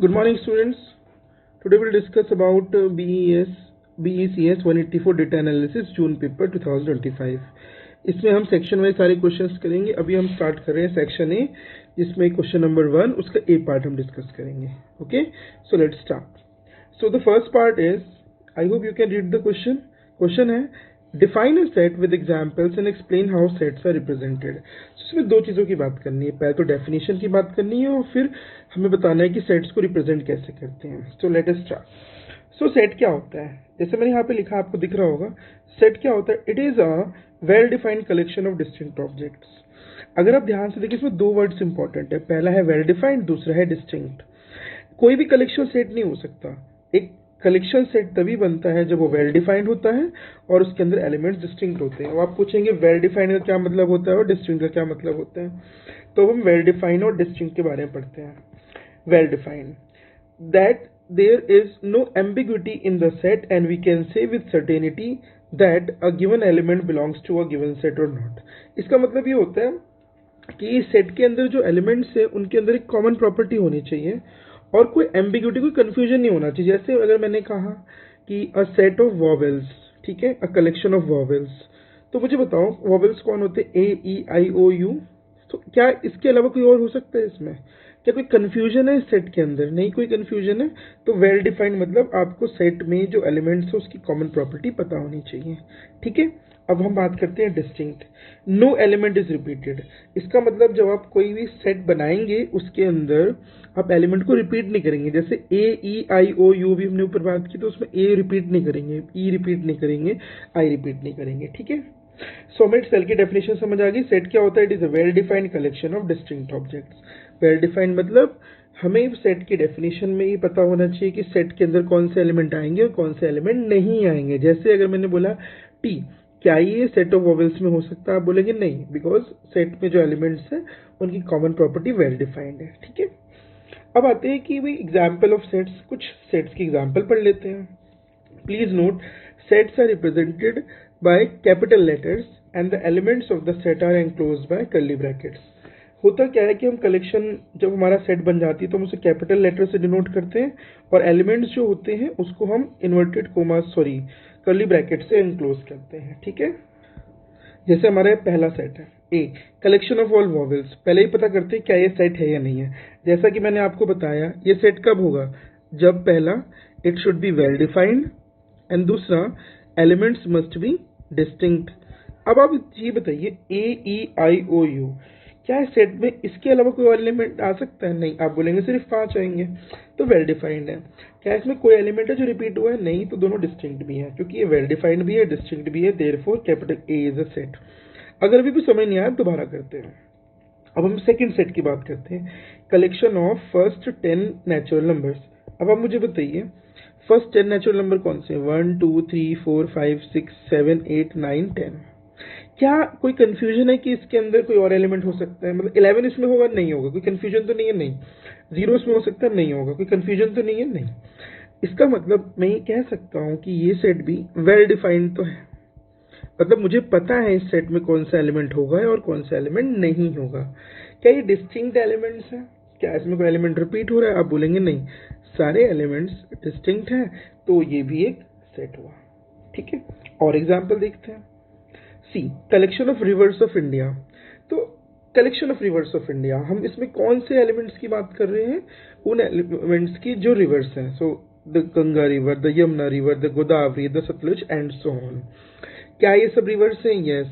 Good morning, students. Today we'll discuss about BECS 184 Data Analysis June paper 2025. इसमें हम section wise सारे questions करेंगे. अभी हम स्टार्ट कर रहे हैं सेक्शन ए, जिसमें क्वेश्चन नंबर 1 उसका ए पार्ट हम डिस्कस करेंगे. Okay, so let's start. So the first part is, I hope you can read the question. Question है define a set with examples and explain how sets are represented. इसमें दो चीज़ों की बात करनी है. पहले तो डेफिनेशन की बात करनी है और फिर हमें बताना है कि सेट्स को रिप्रेजेंट कैसे करते हैं. सो लेट अस स्टार्ट. सो सेट क्या होता है? जैसे मैंने यहाँ पे लिखा, आपको दिख रहा होगा. सेट क्या होता है? It is a well defined collection of distinct objects. अगर आप ध्यान से देखिए, इसमें दो वर्ड्स इंपॉर्टेंट है. पहला है वेल डिफाइंड, दूसरा है डिस्टिंक्ट. कोई भी कलेक्शन सेट नहीं हो सकता. एक कलेक्शन सेट तभी बनता है जब वो वेल डिफाइंड होता है और उसके अंदर एलिमेंट्स डिस्टिंक्ट होते हैं. अब आप पूछेंगे वेल डिफाइंड का क्या मतलब होता है और डिस्टिंक्ट का क्या मतलब होता है. तो हम वेल डिफाइंड और डिस्टिंक्ट के बारे में पढ़ते हैं. Well defined, that there is no ambiguity in the set and we can say with certainty that a given element belongs to a given set और नॉट. इसका मतलब ये होता है कि सेट के अंदर जो एलिमेंट्स है उनके अंदर एक कॉमन प्रॉपर्टी होनी चाहिए और कोई एम्बिग्यूटी, कोई कंफ्यूजन नहीं होना चाहिए. जैसे अगर मैंने कहा कि अ सेट ऑफ वॉवेल्स, ठीक है, अ कलेक्शन ऑफ वॉवेल्स, तो मुझे बताओ वॉवेल्स कौन होते हैं? ए, ई, आई, ओ, यू. तो क्या इसके अलावा कोई और हो सकता है इसमें? क्या कोई कंफ्यूजन है इस सेट के अंदर? नहीं, कोई कंफ्यूजन है. तो वेल डिफाइंड मतलब आपको सेट में जो एलिमेंट्स है उसकी कॉमन प्रॉपर्टी पता होनी चाहिए. ठीक है. अब हम बात करते हैं distinct. No element is repeated. इसका मतलब जब आप कोई भी सेट बनाएंगे उसके अंदर आप एलिमेंट को रिपीट नहीं करेंगे. जैसे ए, ई, आई, ओ, यू भी हमने ऊपर बात की, तो उसमें ए रिपीट नहीं करेंगे, ई रिपीट नहीं करेंगे, आई रिपीट नहीं करेंगे. ठीक है. सो हमें सेल की डेफिनेशन समझ आ गई. सेट क्या होता है? It is a well defined collection of distinct objects. Well defined मतलब हमें सेट की डेफिनेशन में ही पता होना चाहिए कि सेट के अंदर कौन से एलिमेंट आएंगे और कौन से एलिमेंट नहीं आएंगे. जैसे अगर मैंने बोला टी, क्या ये सेट ऑफ वॉवेल्स में हो सकता है? आप बोलेंगे नहीं, बिकॉज सेट में जो एलिमेंट्स हैं उनकी कॉमन प्रॉपर्टी वेल डिफाइंड है. ठीक है. अब आते हैं कि भाई एग्जाम्पल ऑफ सेट्स. कुछ सेट्स की एग्जाम्पल पढ़ लेते हैं. Please note, sets are represented by capital letters and the elements of the set are enclosed by curly brackets. होता क्या है कि हम कलेक्शन, जब हमारा सेट बन जाती है तो हम उसे कैपिटल लेटर से डिनोट करते हैं और एलिमेंट्स जो होते हैं उसको हम inverted coma, sorry, curly bracket से एनक्लोज करते हैं. ठीक है. जैसे हमारा पहला सेट है ए, कलेक्शन ऑफ ऑल वॉवेल्स. पहले ही पता करते हैं क्या ये सेट है या नहीं है. जैसा कि मैंने आपको बताया, ये सेट कब होगा? जब पहला it should be well defined and दूसरा एलिमेंट्स मस्ट बी डिस्टिंक्ट. अब आप ये बताइए ए, ई, आई, ओ, यू, क्या इस सेट में इसके अलावा कोई और एलिमेंट आ सकता है? नहीं. आप बोलेंगे सिर्फ 5 आएंगे, तो वेल डिफाइंड है. क्या इसमें कोई एलिमेंट है जो रिपीट हुआ है? नहीं. तो दोनों डिस्टिंक्ट भी है, क्योंकि ये वेल डिफाइंड भी है, डिस्टिंक्ट भी है. Therefore capital A is a set. अगर अभी भी समझ नहीं आया दोबारा करते हैं. अब हम सेकंड सेट की बात करते हैं. Collection of first 10 natural numbers. अब आप मुझे बताइए फर्स्ट 10 नेचुरल नंबर कौन से? 1, 2, 3, 4, 5, 6, 7, 8, 9, 10. क्या कोई कंफ्यूजन है कि इसके अंदर कोई और एलिमेंट हो सकता है? मतलब 11 इसमें होगा? नहीं होगा. कोई कंफ्यूजन तो नहीं है? नहीं. 0 इसमें हो सकता है? नहीं होगा. कोई कंफ्यूजन तो नहीं है? नहीं. इसका मतलब मैं ये कह सकता हूं कि ये सेट भी वेल डिफाइंड तो है. मतलब मुझे पता है इस सेट में कौन सा एलिमेंट होगा और कौन सा एलिमेंट नहीं होगा. क्या ये डिस्टिंक्ट एलिमेंट्स हैं? क्या इसमें कोई एलिमेंट रिपीट हो रहा है? आप बोलेंगे नहीं, सारे एलिमेंट्स डिस्टिंक्ट हैं, तो ये भी एक सेट हुआ. ठीक है. और एग्जाम्पल देखते हैं. See, collection of rivers of India. तो collection of rivers of India, हम इसमें कौन से एलिमेंट्स की बात कर रहे हैं? उन एलिमेंट्स की जो रिवर्स हैं. So the Ganga river, the Yamuna river, the Godavari, the Sutlej and so on. क्या ये सब रिवर्स हैं? यस.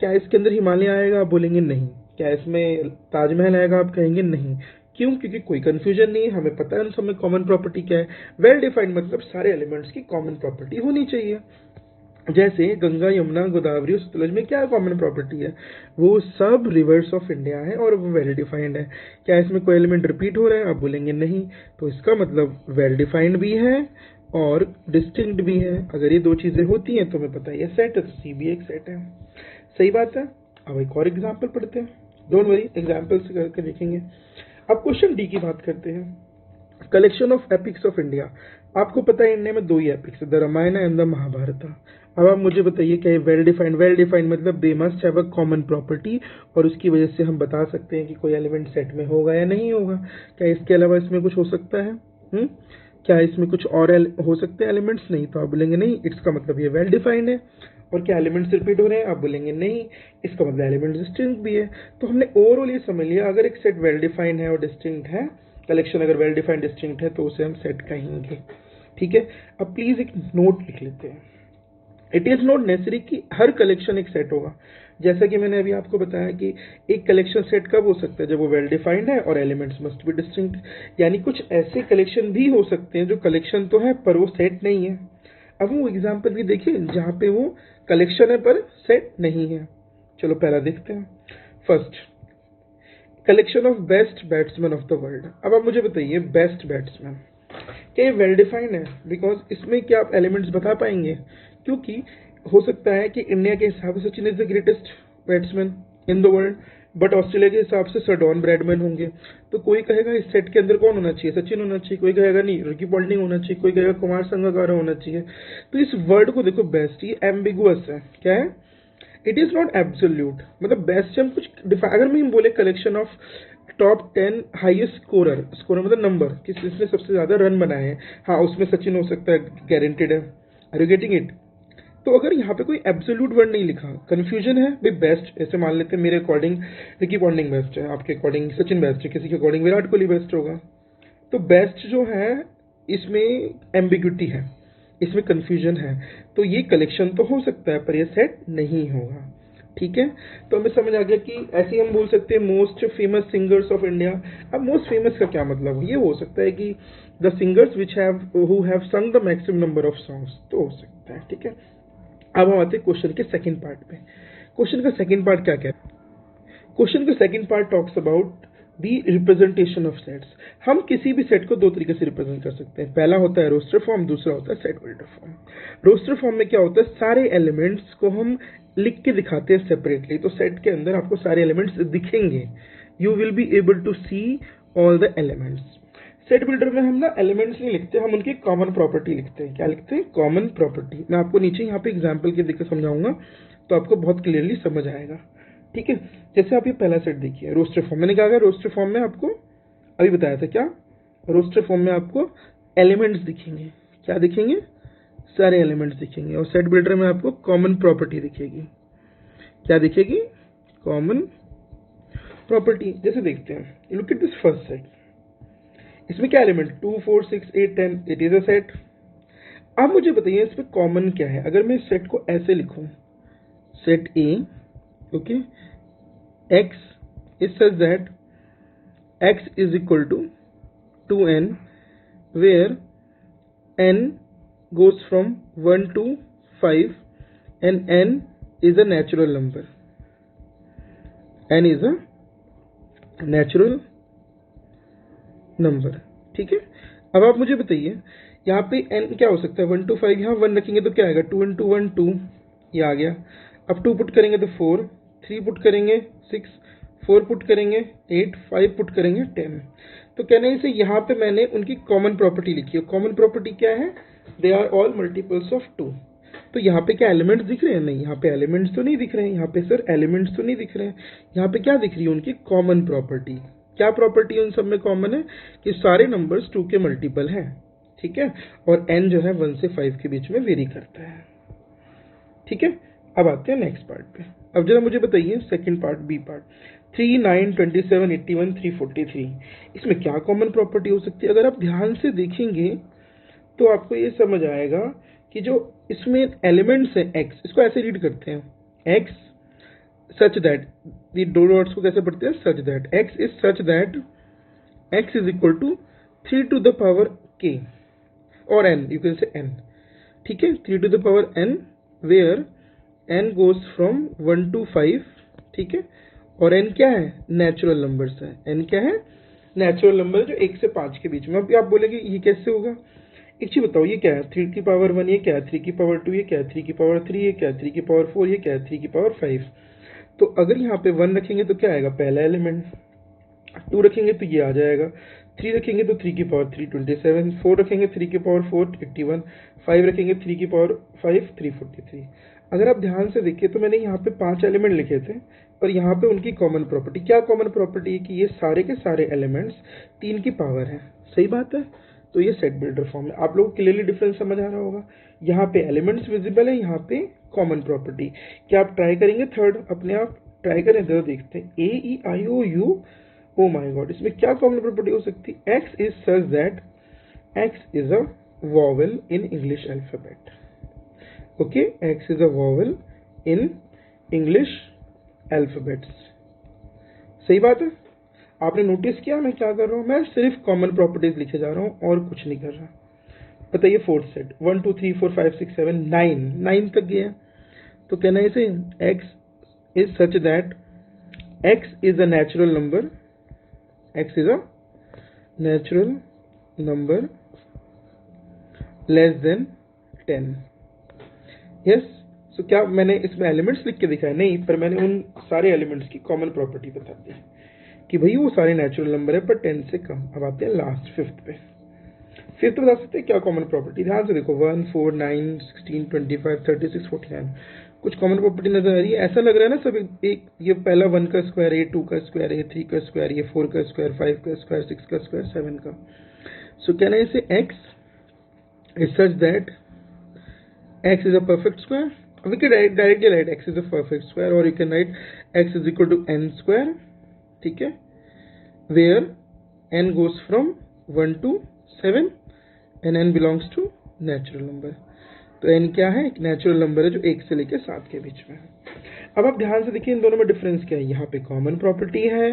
क्या इसके अंदर हिमालय आएगा? आप बोलेंगे नहीं. क्या इसमें ताजमहल आएगा? आप कहेंगे नहीं. क्यों? क्योंकि कोई कंफ्यूजन नहीं है, हमें पता है उन सब में कॉमन प्रॉपर्टी क्या है. वेल डिफाइंड मतलब सारे एलिमेंट्स की कॉमन प्रॉपर्टी होनी चाहिए. जैसे गंगा, यमुना, गोदावरी और सतलुज में क्या कॉमन प्रॉपर्टी है? वो सब रिवर्स ऑफ इंडिया है और वो वेल डिफाइंड है. क्या इसमें कोई एलिमेंट रिपीट हो रहा है? आप बोलेंगे नहीं. तो इसका मतलब वेल डिफाइंड भी है और डिस्टिंक्ट भी है. अगर ये दो चीजें होती हैं तो हमें पता है ये सेट है, तो सी भी एक सेट है. सही बात है. अब एक और एग्जाम्पल पढ़ते हैं. डोंट वरी, एग्जाम्पल से करके देखेंगे. अब क्वेश्चन डी की बात करते हैं. Collection of epics of India. आपको पता है इंडिया में 2 ही एपिक्स है, the Ramayana and the Mahabharata. अब आप मुझे बताइए क्या ये वेल डिफाइंड मतलब they must have a common property, और उसकी वजह से हम बता सकते हैं कि कोई एलिमेंट सेट में होगा या नहीं होगा। क्या इसके अलावा इसमें कुछ हो सकता है? क्या इसमें कुछ और हो सकते हैं एलिमेंट्स? नहीं, तो आप बोलेंगे नहीं, इसका मतलब ये वेल डिफाइंड है। और क्या एलिमेंट्स रिपीट हो रहे हैं? आप बोलेंगे नहीं, इसका मतलब एलिमेंट डिस्टिंक्ट भी है। तो हमने ओवरऑल ये समझ लिया, अगर एक सेट वेल डिफाइंड है और डिस्टिंक्ट है, कलेक्शन अगर वेल डिफाइंड डिस्टिंक्ट है, तो उसे हम सेट कहेंगे। ठीक है, अब प्लीज एक नोट लिख लेते हैं। इट इज नॉट नेसेसरी कि हर कलेक्शन एक सेट होगा। जैसा कि मैंने अभी आपको बताया कि एक कलेक्शन सेट कब हो सकता है? जब वो वेल डिफाइंड है और एलिमेंट्स मस्ट बी डिस्टिंक्ट। यानी कुछ ऐसे कलेक्शन भी हो सकते हैं जो कलेक्शन तो है पर वो सेट नहीं है। अब वो एग्जाम्पल भी देखिए जहां पे वो कलेक्शन है पर सेट नहीं है। चलो पहला देखते हैं। First, collection of best batsman of the world. अब आप मुझे बताइए बेस्ट बैट्समैन क्या ये वेल डिफाइंड है? बिकॉज इसमें क्या आप एलिमेंट्स बता पाएंगे? क्योंकि हो सकता है कि इंडिया के हिसाब से Sachin is the greatest batsman in the world, but Australia के हिसाब से सर डॉन ब्रैडमैन होंगे। तो कोई कहेगा इस सेट के अंदर कौन होना चाहिए? सचिन होना चाहिए। कोई कहेगा नहीं, रिकी पॉन्टिंग होना चाहिए। कोई कहेगा कुमार संगकारा होना चाहिए। तो इस वर्ड को देखो बेस्ट, ये एम्बिगुअस है। क्या है? It is not absolute. मतलब बेस्ट हम कुछ अगर मैं बोले collection of top 10 highest scorer मतलब नंबर किसने सबसे ज्यादा रन बनाए हैं, हाँ उसमें सचिन हो सकता है, गारंटेड है। Are you getting it? तो अगर यहाँ पे कोई एब्सोल्यूट वर्ड नहीं लिखा, कंफ्यूजन है भाई, बेस्ट ऐसे मान लेते हैं मेरे अकॉर्डिंग रिकी पॉन्टिंग बेस्ट है, आपके अकॉर्डिंग सचिन बेस्ट है, किसी के अकॉर्डिंग विराट कोहली बेस्ट होगा। तो बेस्ट जो है इसमें एम्बिग्यूटी है, इसमें कंफ्यूजन है। तो ये कलेक्शन तो हो सकता है पर ये सेट नहीं होगा। ठीक है, तो हमें समझ आ गया कि ऐसे हम बोल सकते हैं most famous singers of India. अब मोस्ट फेमस का क्या मतलब? ये हो सकता है कि the singers which have who have संग the maximum number of songs, तो हो सकता है। ठीक है, अब हम आते हैं क्वेश्चन के सेकंड पार्ट पे। क्वेश्चन का सेकंड पार्ट क्या कहता है? क्वेश्चन का second part talks about the representation of sets. हम किसी भी सेट को दो तरीके से रिप्रेजेंट कर सकते हैं। पहला होता है रोस्टर फॉर्म, दूसरा होता है set builder form. Roster form में क्या होता है? सारे एलिमेंट्स को हम लिख के दिखाते हैं सेपरेटली, तो सेट के अंदर आपको सारे एलिमेंट्स दिखेंगे। You will be able to see all the elements. Set builder में हम ना एलिमेंट्स नहीं लिखते, हम उनकी कॉमन प्रॉपर्टी लिखते हैं। क्या लिखते हैं? Common property. मैं आपको नीचे यहाँ पे एग्जाम्पल के देकर समझाऊंगा तो आपको बहुत क्लियरली समझ आएगा। ठीक है, जैसे आप ये पहला सेट देखिए रोस्टर फॉर्म। मैंने कहा रोस्टर फॉर्म में आपको अभी बताया था, क्या रोस्टर फॉर्म में आपको एलिमेंट्स दिखेंगे। क्या दिखेंगे? सारे एलिमेंट्स दिखेंगे। और सेट बिल्डर में आपको कॉमन प्रॉपर्टी दिखेगी। क्या दिखेगी? Common property. जैसे देखते हैं, look at this first set. इसमें क्या element? 2 4 6 8 10, it is a set. अब मुझे बताइए इसमें कॉमन क्या है? अगर मैं इस सेट को ऐसे लिखूं, set A, okay, x is such that x is equal to 2n, where n goes from 1 to 5 and n is a natural number. n is a natural number. ठीक है, अब आप मुझे बताइए यहाँ पे n क्या हो सकता है? 1 to 5, यहाँ 1 रखेंगे तो क्या आएगा? 2 into 1 2, ये आ गया। अब 2 पुट करेंगे तो 4, 3 पुट करेंगे 6, 4 पुट करेंगे 8, 5 पुट करेंगे 10। तो कहने से यहाँ पे मैंने उनकी कॉमन प्रॉपर्टी लिखी है। कॉमन प्रॉपर्टी क्या है? They are all multiples of 2। तो यहाँ पे क्या एलिमेंट्स दिख रहे हैं? नहीं, यहाँ पे एलिमेंट्स तो नहीं दिख रहे हैं। यहाँ पे सर एलिमेंट्स तो नहीं दिख रहे हैं। यहाँ पे क्या दिख रही है? उनकी कॉमन प्रॉपर्टी। क्या प्रॉपर्टी उन सब में कॉमन है? कि सारे नंबर्स 2 के मल्टीपल हैं। ठीक है, और n जो है 1 से 5 के बीच में वेरी करता है। ठीक है, अब आते हैं नेक्स्ट पार्ट पे। अब जरा मुझे बताइए सेकंड पार्ट, बी पार्ट। 3 9 27 81 343, इसमें क्या कॉमन प्रॉपर्टी हो सकती है? अगर आप ध्यान से देखेंगे तो आपको ये समझ आएगा कि जो इसमें एलिमेंट्स है x, इसको ऐसे रीड करते हैं x सच दैट, ये दो डॉट्स को कैसे पढ़ते हैं? Such that x is such that x is equal to 3 to the power k और n, you can say n। ठीक है, 3 to the power n where n goes from 1 to 5। ठीक है, और n क्या है? नेचुरल नंबर्स है। n क्या है? नेचुरल नंबर जो 1 से 5 के बीच में। अब आप बोलेंगे ये कैसे होगा? एक चीज बताओ, ये क्या है? 3 की पावर 1, ये क्या है? 3 की पावर 2, ये क्या है? 3 की पावर 3, ये क्या है? 3 की पावर 4, ये क्या है? 3 की पावर 5। तो अगर यहाँ पे 1 रखेंगे तो क्या आएगा? पहला एलिमेंट। 2 रखेंगे तो ये आ जाएगा, 3 रखेंगे तो 3 की पावर 3 27, 4 रखेंगे 3 की पावर 4 81, 5 रखेंगे 3 की पावर 5 343। अगर आप ध्यान से देखिए तो मैंने यहाँ पे 5 एलिमेंट लिखे थे, पर यहाँ पे उनकी कॉमन प्रॉपर्टी क्या कॉमन प्रॉपर्टी है कि ये सारे के सारे एलिमेंट्स 3 की पावर है। सही बात है। तो ये सेट बिल्डर फॉर्म है। आप लोगों को क्लियरली डिफरेंस समझ आ रहा होगा। यहाँ पे एलिमेंट्स विजिबल है, यहाँ पे कॉमन प्रॉपर्टी। क्या आप ट्राई करेंगे थर्ड? अपने आप ट्राई करें तो देखते हैं। ए ई आई ओ यू, ओ माय गॉड, इसमें क्या कॉमन प्रॉपर्टी हो सकती है? X is such that x is a vowel in English alphabet. Okay, x is a vowel in English alphabets. सही बात है। आपने नोटिस किया मैं क्या कर रहा हूं? मैं सिर्फ कॉमन प्रॉपर्टीज लिखे जा रहा हूं और कुछ नहीं कर रहा। बताइए फोर्थ सेट 1 2 3 4 5 6 7 9 तक गया। तो कहना है इसे x is such that x is a natural number, x is a natural number less than 10। yes, so क्या मैंने इसमें एलिमेंट्स लिख के दिखाया? नहीं, पर मैंने उन सारे एलिमेंट्स की कॉमन प्रॉपर्टी बता दी कि भाई वो सारे नेचुरल नंबर है पर 10 से कम। अब आते हैं लास्ट फिफ्थ पे। फिफ्थ बता सकते हैं क्या कॉमन प्रॉपर्टी? ध्यान से देखो 1 4 9 16 25 36 49 कुछ कॉमन प्रॉपर्टी नजर आ रही है। ऐसा लग रहा है ना सब एक, ये पहला 1 का स्क्वायर, ये 2 का स्क्वायर, ये 3 का स्क्वायर, ये 4 का स्क्वायर, 5 का स्क्वायर, 6 का स्क्वायर, 7 का। सो कहना है इसे x is such that x is a perfect square. we can directly write x is a perfect square, or you can write x is equal to n square, ठीक है, where n goes from 1 to 7 and n belongs to natural number। तो n क्या है? एक natural number है जो 1 से लेकर 7 के बीच में है। अब आप ध्यान से देखिए इन दोनों में डिफरेंस क्या है। यहाँ पे कॉमन प्रॉपर्टी है,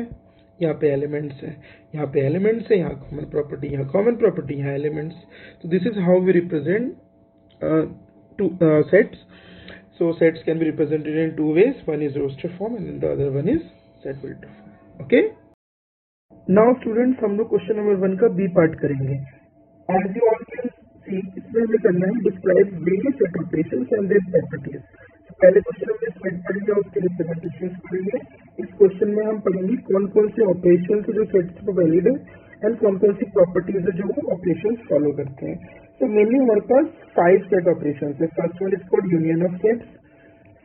यहाँ पे एलिमेंट्स है। यहाँ पे एलिमेंट्स है, यहाँ कॉमन प्रॉपर्टी, यहाँ कॉमन प्रॉपर्टी, यहाँ एलिमेंट्स। तो this is how we represent two sets. So sets can be represented in two ways. One is roster form and the other one is set builder form. Okay? Now students, हम लोग question number 1 का B part करेंगे। As you all can see, इसमें हमें करना है describe various set operations and their properties। तो पहले क्वेश्चन में सेट पढ़ेंगे और उसके रिप्रेजेंटेशन पढ़ेंगे। इस क्वेश्चन में हम पढ़ेंगे कौन कौन से ऑपरेशन जो सेट्स पर वैलिड है एंड कौन कौन सी प्रॉपर्टीज है जो वो ऑपरेशन फॉलो करते हैं। तो मेनली हमारे पास 5 सेट ऑपरेशन है। First one is called union of sets,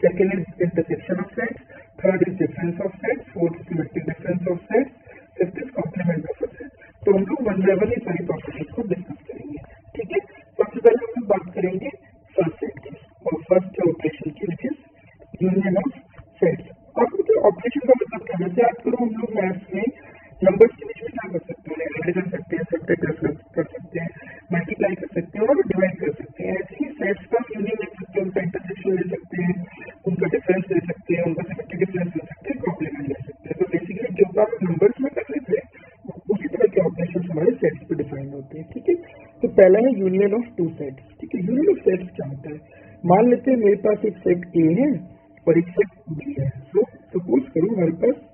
second is intersection of sets, third is difference of sets, fourth is symmetric difference of sets, fifth is complement of sets. तो हम लोग one by one ये सारी properties को discuss करेंगे। ठीक है, सबसे पहले हम लोग बात करेंगे फर्स्ट सेट की और फर्स्ट ऑपरेशन की, which is union of sets. अब ऑपरेशन का मतलब क्या है? जैसे याद करो हम लोग मैथ्स में नंबर्स के बीच में क्या कर सकते हैं? ऐड कर सकते हैं, सब्ट्रैक्ट कर सकते हैं, मल्टीप्लाई कर सकते हैं और डिवाइड कर सकते हैं। ऐसे ही सेट्स का यूनियन ले सकते हैं, उनका इंटरसेक्शन ले सकते हैं, उनका डिफरेंस ले सकते हैं, उनका सिमेट्रिक डिफरेंस ले सकते हैं, कॉम्प्लीमेंट ले सकते हैं। तो बेसिकली जो काम नंबर्स में कर रहे थे उसी तरह के ऑपरेशन हमारे सेट्स पे डिफाइन होते हैं। ठीक है, तो पहला है यूनियन ऑफ टू सेट्स। ठीक है, यूनियन ऑफ सेट्स क्या होता है? मान लेते हैं मेरे पास एक सेट ए है और एक सेट बी है। सो सपोज करो हमारे पास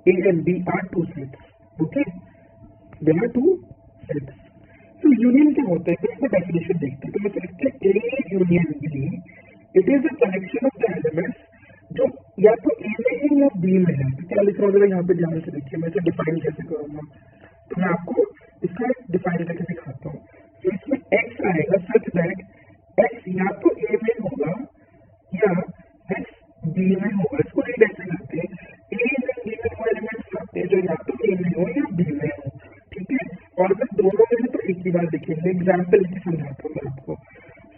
A and B are two sets. Okay, there are two sets. तो यूनियन क्या होता है? तो इसका डेफिनेशन देखते हैं। तो मैं लिखते हैं A union B, it is a collection of the elements जो या तो A में है या B में है। तो क्या लिख रहा हूँ जरा यहाँ पे ध्यान से देखिए, मैं इसे डिफाइन कैसे करूँगा। तो मैं आपको इसका डिफाइन करके दिखाता हूँ। तो इसमें X आएगा सच दैट X या तो A में होगा या X B में होगा। इसको रीड ऐसे करते हैं, A एंड B में वो एलिमेंट्स आते हैं जो या तो A में हो या B में हो। ठीक है, और अगर दोनों में है तो एक ही बार लिखेंगे। एग्जाम्पल लेके समझाता हूँ मैं आपको।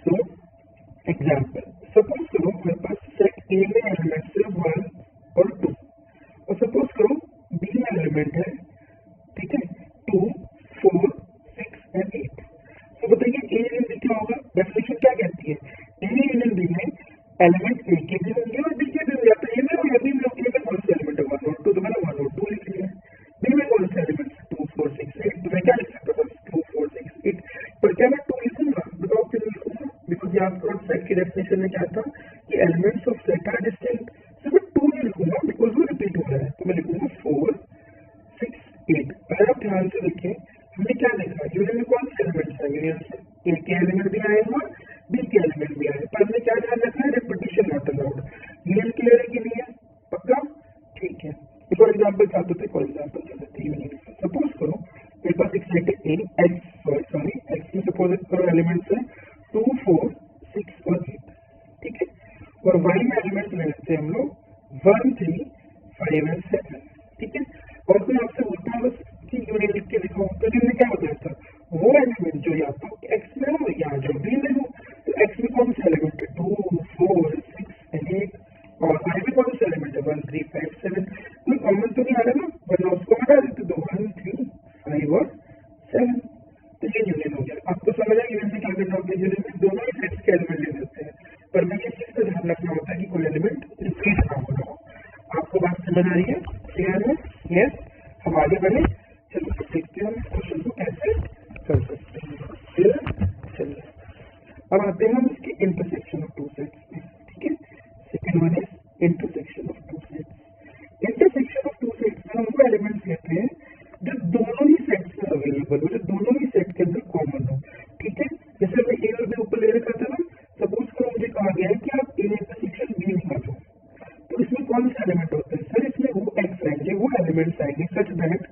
सो एग्जाम्पल, सपोज करो मेरे पास सेट A में एलिमेंट्स है 1 और 2 और सपोज करो B में एलिमेंट है, ठीक है, 2 4 6 एंड 8। तो बताइए A एंड B क्या होगा? डेफिनेशन क्या कहती है? A एंड B में एलिमेंट A के भी होंगे और B के भी होंगे। या तो A में हो या B में हो। A में कौन सा एलिमेंट है 1 और 2? तो मैंने 1 और 2 लिख लिया। B में कौन सा एलिमेंट है 2 4 6 8? तो मैं क्या लिख सकता था 2 4 6 8। पर क्या मैं 2 लिखूंगा? बताओ क्यों नहीं लिखूंगा? बिकॉज यहाँ पर सेट की डेफिनेशन में क्या था कि elements of set are distinct. तो मैं 2 नहीं लिखूंगा बिकॉज वो रिपीट हो रहा है। तो मैं लिखूंगा 4 6 8। अगर आप ध्यान से देखें हमने क्या देखा, यूनियन में कौन से एलिमेंट्स है? यूनियन से A के एलिमेंट भी आए और B के एलिमेंट भी आए। पर हमने क्या ध्यान रखना है? Repetition not allowed. Union clear है कि नहीं है? पक्का? ठीक है। फॉर एग्जाम्पल क्या होते थे? फॉर एग्जाम्पल क्या होते थे? यूनियन सपोज करो मेरे पास एक इन एक्स में सपोज करो एलिमेंट्स है 2, 4, 6 और 8, ठीक है। और वाई में एलिमेंट्स ले लेते हैं हम लोग 1, 3, 5 और 7, ठीक है। और कोई आपसे बोलता है बस कि यूनिट लिख के दिखाओ, तो हमने क्या बताया था, वो एलिमेंट जो या तो एक्स में हो या जो बी में हो। तो एक्स में कौन सा एलिमेंट है 2, 4, 6 और 8, और वाई में कौन सा एलिमेंट है 1, 3, 5, 7। कोई कॉमन तो नहीं आ रहा ना, वरना उसको हटा देते तो 1, 3, 5 और 7। तो ये यूनियन हो गया। आपको समझ आ यूनियन में क्या करना होता है, यूनियन में दोनों ही सेट्स के एलिमेंट ले लेते हैं, पर मैं ये चीज का ध्यान रखना होता है कि कोई एलिमेंट रिपीट ना हो। आपको बात समझ आ रही है, क्लियर है? यस, हम आगे बढ़े, चलो देखते हैं क्वेश्चन को कैसे कर सकते हैं। चलिए अब आते हैं हम इसके इंटरसेक्शन ऑफ टू सेट्स में, ठीक है। Second one is intersection of two sets. Intersection of two sets में हम वो एलिमेंट्स लेते हैं जो दोनों ही सेट्स में अवेलेबल हो, जो दोनों ही सेट के अंदर कॉमन हो, ठीक है। जैसे मैं ए और बी ऊपर ले रखा था ना, सपोज करो मुझे कहा गया है कि आप ए इंटरसेक्शन बी निकालो, तो इसमें कौन सा एलिमेंट होता है सर, इसमें वो एक्स आएंगे, वो एलिमेंट्स आएंगे सच दैट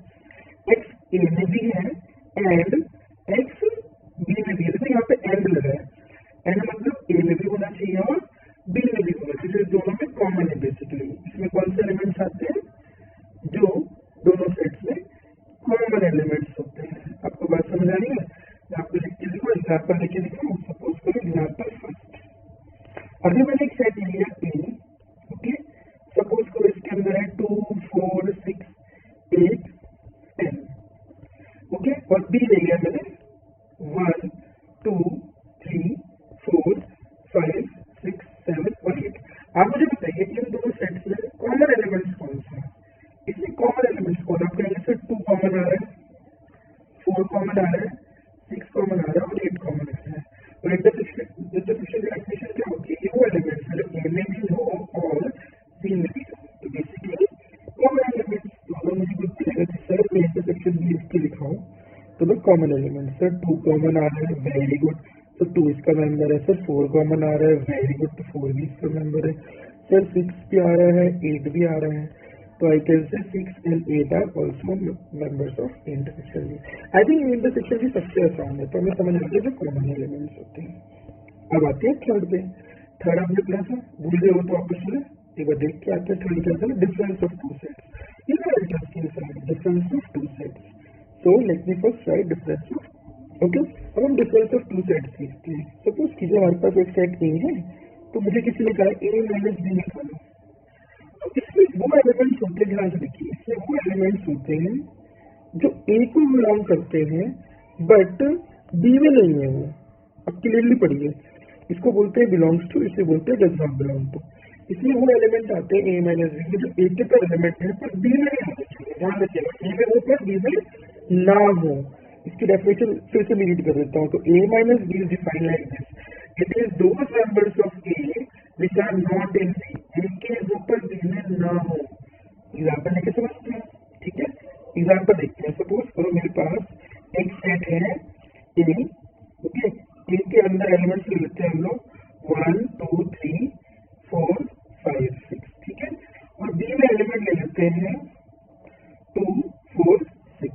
एक्स ए में भी है एंड एक्स बी में भी है। तो यहाँ पे एंड लगा है, एंड मतलब ए में भी होना चाहिए और बी में भी होना चाहिए, दोनों में कॉमन है बेसिकली। इसमें कौन से एलिमेंट्स आते हैं जो दोनों सेट्स में कॉमन एलिमेंट्स होते हैं। आपको बात समझ आ रही है? मैं आपको लिख के दिखाऊं, एग्जाम्पल लिख के दिखाऊं। सपोज करो एग्जाम्पल फर्स्ट, अभी मैंने एक सेट लिया ए, ओके। सपोज करो इसके अंदर है 2, 4, 6, 8, 10, ओके। और बी ले लिया मैंने 1, 2, 3, 4, 5, 6, 7 और 8। आप मुझे बताइए कि इन दोनों सेट्स में कॉमन एलिमेंट्स कौन से हैं? इसमें कॉमन एलिमेंट्स कौन? आप कहेंगे सर 2 कॉमन आ रहा है, 4 कॉमन आ रहा है, 6 कॉमन आ रहा है और 8 कॉमन आ रहा है। और इंटरसेक्शन की डेफिनेशन क्या होती है, ये वो एलिमेंट्स है जो ए में भी हो और बी में भी हो। तो बेसिकली कॉमन एलिमेंट्स। तो अगर मुझे कुछ कहेगा कि सर मैं इंटरसेक्शन बी लिख के दिखाऊं, तो मैं कॉमन एलिमेंट सर 2 कॉमन आ रहा है, वेरी गुड, तो 2 इसका मेंबर है। सर 4 कॉमन आ रहा है, वेरी गुड, तो 4 भी इसका मेंबर है। सर 6 भी आ रहा है, 8 भी आ रहा है, तो I can say 6 and 8 are also members of intersection B. I think intersection भी सबसे आसान है, तो हमें समझ आती है जो कॉमन एलिमेंट्स होते हैं। अब आते हैं थर्ड पे। थर्ड हमने पढ़ा था, भूल गए हो तो वापस सुने, एक बार देख के आते हैं। थर्ड क्या था, डिफरेंस ऑफ टू सेट्स। ये बड़ा इंटरेस्टिंग है, difference of two sets. So let me first right difference of, okay. अब हम डिफरेंस ऑफ टू सेट्स लिखते हैं। सपोज कीजिए हमारे पास एक सेट ए है, तो मुझे किसी ने कहा ए माइनस बी निकालो। तो इसमें वो एलिमेंट्स होते हैं, ध्यान से देखिए, इसमें वो एलिमेंट्स होते हैं जो ए को बिलोंग करते हैं बट बी में नहीं है। वो अब क्लियरली पढ़िए, इसको बोलते हैं बिलोंग्स टू, इसे बोलते हैं डज नॉट बिलोंग टू। इसमें वो एलिमेंट आते हैं ए माइनस बी में जो ए के पर एलिमेंट है पर बी में नहीं आने चाहिए। ध्यान रखिएगा, ए में हो पर बी में ना हो। इसकी डेफिनेशन फिर से रीड कर देता हूँ। तो A minus B is defined like this, it is those members of A which are not in B, A के ऊपर बी में ना हो। एग्जाम्पल लेके समझते हैं, ठीक है। एग्जाम्पल देखते हैं। सपोज करो मेरे पास एक सेट है ए, ओके। ए के अंदर एलिमेंट्स ले लेते हैं हम लोग 1, 2, 3, 4, 5, 6, ठीक है। और बी में एलिमेंट ले लेते हैं 2, 4, 6।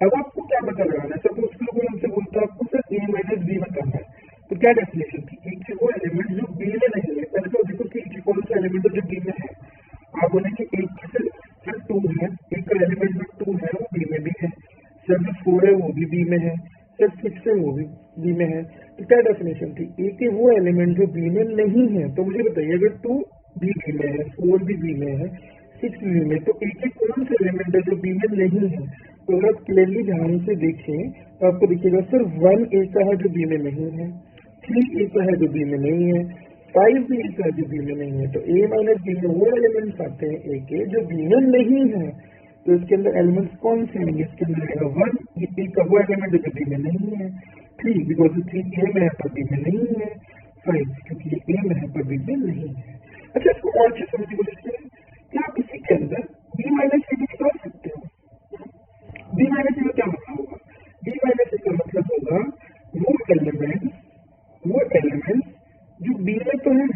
अब आपको क्या पता लगाना है, सपोज करो कोई हमसे बोलता है आपको सर ए माइनस बी बताना है, तो क्या डेफिनेशन थी, एक से वो एलिमेंट जो बी में नहीं है। पहले तो देखो कि एक कौन सा एलिमेंट है जो बी में है। आप बोलेंगे एक सर 2 है, एक का एलिमेंट जो 2 है वो बी में भी है, सर जो 4 है वो भी बी में है, सर 6 है वो भी बी में है। तो क्या डेफिनेशन थी, ए के वो एलिमेंट जो बी में नहीं है। तो मुझे बताइए अगर 2 बी में है, 4 भी बी में है, 6 बी में, तो ए के कौन से एलिमेंट है जो बी में नहीं है। तो अगर आप क्लियरली ध्यान से देखें तो आपको दिखेगा सर 1 ए का है जो बी में नहीं है, 3 ए का है जो बी में नहीं है, 5 भी ए का है जो बी में नहीं है। तो ए माइनस बी में वो एलिमेंट्स आते हैं ए के जो बी में नहीं है। तो इसके अंदर एलिमेंट्स कौन से होंगे, इसके अंदर रहेगा 1, ए का वो एलिमेंट जो बी में नहीं है, 3 बिकॉज 3 ए में है पर बी में नहीं है, 5 क्योंकि ये ए में है पर बी में नहीं है। अच्छा, इसको और अच्छे समझने की कोशिश करें, क्या आप इसी के अंदर बी माइनस ए भी निकाल सकते हो। बी माइनस ए का क्या मतलब होगा, बी माइनस ए का मतलब होगा वो एलिमेंट्स जो बी में तो है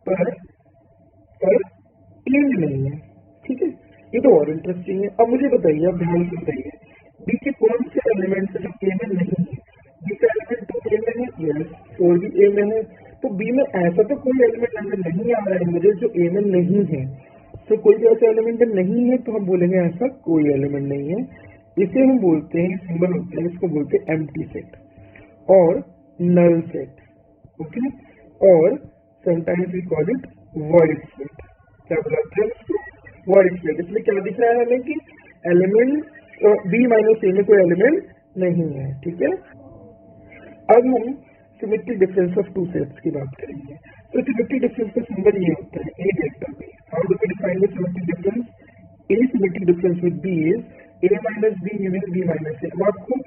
पर ए में नहीं है, ठीक है। ये तो और इंटरेस्टिंग है। अब मुझे बताइए, अब ध्यान से बताइए, बी के कौन ऐसे एलिमेंट्स जो ए में नहीं है, बी का एलिमेंट 2 ए में है, यस, 4 भी ए में है, तो बी में ऐसा तो कोई एलिमेंट नजर नहीं आ रहा है मुझे जो ए में नहीं है। तो कोई भी ऐसा एलिमेंट नहीं है तो हम बोलेंगे ऐसा कोई एलिमेंट नहीं है। इसे हम बोलते हैं, सिंबल होता है, इसको बोलते हैं एम्प्टी सेट और नल सेट, ओके। और sometimes we call it void set. क्या बुलाते हैं इसको? Void set. इसमें क्या दिख रहा है हमें कि एलिमेंट बी माइनस ए में कोई एलिमेंट नहीं है, ठीक है। अब हम symmetric difference of two sets की बात करेंगे। तो सिमेट्रिक डिफरेंस का सिंबल ये होता है A delta B. How do we define the symmetric difference? A symmetric difference with B is A minus B union B minus A. अब आपको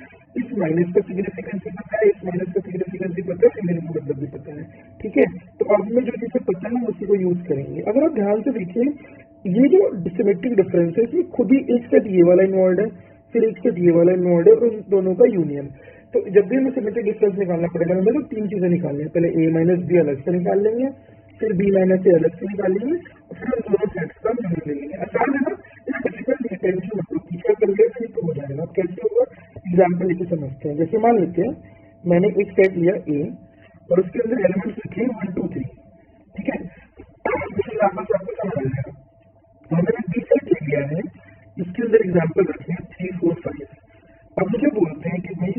इस माइनस का सिग्निफिकेंस भी पता है, इस माइनस का सिग्निफिकेंस भी पता है, यूनियन का मतलब भी पता है, ठीक है। तो अब हमें जो चीजें पता है उसी को यूज करेंगे। अगर आप ध्यान से देखिए, ये जो सिमेट्रिक डिफरेंस है इसमें खुद ही एक सेट ये वाला इन्वॉल्व है, फिर एक सेट ये वाला इन्वॉल्व है और उन दोनों का यूनियन। तो जब भी हमें सिमेट्रिक डिफरेंस निकालना पड़ेगा हमें तो तीन चीजें निकालनी है। पहले ए माइनस बी अलग से निकाल लेंगे, फिर बी माइनस ए अलग से निकाल लेंगे और फिर हम दोनों सेट्स का यूनियन ले लेंगे। आसान है ना? इतना डिफिकल्ट नहीं, टेंशन मत लो, पीछे कर लिया तो हो जाएगा। कैसे होगा एग्जाम्पल लेके समझते हैं। जैसे मान लेते हैं मैंने एक सेट लिया ए और उसके अंदर एलिमेंट्स लिखे 1 2 3, ठीक है। एग्जाम्पल से आपको समझ आएगा। मैंने बी सेट ले लिया है, इसके अंदर एग्जाम्पल रखे 3 4 5। अब मुझे बोलते हैं कि भाई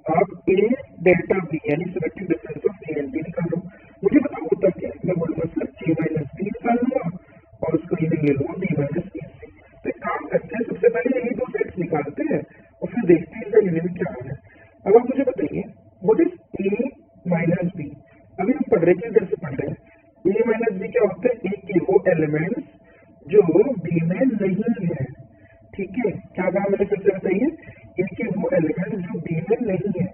आप ए डेल्टा बी यानी symmetric difference of A and B निकालो। मुझे बताओ होता क्या है? मैं बोलूंगा सर ए माइनस बी निकाल लूंगा और उसको यूनियन ले लूंगा बी माइनस ए से। तो एक काम करते हैं, सबसे पहले यही दो सेट्स निकालते हैं और फिर देखते हैं इनका यूनियन क्या है। अब आप मुझे बताइए what is A minus B. अभी हम पढ़ रहे हैं, किस तरह से पढ़ रहे हैं? ए माइनस बी क्या होता है? ए के वो एलिमेंट्स जो बी में नहीं है, ठीक है। क्या कहा मैंने? फिर से बताइए, ए के वो एलिमेंट जो बी में नहीं है।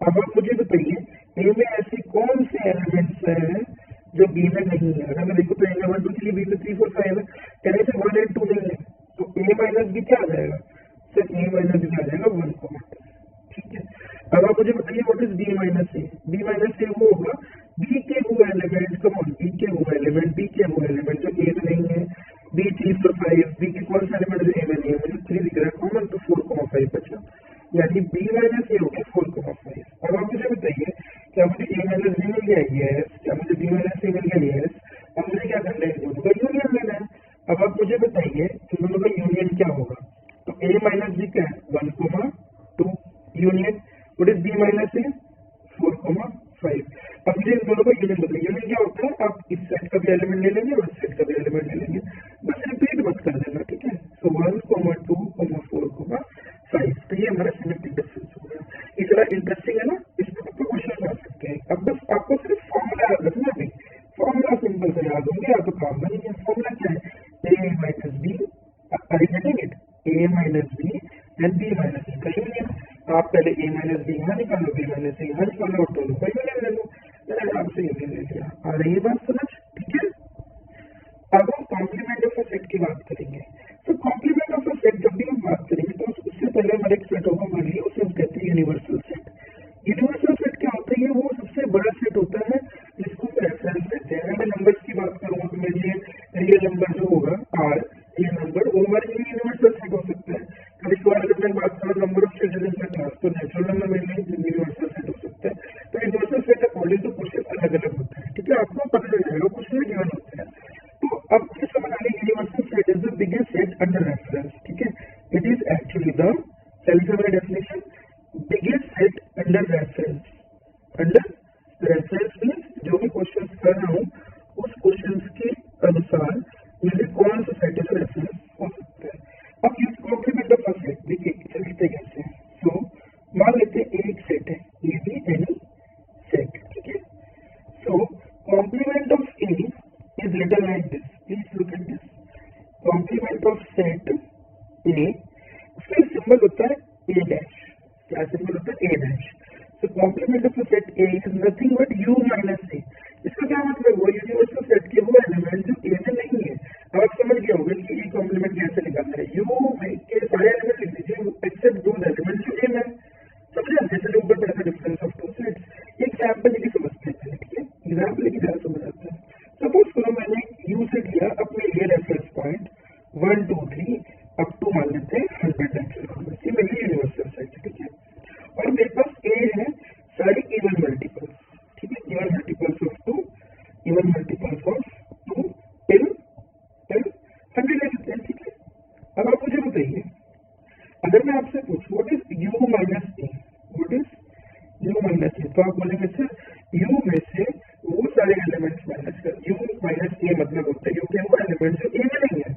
अब आप मुझे बताइए ए में ऐसे कौन से एलिमेंट्स हैं जो बी में नहीं है? अगर मैं देखूँ तो ए में 1 2 3, बी में 3 4 5 है, कहने से 1 and 2 नहीं है, तो ए माइनस बी क्या आ जाएगा? सिर्फ ए माइनस बी आ जाएगा 1 2, ठीक है। अब आप मुझे बताइए what is B minus A. B minus A वो होगा बी के वो एलिमेंट, कम ऑन, बी के वो एलिमेंट, बी के वो एलिमेंट जो ए में नहीं है। बी 3 4 5, बी के कौन सा एलिमेंट जो ए में नहीं है? मुझे 3 दिख रहा है कॉमन, तो 4,5 बचा, यानी बी माइनस ए हो गया 4,5। अब आप मुझे बताइए क्या मुझे ए माइनस बी मिल गया? यस। क्या मुझे बी माइनस ए मिल गया? यस। अब मुझे क्या करना है? इन दोनों का यूनियन लेना है। अब आप मुझे बताइए इन दोनों का यूनियन क्या होगा? तो ए माइनस बी क्या है? 1,2 union what is B minus A? 4,5। अब मुझे इन दोनों का यूनियन बताइए। यूनियन क्या होता है? आप इस सेट का भी एलिमेंट ले लेंगे और इस सेट का भी एलिमेंट ले लेंगे, बस रिपीट मत कर देना, ठीक है। सो 1, 2, 4, 5। तो ये हमारा सिमेट्रिक डिफरेंस हो गया। ये थोड़ा इंटरेस्टिंग है ना? इस पर आपको क्वेश्चन आ सकते हैं। अब बस आपको सिर्फ फॉर्मूला याद रखना है। फॉर्मूला सिंपल से याद होंगे या तो काम बनेंगे। फॉर्मूला क्या है? A minus B, are you getting it? A minus B and B minus A का यूनियन। आप पहले ए माइनस बी यहाँ निकालो, बी माइनस ए यहाँ निकालो और दोनों का यूनियन ले लो। मैंने आपसे यूनियन ले लिया। आ रही है बात समझ? ठीक है। अब हम कॉम्प्लीमेंट ऑफ अ सेट की बात करेंगे। तो कॉम्प्लीमेंट ऑफ अ सेट जब भी हम बात करेंगे तो उससे पहले हमारे एक सेट होगा, मान लिया उसे हम कहते हैं यूनिवर्सल सेट। यूनिवर्सल सेट क्या होता है? वो सबसे बड़ा सेट होता है जिसको रेफरेंस कहते हैं। मैं नंबर्स की बात करूंगा तो मेरे लिए रियल नंबर जो होगा आर, रियल नंबर, वो हमारे लिए यूनिवर्सल सेट हो सकता है। कभी कभार अगर मैं बात करूँ number of children in the class, तो नेचुरल नंबर मेरे लिए यूनिवर्सल सेट हो सकता है। तो universal set according to question अलग अलग होता है, ठीक है। आपको पता चल जाएगा क्वेश्चन में गिवन होता है। तो अब ये समझ आ गया universal set is the biggest set under reference, ठीक है। इट इज एक्चुअली द, चलिए हमारी definition, biggest set under reference. Under reference means जो भी क्वेश्चन कर रहा हूँ उस क्वेश्चन के अनुसार मुझे कौन सा सेट इज रेफरेंस हो सकता है। अब ये कॉम्प्लीमेंट ऑफ अ सेट देखिए लिखते कैसे। सो मान लेते हैं एक सेट है, ए बी एनी सेट, ठीक है। So complement of A is written like this. Please look at this. Complement of set A, फिर सिंबल होता है A dash। क्या सिंबल होता है? A dash। So complement of the set A is nothing but U minus A। इसका क्या मतलब हुआ? यूनिवर्सल सेट के वो एलिमेंट जो A में नहीं है। अब आप समझ गए होंगे कि ये कॉम्प्लीमेंट कैसे निकालना है। U के सारे एलिमेंट लिख दीजिए एक्सेप्ट दो एलिमेंट जो A में। समझे? जैसे जो ऊपर पढ़ा था difference of two sets. Example लेके समझते हैं पहले, ठीक है। एग्जाम्पल लेके ज़्यादा समझ आता है। सपोज करो मैंने यू से लिया अपने लिए रेफरेंस पॉइंट 1 2 3 अप टू मान लेते हैं 100 नेचुरल नंबर, ये मेरे यूनिवर्सल सेट है, ठीक है। तो आप बोलेंगे सर यू में से वो सारे एलिमेंट्स माइनस कर, यू माइनस ए मतलब होता है यू के वो एलिमेंट जो ए में नहीं है।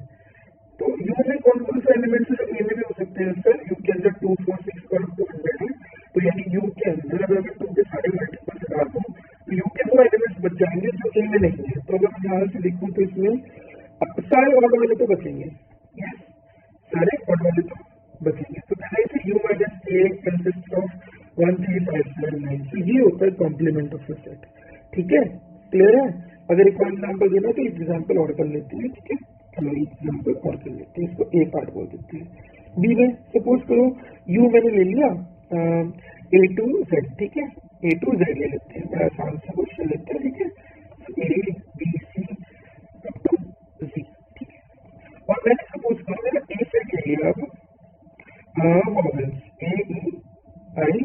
तो यू में कौन कौन से एलिमेंट्स जो ए में भी हो सकते हैं सर? यू के अंदर 2, 4, 6 और 200 है, तो यानी यू के अंदर अगर मैं 2 के सारे मल्टीपल लगा दूं तो यू के वो एलिमेंट्स बच जाएंगे जो ए में नहीं है। तो अगर मैं यहाँ से लिखूं तो इसमें सारे ऑड वाले तो बचेंगे, यस सारे ऑड वाले तो बचेंगे। तो पहले से you minus A consist of 1, 3, 5, 7, 9। तो ये होता है कॉम्प्लीमेंट ऑफ द सेट। ठीक है, क्लियर है? अगर एक और एग्जाम्पल देना तो एग्जाम्पल और कर लेते हैं। ठीक है, चलो एग्जाम्पल और कर लेते हैं, इसको ए पार्ट बोल देते हैं। बी में सपोज करो यू मैंने ले लिया ए टू जेड। ठीक है, ए टू जेड ले लेते हैं, बड़ा आसान सा क्वेश्चन लेते हैं। ठीक है, A B C up to G. ठीक है, और मैंने सपोज करो मेरा ए सेट ले लिया अब vowels A E I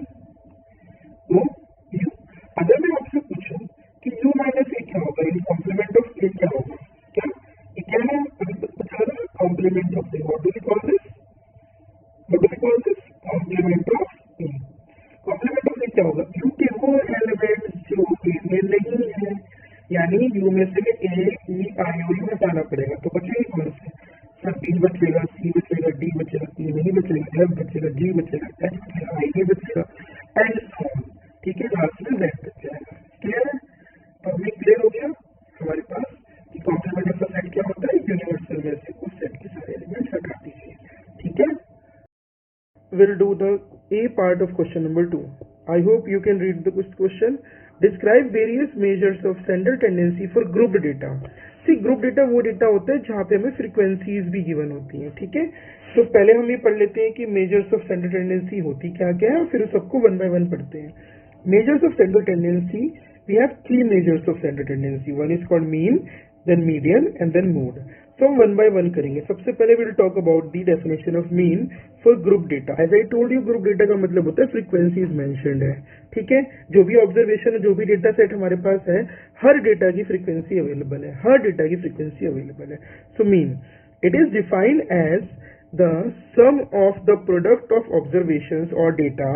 O you. अगर मैं आपसे पूछूं कि यू माइनस ए क्या होगा, इन कॉम्प्लीमेंट ऑफ ए क्या होगा? क्या ये क्या है? अभी तक बता रहा complement of A. What do we call this? What do we call this? Complement of A. Complement of A क्या होगा? यू के वो एलिमेंट्स जो ए में नहीं है, यानी यू में से ए ई आई ओ यू हटाना पड़ेगा। तो बचेगा कौन से? सर बी बचेगा, सी बचेगा, डी बचेगा, ई नहीं बचेगा, एफ बचेगा, जी बचेगा, एच बचेगा, आई नहीं बचेगा एंड सो ऑन। ठीक है, लास्ट में जेड बच जाएगा। क्लियर है? तो हमें क्लियर हो गया हमारे पास कि कॉम्प्लीमेंट ऑफ द सेट क्या होता है? यूनिवर्सल में से उस सेट के सारे एलिमेंट्स हटा दीजिए। ठीक है, we'll do the A part of question number 2. I hope you can read the question. Describe various measures of central tendency for grouped data. See, group data वो डेटा होता है जहाँ पे हमें फ्रीक्वेंसीज भी गिवन होती हैं। ठीक है, तो पहले हम ये पढ़ लेते हैं कि मेजर्स ऑफ सेंट्रल टेंडेंसी होती क्या क्या है, और फिर सबको वन बाय वन पढ़ते हैं। Measures of central tendency, we have 3 measures of central tendency. One is called mean, then median and then mode. So हम one by one करेंगे। सबसे पहले we'll talk about the definition of mean for group data. As I told you, group data का मतलब होता है frequency is mentioned है। ठीक है, जो भी observation है, जो भी data set हमारे पास है, हर data की frequency available है, हर data की frequency available है। So mean, it is defined as the sum of the product of observations or data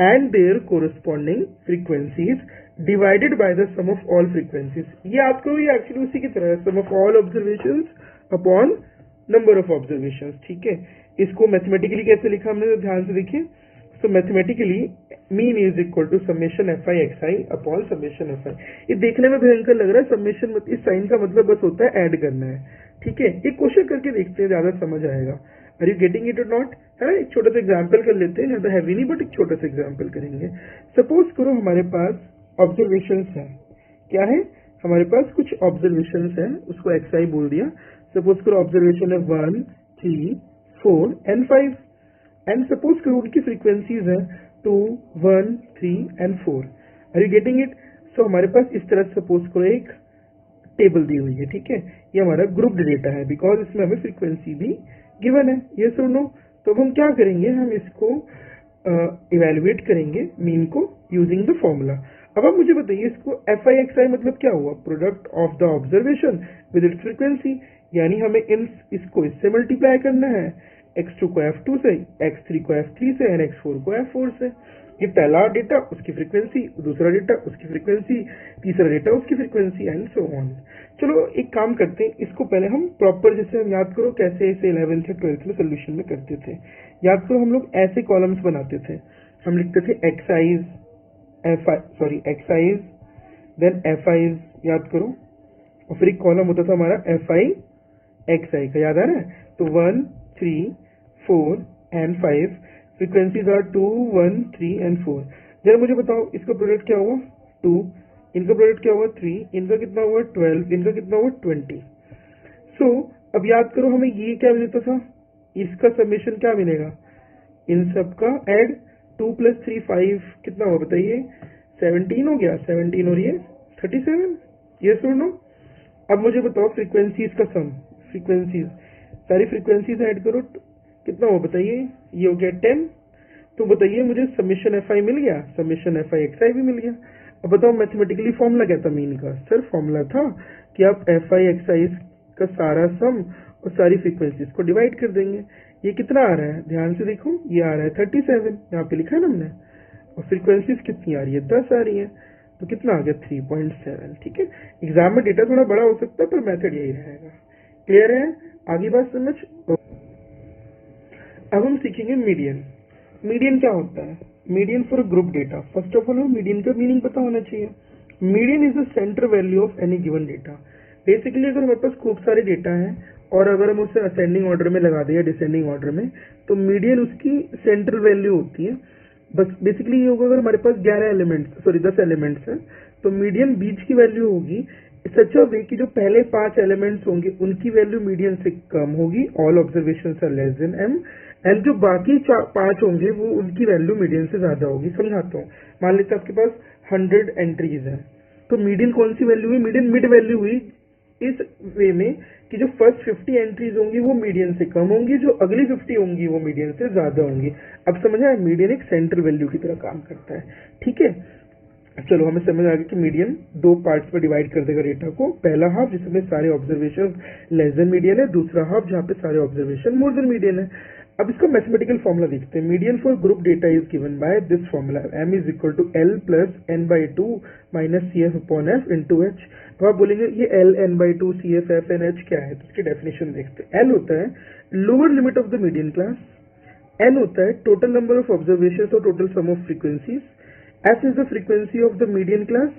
and their corresponding frequencies divided by the sum of all frequencies। ये आपको ये actually उसी की तरह है, sum of all observations upon number of observations। ठीक है, इसको मैथमेटिकली कैसे लिखा हमने, तो ध्यान से देखिए। So mathematically mean is equal to summation F I X I upon summation F I. ये देखने में भयंकर लग रहा है, समेशन इस साइन का मतलब बस होता है ऐड करना है। ठीक है, एक क्वेश्चन करके देखते हैं, ज्यादा समझ आएगा। आर यू गेटिंग इट और नॉट? है ना, एक छोटा सा एग्जाम्पल कर लेते हैं, ज्यादा हैवी नहीं बट एक छोटा सा एग्जाम्पल करेंगे। सपोज करो हमारे पास ऑब्जर्वेशंस है, क्या है हमारे पास कुछ ऑब्जर्वेशंस है, उसको एक्स आई बोल दिया। सपोज करो ऑब्जर्वेशन है 1, 3, 4 एंड 5 एंड सपोज करो उनकी फ्रीक्वेंसीज है 2, 1, 3 and 4। Are you getting it? So हमारे पास इस तरह सपोज करो एक टेबल दी हुई है। ठीक है, ये हमारा ग्रुप्ड डेटा है बिकॉज इसमें हमें फ्रीक्वेंसी भी गिवन है, ये सुन लो। तो हम क्या करेंगे, हम इसको इवेलुएट करेंगे मीन को यूजिंग द फॉर्मूला। अब आप मुझे बताइए इसको एफ आई एक्स आई मतलब क्या हुआ? Product of the observation with its frequency, यानी हमें इसको इससे मल्टीप्लाई करना है, x2 को f2 से, x3 को f3 से एंड x4 को f4 से। ये पहला डेटा उसकी फ्रीक्वेंसी, दूसरा डेटा उसकी फ्रीक्वेंसी, तीसरा डेटा उसकी फ्रीक्वेंसी एंड सो ऑन। चलो एक काम करते हैं, इसको पहले हम प्रॉपर, जैसे हम याद करो कैसे इसे 11th या 12th में सोल्यूशन में करते थे। याद करो हम लोग ऐसे कॉलम्स बनाते थे, हम लिखते थे एक्साइज देन एफ आईज, याद करो, और फिर एक कॉलम होता था हमारा एफ आई एक्स आई का, याद आ रहा है? तो 1, 3, 4 एंड 5 फ्रीक्वेंसीज आर 2, 1, 3 एंड 4। जरा मुझे बताओ इसका प्रोडक्ट क्या हुआ? 2, इनका प्रोडक्ट क्या हुआ? 3, इनका कितना हुआ? 12, इनका कितना हुआ? 20। सो अब याद करो हमें ये क्या मिलता था, इसका समेशन क्या मिलेगा? इन सब का एड 2 + 3 5 कितना हुआ बताइए? 17 हो गया, 17 और ये 37। ये सुनो, अब मुझे बताओ फ्रीक्वेंसीज का सम, फ्रीक्वेंसीज सारी फ्रीक्वेंसीज ऐड करो, कितना हुआ बताइए? ये हो गया 10। तो बताइए मुझे समेशन एफ आई मिल गया, समेशन एफ आई एक्स आई भी मिल गया। अब बताओ मैथमेटिकली फॉर्मूला क्या था मीन का? सर फॉर्मूला था कि आप एफ आई एक्स आई का सारा सम और सारी फ्रीक्वेंसीज को डिवाइड कर देंगे। ये कितना आ रहा है? ध्यान से देखो, ये आ रहा है 37, यहाँ पे लिखा है ना हमने। और फ्रीक्वेंसीज कितनी आ रही है, 10 आ रही है, तो कितना आ गया 3.7। ठीक है, एग्जाम में डेटा थोड़ा बड़ा हो सकता है पर मेथड यही रहेगा। क्लियर है, आगे बात समझ। अब हम सीखेंगे मीडियन। मीडियन क्या होता है? Median for group data. First of all median का मीनिंग पता होना चाहिए। Median is the centre value of any given data. Basically अगर हमारे पास खूब सारे डेटा है और अगर हम उसे असेंडिंग ऑर्डर में लगा दें या डिसेंडिंग ऑर्डर में, तो मीडियन उसकी सेंट्रल वैल्यू होती है। बस बेसिकली ये होगा, अगर हमारे पास 10 एलिमेंट्स है तो मीडियन बीच की वैल्यू होगी सच अ वे कि जो पहले 5 एलिमेंट्स होंगे उनकी वैल्यू मीडियन से कम होगी, all observations are less than m, and जो बाकी 5 होंगे वो उनकी वैल्यू मीडियन से ज्यादा होगी। समझाता हूँ। मान लेते आपके पास 100 एंट्रीज है, तो मीडियन कौन सी वैल्यू हुई? मीडियन मिड वैल्यू हुई इस वे में कि जो फर्स्ट 50 एंट्रीज होंगी वो मीडियन से कम होंगी, जो अगली 50 होंगी वो मीडियन से ज्यादा होंगी। अब समझ आया, मीडियन एक सेंट्रल वैल्यू की तरह काम करता है। ठीक है, चलो हमें समझ आ गया कि मीडियन 2 पार्ट्स में डिवाइड कर देगा डेटा को। पहला हाफ जिसमें सारे ऑब्जर्वेशन लेस देन मीडियन है, दूसरा हाफ जहाँ पे सारे ऑब्जर्वेशन मोर देन मीडियन है। अब इसका मैथमेटिकल फॉर्मूला देखते हैं। Median for group data is given by this formula, m is equal to l plus n/2 minus cf upon f into h। अब आप बोलेंगे ये l n/2 cf f and h क्या है, तो इसकी डेफिनेशन देखते हैं। l होता है lower limit of the median class, n होता है टोटल नंबर ऑफ ऑब्जर्वेशन और total sum of frequencies, f is the frequency of the median class,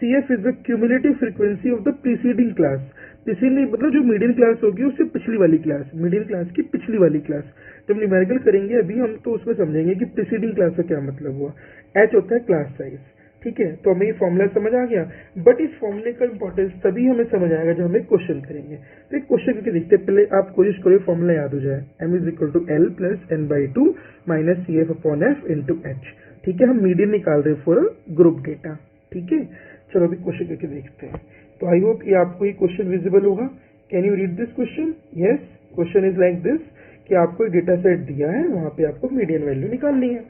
cf is the cumulative frequency of the preceding class। preceding मतलब जो median class होगी उससे पिछली वाली class, median class की पिछली वाली क्लास। जब न्यूमेरिकल करेंगे अभी हम तो उसमें समझेंगे कि प्रीसीडिंग क्लास का क्या मतलब हुआ। h होता है क्लास साइज। ठीक है, तो हमें ये फॉर्मूला समझ आ गया, बट इस फॉर्मूले का इंपॉर्टेंस तभी हमें समझ आएगा जब हमें क्वेश्चन करेंगे। तो एक क्वेश्चन करके देखते हैं, पहले आप कोशिश करो फॉर्मूला याद हो जाए। m is equal to l plus n/2 minus cf upon f into h। ठीक है, हम मीडियन निकाल रहे हैं फॉर ग्रुप डेटा। ठीक है, चलो अभी क्वेश्चन करके देखते हैं। तो आई होप ये आपको ये क्वेश्चन विजिबल होगा। Can you read this question? Yes, question is like this कि आपको एक डेटा सेट दिया है, वहां पे आपको मीडियन वैल्यू निकालनी है।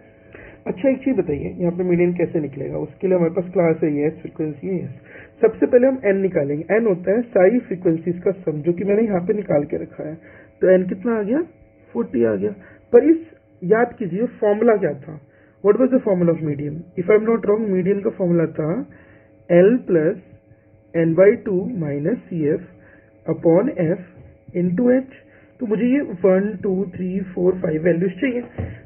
अच्छा, एक चीज बताइए, यहाँ पे मीडियन कैसे निकलेगा? उसके लिए हमारे पास क्लास है यस, फ्रीक्वेंसी है यस। सबसे पहले हम n निकालेंगे। n होता है सारी फ्रीक्वेंसीज का सम, जो कि मैंने यहाँ पे निकाल के रखा है। तो n कितना आ गया? 40 आ गया। पर इस याद कीजिए फॉर्मूला क्या था। What was the formula of median? If I am not wrong, median का फॉर्मूला था L plus n/2 minus CF upon F into H। तो मुझे ये 1 2 3 4 5 वैल्यूज चाहिए।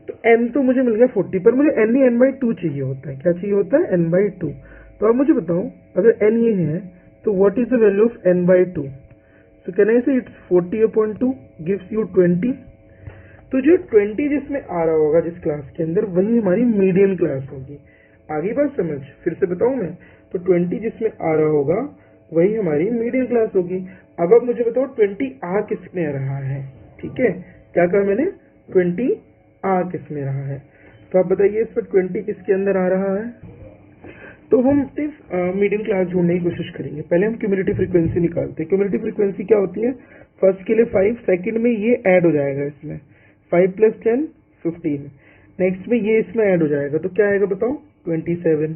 तो n तो मुझे मिल गया 40, पर मुझे n ही n/2 चाहिए होता है। क्या चाहिए होता है? n/2। तो अब मुझे बताओ, अगर n ये है तो what is the value of n/2? So can I say it's 40 upon 2 gives you 20। तो जो 20 जिसमें आ रहा होगा जिस क्लास के अंदर, वही हमारी मीडियन क्लास होगी। आगे बात समझ, फिर से बताऊं मैं, तो 20 जिसमें आ रहा होगा वही हमारी मीडियन क्लास होगी। अब आप मुझे बताओ 20 आ किस में रहा है? ठीक है, क्या कहा मैंने? 20 आ किस में रहा है? तो आप बताइए इस पर 20 किसके अंदर आ रहा है? तो हम सिर्फ मीडियन क्लास ढूंढने की कोशिश करेंगे। पहले हम क्यूमुलेटिव फ्रीक्वेंसी निकालते हैं। क्यूमुलेटिव फ्रीक्वेंसी क्या होती है? फर्स्ट के लिए 5, सेकंड में ये ऐड हो जाएगा इसमें 5 प्लस 10 15, नेक्स्ट में ये इसमें ऐड हो जाएगा तो क्या आएगा बताओ? 27।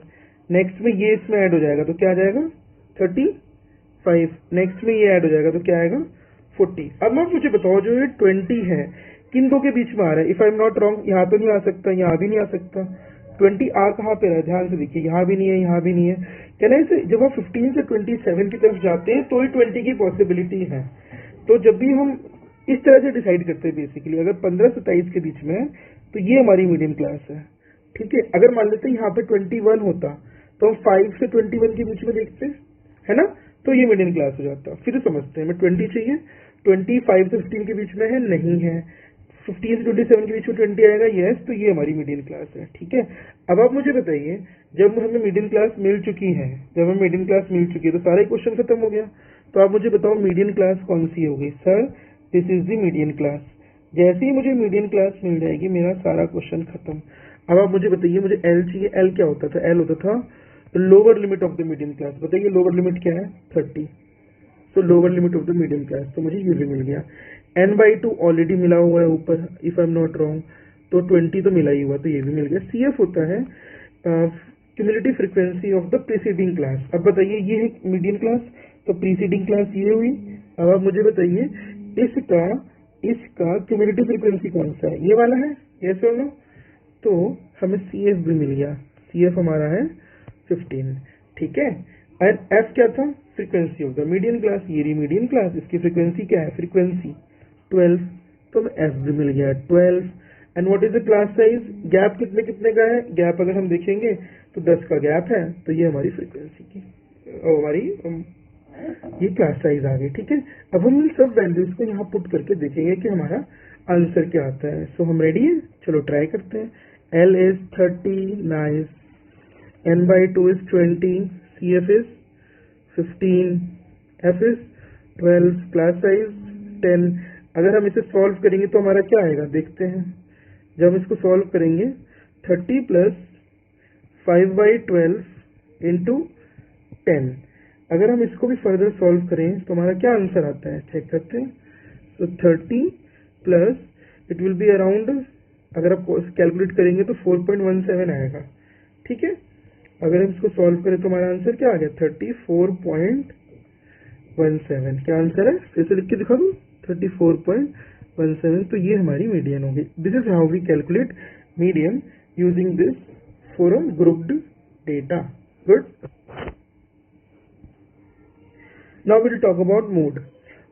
नेक्स्ट में ये इसमें ऐड हो जाएगा तो क्या आ जाएगा? 35। नेक्स्ट में ये ऐड हो जाएगा तो क्या आएगा? 40। अब आप मुझे बताओ जो ये 20 है किन दो के बीच में आ रहा है? If I am not wrong, यहाँ तो नहीं आ सकता, यहाँ भी नहीं आ सकता। 20 आ कहाँ पे रहा है? ध्यान से देखिए, यहाँ भी नहीं है, यहाँ भी नहीं है। कहना है जब आप 15 से 27 की तरफ जाते हैं तो ही 20 की पॉसिबिलिटी है। तो जब भी हम इस तरह से डिसाइड करते हैं बेसिकली, अगर 15 से 27 के बीच में है तो ये हमारी मीडियम क्लास है। ठीक है, अगर मान लेते हैं यहाँ पे 21 होता तो हम 5 से 21 के बीच में देखते हैं, है ना, तो ये मीडियम क्लास हो जाता। फिर समझते हैं, हमें 20 चाहिए, 25 से 15 के बीच में है, नहीं है। 15 से 27 के बीच में 20 आएगा, यस, तो ये हमारी मीडियन क्लास है। ठीक है, अब आप मुझे बताइए, जब हमें मीडियन क्लास मिल चुकी है, तो सारा क्वेश्चन खत्म हो गया। तो आप मुझे बताओ मीडियन क्लास कौन सी होगी? Sir this is the median class. जैसे ही मुझे मीडियन क्लास मिल जाएगी मेरा सारा क्वेश्चन खत्म। अब आप मुझे बताइए, मुझे एल चाहिए। एल क्या होता था? एल होता था lower limit of the median class. बताइए लोअर लिमिट क्या है? 30। तो lower limit of the median class, तो मुझे ये भी मिल गया। n/2 ऑलरेडी मिला हुआ है ऊपर, if I am not wrong, तो 20 तो मिला ही हुआ, तो ये भी मिल गया। CF होता है cumulative frequency of the preceding class. अब बताइए ये है मीडियन क्लास, तो प्रीसीडिंग क्लास ये हुई। अब आप मुझे बताइए इसका क्यूमुलेटिव फ्रीक्वेंसी कौन सा है? ये वाला है, यस और नो? तो हमें CF भी मिल गया, CF हमारा है 15, ठीक है। एंड F क्या था, frequency of the median class, ये रही मीडियन क्लास, इसकी फ्रीक्वेंसी क्या है, फ्रीक्वेंसी 12, तो हमें F भी मिल गया 12। And what is the class size, gap कितने कितने का है, गैप अगर हम देखेंगे तो 10 का गैप है, तो ये हमारी फ्रीक्वेंसी की हमारी ये क्लास साइज आ गई, ठीक है। अब हम इन सब वैल्यूज को यहाँ पुट करके देखेंगे कि हमारा आंसर क्या आता है। सो हम रेडी है, चलो ट्राई करते हैं। L is 30, nice, N/2 is 20, CF is 15, F is 12, class size 10। अगर हम इसे सॉल्व करेंगे तो हमारा क्या आएगा, देखते हैं। जब हम इसको सॉल्व करेंगे 30 प्लस 5/12 इंटू 10, अगर हम इसको भी फर्दर सॉल्व करें तो हमारा क्या आंसर आता है, चेक करते हैं। तो 30 plus it will be around, अगर आप कैलकुलेट करेंगे तो 4.17 आएगा, ठीक है। अगर हम इसको सॉल्व करें तो हमारा आंसर क्या आ गया, 34.17। क्या आंसर है, फिर से लिख के दिखा दूं, 34.17। तो ये हमारी मीडियन होगी। This is how we calculate median using this for a grouped data. Good. Now we will talk about mode.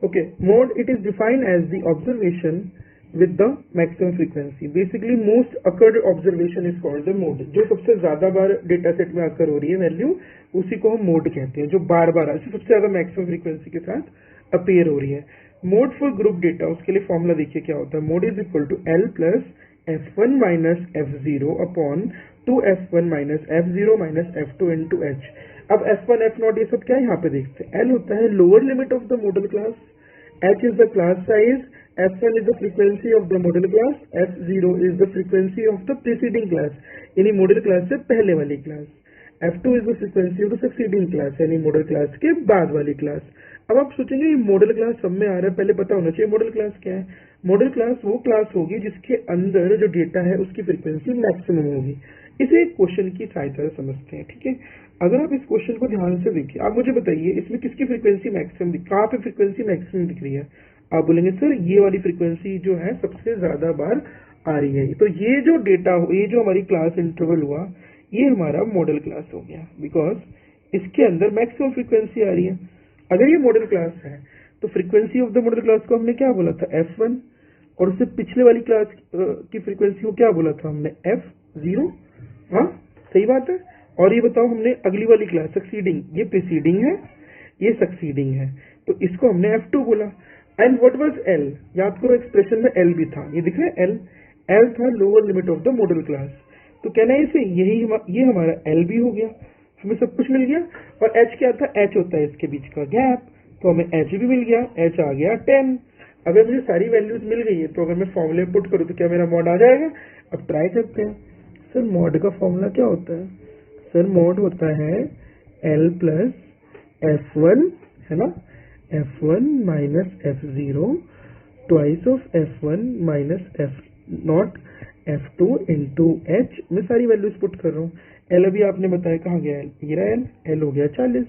Okay, mode, it is defined as the observation with the maximum frequency. Basically most occurred observation is called the mode. जो सबसे ज्यादा बार data set में आकर हो रही है value, उसी को हम मोड कहते हैं। जो बार बार सबसे ज्यादा मैक्सिमम फ्रीक्वेंसी के साथ अपीयर हो रही है। मोड फॉर ग्रुप डेटा, उसके लिए फॉर्मूला देखिए क्या होता है। Mode is equal to L plus F1 minus F0 upon 2F1 minus F0 minus F2 into H। अब F1 F0 ये सब क्या है यहाँ पे देखते हैं। L होता है lower limit of the model class, H is the class size, F1 is the frequency of the model class, F0 is the frequency of the preceding class यानी मॉडल क्लास से पहले वाली class, F2 is the frequency of the succeeding class यानी model class के बाद वाली class. अब आप सोचेंगे ये मॉडल क्लास सब में आ रहा है, पहले पता होना चाहिए मॉडल क्लास क्या है। मॉडल क्लास वो क्लास होगी जिसके अंदर जो डेटा है उसकी फ्रीक्वेंसी मैक्सिमम होगी। इसे एक क्वेश्चन की सहायता से समझते हैं, ठीक है। अगर आप इस क्वेश्चन को ध्यान से देखिए, आप मुझे बताइए इसमें किसकी फ्रीक्वेंसी मैक्सिमम कहाँ पे फ्रीक्वेंसी मैक्सिमम दिख रही है। आप बोलेंगे सर ये वाली फ्रीक्वेंसी जो है सबसे ज्यादा बार आ रही है। तो ये जो डेटा हो, ये जो हमारी क्लास इंटरवल हुआ, ये हमारा मॉडल क्लास हो गया, बिकॉज इसके अंदर मैक्सिमम फ्रीक्वेंसी आ रही है। अगर ये मॉडल क्लास है तो frequency of the model class को हमने क्या बोला था, F1, और उससे पिछले वाली क्लास की फ्रीक्वेंसी को क्या बोला था हमने, F0। हाँ सही बात है। और ये बताओ हमने अगली वाली क्लास सक्सीडिंग, ये प्रीसीडिंग है, ये सक्सीडिंग है, तो इसको हमने F2 बोला। एंड व्हाट वाज L, याद करो एक्सप्रेशन में L भी था, ये दिख रहा है L था lower limit of the model class. तो कहना है इसे ये हमारा L भी हो गया, हमें सब कुछ मिल गया। और H क्या था, H होता है इसके बीच का गैप, तो हमें H भी मिल गया, H आ गया 10। अगर मुझे सारी वैल्यूज मिल गई है तो अगर मैं फॉर्मूले पुट करूँ तो क्या मेरा मॉड आ जाएगा। अब ट्राई करते हैं। सर मॉड का फॉर्मूला क्या होता है, सर मॉड होता है L प्लस F1, है ना, F1 minus F0 twice of F1 minus F0 F2 into H। मैं सारी वैल्यूज पुट कर रहा हूँ। L अभी आपने बताया कहाँ गया, ये रहा L हो गया 40,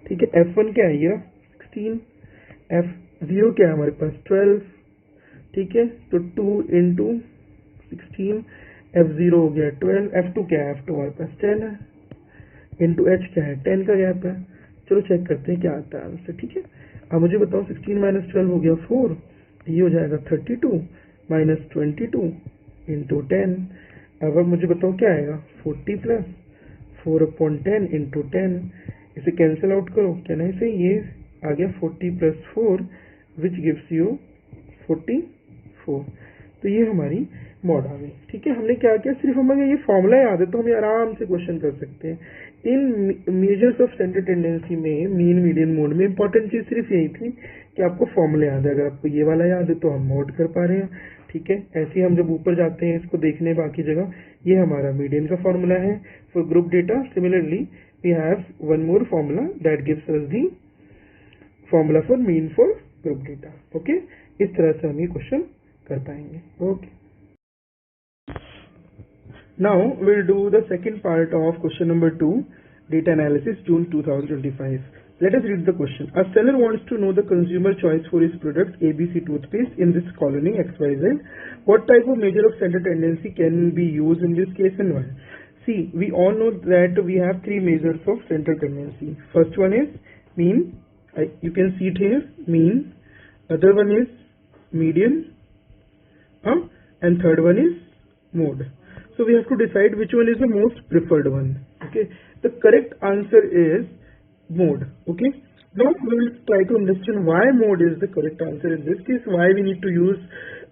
ठीक है। F1 क्या है, ये 16, F0 क्या है हमारे पास 12, ठीक है। तो 2 इंटू 16, F0 हो गया 12, F2 क्या है, F2 हमारे पास 10 है, इंटू H क्या है 10 का गैप है। चलो चेक करते हैं क्या आता है आंसर, ठीक है। अब मुझे बताओ 16 माइनस 12 हो गया 4, ये हो जाएगा 32 माइनस 22 इंटू 10। अब मुझे बताओ क्या आएगा, 40 प्लस 4/10 इंटू 10। इसे कैंसिल आउट करो, क्या नहीं से ये आ गया 40 प्लस 4 विच गिव्स यू 44। तो ये हमारी मॉड आ गई, ठीक है। हमने क्या किया, सिर्फ हमें ये फॉर्मूला याद है तो हम आराम से क्वेश्चन कर सकते हैं। इन मेजर्स ऑफ स्टैंडर्ड टेंडेंसी में मीन मीडियन मोड में इंपॉर्टेंट चीज सिर्फ यही थी कि आपको फॉर्मूला याद है। अगर आपको ये वाला याद है तो हम मोड कर पा रहे हैं, ठीक है। ऐसे ही हम जब ऊपर जाते हैं इसको देखने बाकी जगह, ये हमारा मीडियन का फॉर्मूला है for group data. Similarly we have one more formula that gives us the formula for mean for group data. Okay, इस तरह से हम ये क्वेश्चन कर पाएंगे। Okay, now we'll do the second part of question number 2, data analysis, June 2025. Let us read the question. A seller wants to know the consumer choice for his products ABC toothpaste in this colony XYZ. What type of measure of center tendency can be used in this case and why? See, we all know that we have three measures of center tendency. First one is mean. You can see it here, mean. Other one is median. And third one is mode. So we have to decide which one is the most preferred one. Okay. The correct answer is mode. Okay. Now we will try to understand why mode is the correct answer in this case, why we need to use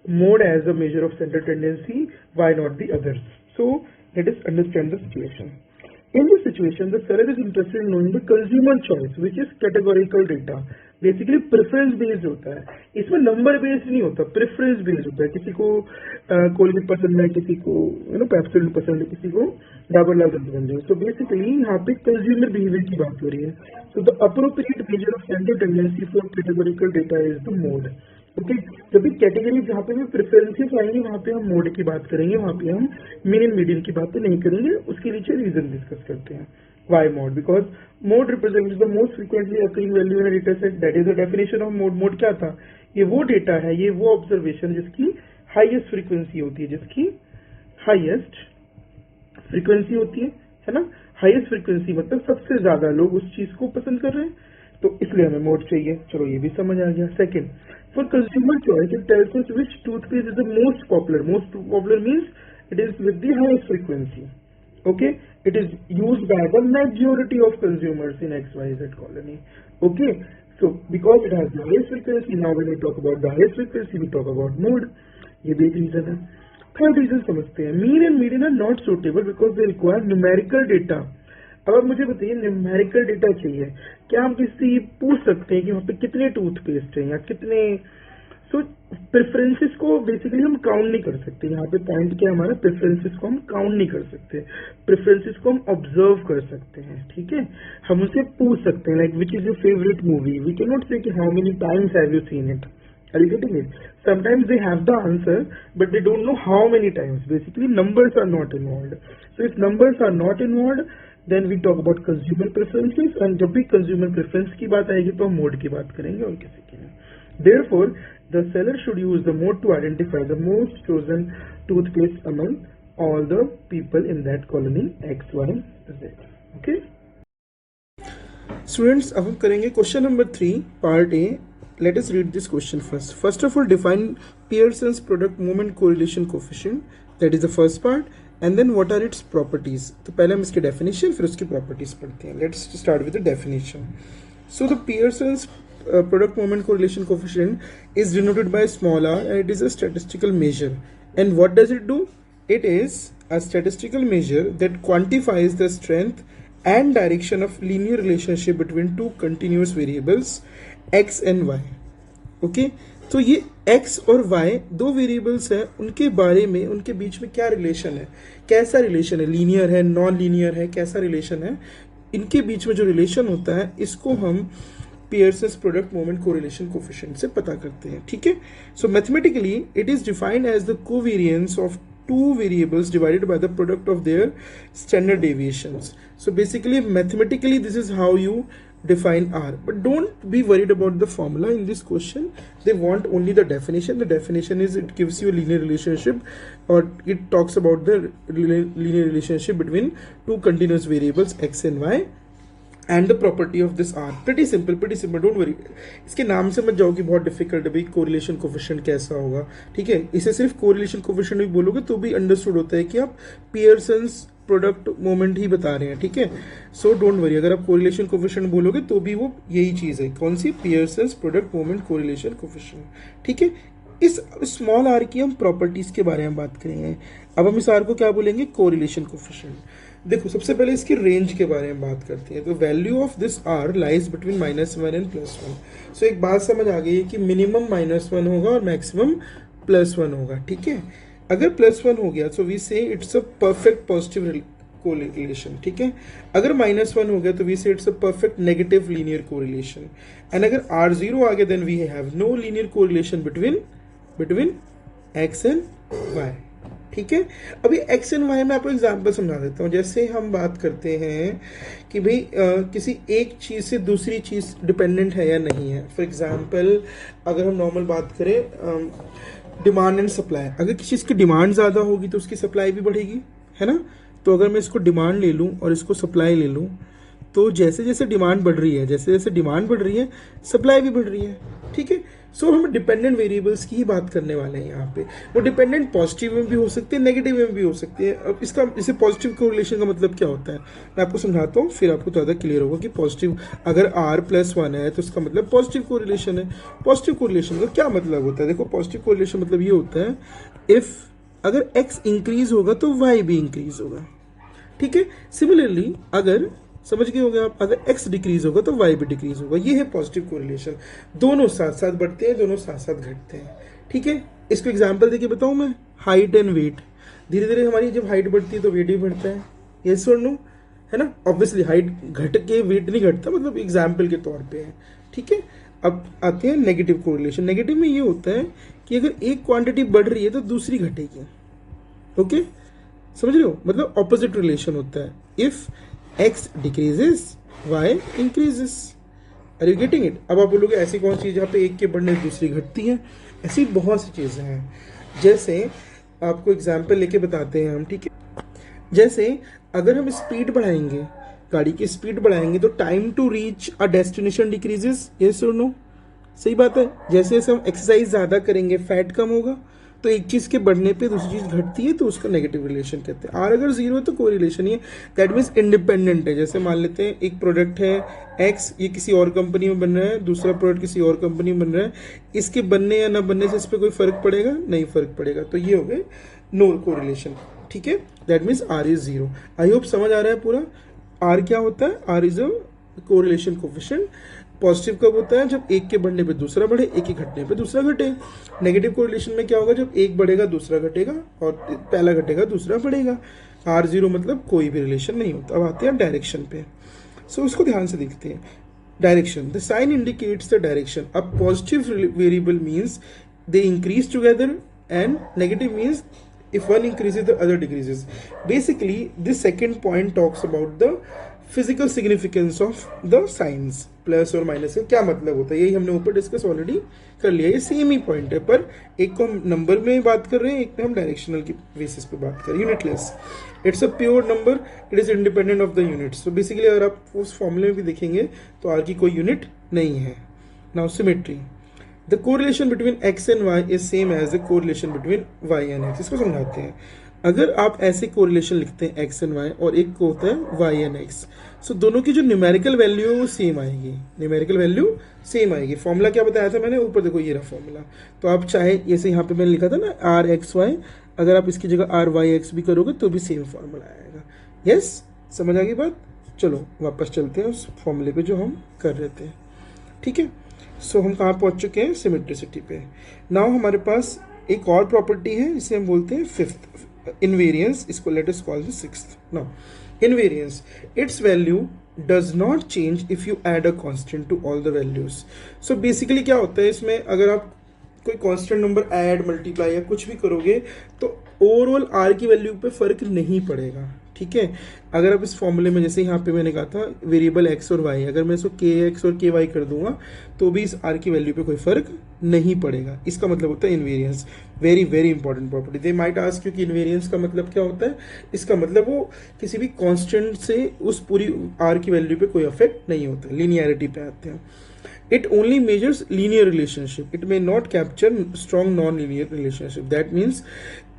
mode as a measure of center tendency, why not the others. So let us understand the situation. In this situation, the seller is interested in knowing the consumer choice, which is categorical data. Basically preference based होता है, इसमें number based नहीं होता, preference based होता है. किसी को Colgate पसंद है, किसी को पेप्सोडेंट पसंद है, किसी को डाबर लाल पसंद है. सो बेसिकली यहाँ पे कंज्यूमर बिहेवियर की बात हो रही है. So the appropriate measure of centre tendency for categorical data is the mode. Okay. जब भी कैटेगरी जहाँ पे भी प्रेफरेंसेस आएंगे वहाँ पे हम मोड की बात करेंगे, वहाँ पे हम मीन एंड मीडियन की बात नहीं करेंगे. उसके नीचे रीजन डिस्कस करते हैं. Why mode? Because mode represents the most frequently occurring value in a data set. That is the definition of mode. Mode क्या था? ये वो डेटा है, ये वो ऑब्जर्वेशन जिसकी हाईएस्ट फ्रीक्वेंसी होती है, जिसकी हाईएस्ट फ्रीक्वेंसी होती है ना. हाईएस्ट फ्रीक्वेंसी मतलब सबसे ज्यादा लोग उस चीज को पसंद कर रहे हैं, तो इसलिए हमें मोड चाहिए. चलो ये भी समझ आ गया. Second, for consumer choice it tells us which toothpaste is the most popular. Most popular means it is with the highest frequency. Okay, it is used by the majority of consumers in XYZ colony. Okay, so because it has the highest frequency, now when we talk about the highest frequency, we talk about mode. ये भी एक reason है. Third reason समझते हैं. Mean and median are not suitable because they require numerical data. अब आप मुझे बताइए, न्यूमेरिकल डेटा चाहिए, क्या हम किसी पूछ सकते हैं कि वहाँ पे कितने टूथपेस्ट हैं या कितने. तो प्रेफरेंसेस को बेसिकली हम काउंट नहीं कर सकते. यहाँ पे पॉइंट क्या है हमारा, प्रेफरेंसेस को हम काउंट नहीं कर सकते. प्रेफरेंसेस को हम ऑब्जर्व कर सकते हैं. ठीक है, हम उनसे पूछ सकते हैं like which is your favourite movie. We can not say कि how many times have you seen it. Are you getting it? Sometimes they have the answer but they don't know how many times. Basically numbers are not involved. So if numbers are not involved then we talk about consumer preferences. And जब भी consumer preference की बात आएगी तो हम mode की बात करेंगे और किसी की नहीं. Therefore, the seller should use the mode to identify the most chosen toothpaste among all the people in that colony X, Y, Z. Okay. Students, अब हम करेंगे question number 3 part A. Let us read this question first. First of all, define Pearson's product movement correlation coefficient. That is the first part. And then what are its properties? तो पहले हम इसकी definition फिर उसकी properties पढ़ते हैं. Let's start with the definition. So the Pearson's product movement correlation coefficient is denoted by small r and it is a statistical measure. And what does it do? It is a statistical measure that quantifies the strength and direction of linear relationship between two continuous variables x and y. Okay, तो ये x और y दो variables हैं, उनके बारे में उनके बीच में क्या रिलेशन है, कैसा रिलेशन है, लीनियर है, नॉन लीनियर है, कैसा रिलेशन है, इनके बीच में जो रिलेशन होता है इसको हम Pearson's product movement correlation coefficient से पता करते हैं. ठीक है. So mathematically it is defined as the covariance of two variables divided by the product of their standard deviations. So basically mathematically this is how you define R. But don't be worried about the formula in this question. They want only the definition. The definition is it gives you a linear relationship, or it talks about the linear relationship between two continuous variables x and y. And the property of this R. Pretty simple, don't worry. इसके नाम से मत जाओ कि बहुत difficult है भाई, correlation coefficient कैसा होगा. ठीक है, इसे सिर्फ कोरिलेशन कोफिशिएंट भी बोलोगे तो भी अंडरस्टूड होता है कि आप पियर्सन्स प्रोडक्ट मोमेंट ही बता रहे हैं. ठीक है, सो डोंट वरी. अगर आप कोरिलेशन कोफिशिएंट बोलोगे तो भी वो यही चीज है. कौन सी? Pearson's product moment correlation coefficient. ठीक है, इस स्मॉल आर की हम प्रॉपर्टीज के बारे में बात करेंगे. अब हम इस आर को क्या बोलेंगे? Correlation coefficient. देखो, सबसे पहले इसकी रेंज के बारे में बात करते हैं. तो value of this R lies between -1 and +1. So एक बात समझ आ गई है कि मिनिमम -1 होगा और मैक्सिमम +1 होगा. ठीक है, अगर +1 हो गया तो we say it's a perfect positive correlation. ठीक है, अगर -1 हो गया तो we say it's a perfect negative linear correlation. And अगर R0 आ गया then we have no linear correlation between x and y. ठीक है। अभी एक्स एंड वाई में आपको एग्जांपल समझा देता हूँ। जैसे हम बात करते हैं कि भाई किसी एक चीज़ से दूसरी चीज़ डिपेंडेंट है या नहीं है। फॉर एग्जांपल अगर हम नॉर्मल बात करें डिमांड एंड सप्लाई, अगर किसी चीज़ की डिमांड ज़्यादा होगी तो उसकी सप्लाई भी बढ़ेगी, है ना। तो अगर मैं इसको डिमांड ले लूँ और इसको सप्लाई ले लूँ, तो जैसे जैसे डिमांड बढ़ रही है, जैसे जैसे डिमांड बढ़ रही है, सप्लाई भी बढ़ रही है, ठीक है। सो हम डिपेंडेंट वेरिएबल्स की ही बात करने वाले हैं यहाँ पे। वो डिपेंडेंट पॉजिटिव में भी हो सकते हैं, नेगेटिव में भी हो सकते हैं। अब इसका जैसे पॉजिटिव कोरिलेशन का मतलब क्या होता है, मैं आपको समझाता हूँ, फिर आपको ज़्यादा क्लियर होगा कि पॉजिटिव अगर r+1 है तो इसका मतलब पॉजिटिव कोरिलेशन है। पॉजिटिव कोरिलेशन का क्या मतलब होता है, देखो पॉजिटिव कोरिलेशन मतलब ये होता है इफ अगर x इंक्रीज होगा तो y भी इंक्रीज होगा, ठीक है। सिमिलरली अगर समझ गए होंगे आप, अगर x डिक्रीज होगा तो y भी डिक्रीज होगा। ये है पॉजिटिव कोरिलेशन, दोनों साथ साथ बढ़ते हैं, दोनों साथ साथ घटते हैं, ठीक है। इसको एग्जांपल देके बताऊं मैं, हाइट एंड वेट। धीरे धीरे हमारी जब हाइट बढ़ती है तो वेट भी बढ़ता है, यस और नो, है ना। ऑब्वियसली हाइट घट के वेट नहीं घटता, मतलब एग्जाम्पल के तौर पर है, ठीक है। अब आते हैं नेगेटिव कोरिलेशन। नेगेटिव में ये होता है कि अगर एक क्वांटिटी बढ़ रही है तो दूसरी घटेगी, ओके, समझ रहे हो, मतलब ऑपोजिट रिलेशन होता है। If x decreases y increases, are you getting it. अब आप बोलोगे ऐसी कौन सी चीज़ जहाँ पे एक के बढ़ने से दूसरी घटती है, ऐसी बहुत सी चीज़ें हैं। जैसे आपको एग्जाम्पल लेके बताते हैं हम, ठीक है। जैसे अगर हम स्पीड बढ़ाएंगे, गाड़ी की स्पीड बढ़ाएंगे तो time to reach a destination decreases, yes और नो, सही बात है। जैसे जैसे हम एक्सरसाइज ज़्यादा करेंगे फैट कम होगा, तो एक चीज़ के बढ़ने पे दूसरी चीज़ घटती है, तो उसका नेगेटिव रिलेशन कहते हैं। आर अगर जीरो है तो कोई रिलेशन नहीं है, दैट मीन्स इंडिपेंडेंट है। जैसे मान लेते हैं एक प्रोडक्ट है एक्स, ये किसी और कंपनी में बन रहा है, दूसरा प्रोडक्ट किसी और कंपनी में बन रहा है, इसके बनने या ना बनने से इस पर कोई फर्क पड़ेगा नहीं, फर्क पड़ेगा, तो ये हो गए नो कोरिलेशन, ठीक है। That means R is zero. I hope समझ आ रहा है पूरा। आर क्या होता है, R is a correlation coefficient. Positive कब होता है, जब एक के बढ़ने पे दूसरा बढ़े, एक के घटने पे दूसरा घटे। नेगेटिव कोरिलेशन में क्या होगा, जब एक बढ़ेगा दूसरा घटेगा, और पहला घटेगा दूसरा बढ़ेगा। आर जीरो मतलब कोई भी रिलेशन नहीं होता। अब आते हैं डायरेक्शन पे, सो उसको ध्यान से देखते हैं। Direction, the sign indicates the direction. अब positive variable means they increase together and negative means if one increases the other decreases. Basically this second point talks about the physical significance of the signs, plus और minus का क्या मतलब होता है, यही हमने ऊपर डिस्कस ऑलरेडी कर लिया। ये सेम ही पॉइंट है, पर एक को हम नंबर में बात कर रहे हैं, एक में हम डायरेक्शनल की बेसिस पे बात कर रहे हैं। Unitless, it's a pure number, it is independent of the units. तो बेसिकली अगर आप उस फॉर्मूले में भी देखेंगे तो आर की कोई यूनिट नहीं है। Now symmetry, the correlation between x and y is same as the correlation between y and x। इसको समझाते हैं। अगर आप ऐसे कोरिलेशन लिखते हैं x एंड y और एक को होता है y एंड x, सो दोनों की जो न्यूमेरिकल वैल्यू है वो सेम आएगी, न्यूमेरिकल वैल्यू सेम आएगी। फॉर्मूला क्या बताया था मैंने, ऊपर देखो ये रहा फॉर्मूला। तो आप चाहे जैसे यहाँ पे मैंने लिखा था ना r(x, y), अगर आप इसकी जगह r(y, x) भी करोगे तो भी सेम फॉर्मूला आएगा। यस, समझ आ गई बात। चलो वापस चलते हैं उस फॉर्मूले पे जो हम कर रहे थे, ठीक है। सो हम कहाँ पहुँच चुके हैं, सिमेट्रिसिटी पे। नाउ हमारे पास एक और प्रॉपर्टी है, इसे हम बोलते हैं फिफ्थ, इनवेरियंस। इसको let us call the sixth. Now invariance, its value does not change if you add a constant to all the values. So basically क्या होता है इसमें, अगर आप कोई कांस्टेंट नंबर ऐड, मल्टीप्लाई या कुछ भी करोगे तो ओवरऑल आर की वैल्यू पे फर्क नहीं पड़ेगा, ठीक है। अगर आप इस फॉर्मूले में, जैसे यहाँ पे मैंने कहा था वेरिएबल x और y, अगर मैं इसको kx और ky कर दूंगा तो भी इस r की वैल्यू पे कोई फर्क नहीं पड़ेगा। इसका मतलब होता है invariance. Very very important property. They might ask you कि इनवेरियंस का मतलब क्या होता है। इसका मतलब वो किसी भी कांस्टेंट से उस पूरी r की वैल्यू पे कोई अफेक्ट नहीं होता। लीनियरिटी पे आते हैं। It only measures linear relationship. It may not capture strong non-linear relationship. That means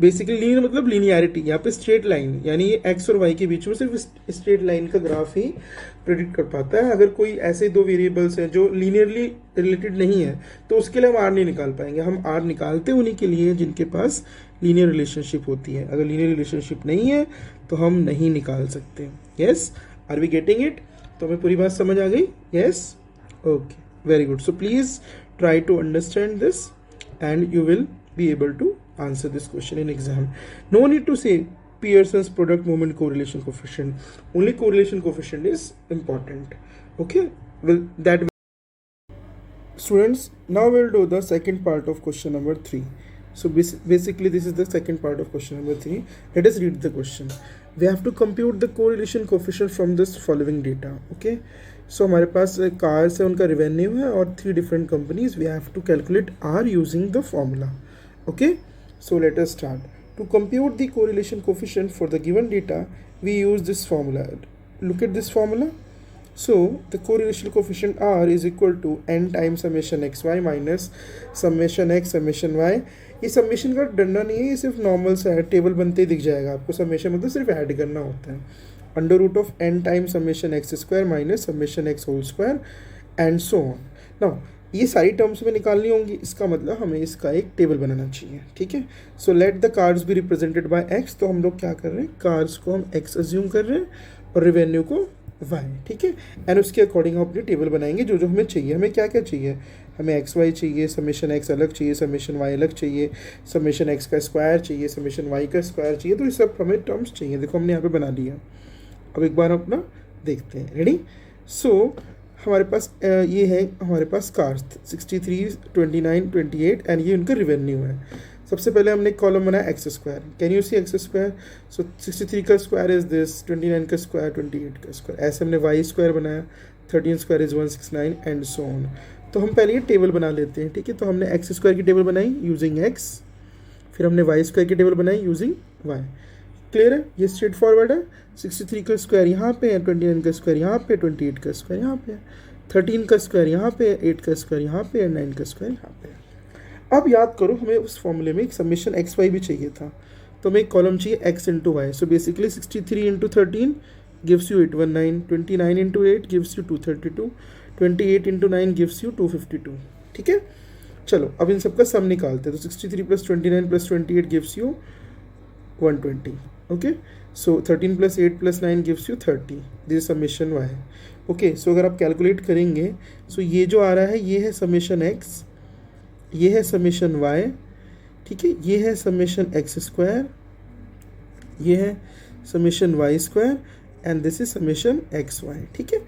basically linear मतलब linearity। यहाँ पे straight line, यानी ये x और y के बीच में सिर्फ straight line का ग्राफ ही प्रेडिक्ट कर पाता है। अगर कोई ऐसे दो वेरिएबल्स हैं जो linearly रिलेटेड नहीं है तो उसके लिए हम r नहीं निकाल पाएंगे। हम r निकालते उन्हीं के लिए जिनके पास लीनियर रिलेशनशिप होती है। अगर लीनियर रिलेशनशिप नहीं है तो हम नहीं निकाल सकते। Yes, are we getting it. तो हमें पूरी बात समझ आ गई। Yes, okay, very good. So please try to understand this and you will be able to answer this question in exam. No need to say Pearson's product moment correlation coefficient. Only correlation coefficient is important. Okay, well that students, now we'll do the second part of question number 3. So basically this is the second part of question number 3. Let us read the question. We have to compute the correlation coefficient from this following data. Okay, so हमारे पास cars है, उनका revenue है और 3 different companies. We have to calculate R using the formula. Okay, so let us start. To compute the correlation coefficient for the given data, we use this formula. Look at this formula. So the correlation coefficient R is equal to n times summation xy minus summation x summation y. ये summation का डंडा नहीं है, ये सिर्फ normal सा है, table बनते ही दिख जाएगा आपको. समेशन मतलब सिर्फ ऐड करना होता है. Under root of n times summation x square minus summation x whole square and so on. Now ये सारी टर्म्स में निकालनी होंगी, इसका मतलब हमें इसका एक टेबल बनाना चाहिए. ठीक है, so let the cards be represented by x. तो हम लोग क्या कर रहे हैं, कार्ड्स को हम एक्स अज्यूम कर रहे हैं और रेवेन्यू को वाई. ठीक है, एंड उसके अकॉर्डिंग हम अपनी टेबल बनाएंगे जो जो हमें चाहिए. हमें क्या क्या चाहिए, हमें एक्स वाई चाहिए, समेशन एक्स अलग चाहिए, समेशन वाई अलग चाहिए, समेशन एक्स का स्क्वायर चाहिए, समेशन वाई का स्क्वायर चाहिए. तो ये सब हमें टर्म्स चाहिए. देखो हमने यहाँ पे बना लिया. अब एक बार अपना देखते हैं. रेडी. सो हमारे पास ये है, हमारे पास कार्स 63, 29, 28 एंड ये उनका रिवेन्यू है. सबसे पहले हमने एक कॉलम बनाया X square. Can you see X square. So 63 का स्क्वायर इज दिस, 29 का स्क्वायर, 28 का स्क्वायर. ऐसे हमने वाई स्क्वायर बनाया, 13 square is 169 and so on. तो हम पहले ये टेबल बना लेते हैं. ठीक है, तो हमने एक्स स्क्वायर की टेबल बनाई यूजिंग एक्स, फिर हमने वाई स्क्वायर की टेबल बनाई यूजिंग वाई. क्लियर है, ये स्ट्रेट फॉरवर्ड है. 63 का स्क्वायर यहाँ पे है, 29 का स्क्वायर यहाँ पे, 28 का स्क्वायर यहाँ पे, 13 का स्क्वायर यहाँ पे, 8 का स्क्वायर यहाँ पे, 9 का स्क्वायर यहाँ पे. अब याद करो, हमें उस फॉर्मूले में एक समेशन एक्स वाई भी चाहिए था, तो हमें एक कॉलम चाहिए x into y. So basically 63 into 13 gives you 819, 29 into 8 gives you 232, 28 into 9 gives you 252. ठीक है, चलो अब इन सबका सम निकालते हैं. तो 63 plus 29 plus 28 gives you 120. Okay, so 13 plus 8 plus 9 gives you 30. This summation Y. Okay, so अगर आप कैलकुलेट करेंगे, सो ये जो आ रहा है ये है समेशन एक्स, ये है समेशन वाई. ठीक है, ये है समेशन एक्स स्क्वायर, ये है summation Y square and this is summation x y. ठीक है,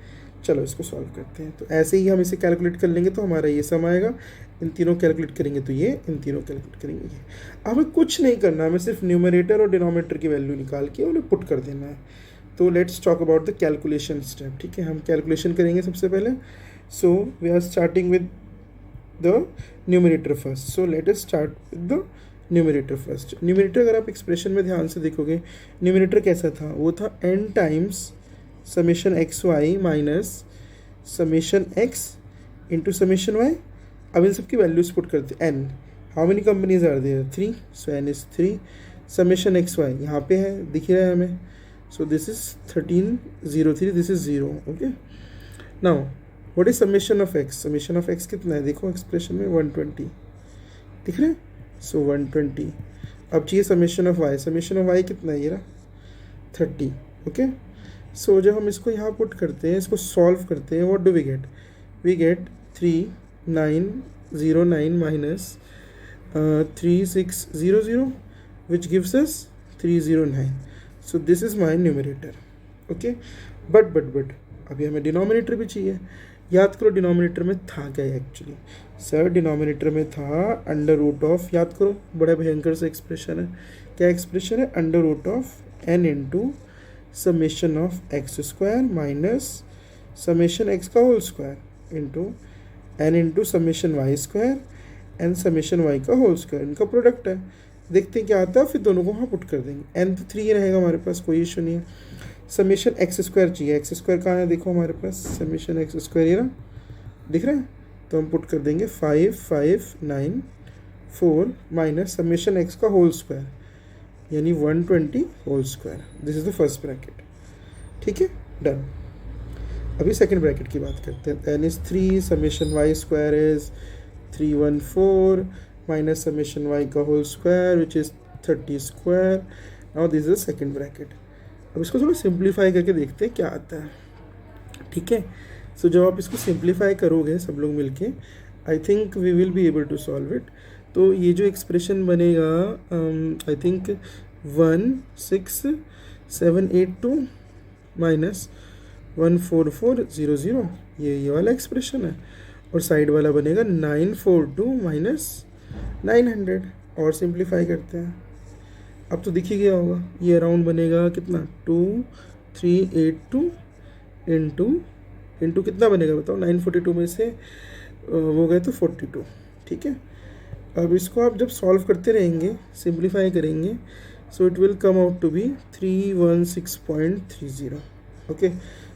चलो इसको सॉल्व करते हैं. तो ऐसे ही हम इसे कैलकुलेट कर लेंगे तो हमारा ये सम आएगा. इन तीनों कैलकुलेट करेंगे तो ये, इन तीनों कैलकुलेट करेंगे ये. हमें कुछ नहीं करना, हमें सिर्फ न्यूमरेटर और डिनोमिनेटर की वैल्यू निकाल के उन्हें पुट कर देना है. तो let's talk about the calculation step. ठीक है, हम कैलकुलेशन करेंगे सबसे पहले. So we are starting with the numerator first. So let us start with the numerator first. Numerator अगर आप एक्सप्रेशन में ध्यान से देखोगे, न्यूमरेटर कैसा था, वो था n times summation x Y minus summation x into summation y. अब इन सब की वैल्यूज पुट करते हैं. n, how many companies are there, 3, so n is 3. Summation x y यहाँ पे है, दिख रहा है हमें. So this is 1303, this is 0. Okay, now what is summation of x. Summation of x कितना है, देखो एक्सप्रेशन में 120 दिख रहा है. सो 120. अब चाहिए summation of y. Summation of y कितना है, ये रहा 30. ओके, सो जब हम इसको यहाँ पुट करते हैं, इसको सॉल्व करते हैं, what do we get, we get 3909 minus 3600 which gives us 309. So this is my numerator. Okay, but अभी हमें डिनोमिनेटर भी चाहिए. याद करो डिनोमिनेटर में था क्या एक्चुअली. सर डिनोमिनेटर में था अंडर रूट ऑफ, याद करो बड़ा भयंकर सा एक्सप्रेशन है. क्या एक्सप्रेशन है, under root of n into summation of X square minus summation x का whole square into n into summation Y square and summation Y का होल स्क्वायर. इनका प्रोडक्ट है. देखते हैं क्या आता है, फिर दोनों को वहाँ पुट कर देंगे. n तो 3 रहेगा हमारे पास, कोई इशू नहीं है. समेशन एक्स स्क्वायर चाहिए. एक्स स्क्वायर कहाँ है, देखो हमारे पास समेशन एक्स स्क्वायर ये ना दिख रहा है. तो हम पुट कर देंगे 5594 माइनस समेशन एक्स का होल स्क्वायर यानी 120 whole square. This is the first bracket. ठीक है, डन. अभी सेकंड ब्रैकेट की बात करते हैं. n is 3, summation Y square is 314 minus summation Y का whole square which is 30 square. Now this is the second bracket. अब इसको थोड़ा सिंप्लीफाई करके देखते हैं क्या आता है. ठीक है, सो जब आप इसको सिंप्लीफाई करोगे सब लोग मिलके, I think we will be able to solve it. तो ये जो एक्सप्रेशन बनेगा, आई थिंक 16782 माइनस 14400, ये वाला एक्सप्रेशन है. और साइड वाला बनेगा 942 माइनस 900. और सिंप्लीफाई करते हैं। अब तो दिख ही गया होगा, ये अराउंड बनेगा कितना 2382 इंटू कितना बनेगा बताओ, 942 में से वो गए तो 42। ठीक है, अब इसको आप जब सॉल्व करते रहेंगे, सिंप्लीफाई करेंगे, so it will come out to be 316.30। Okay,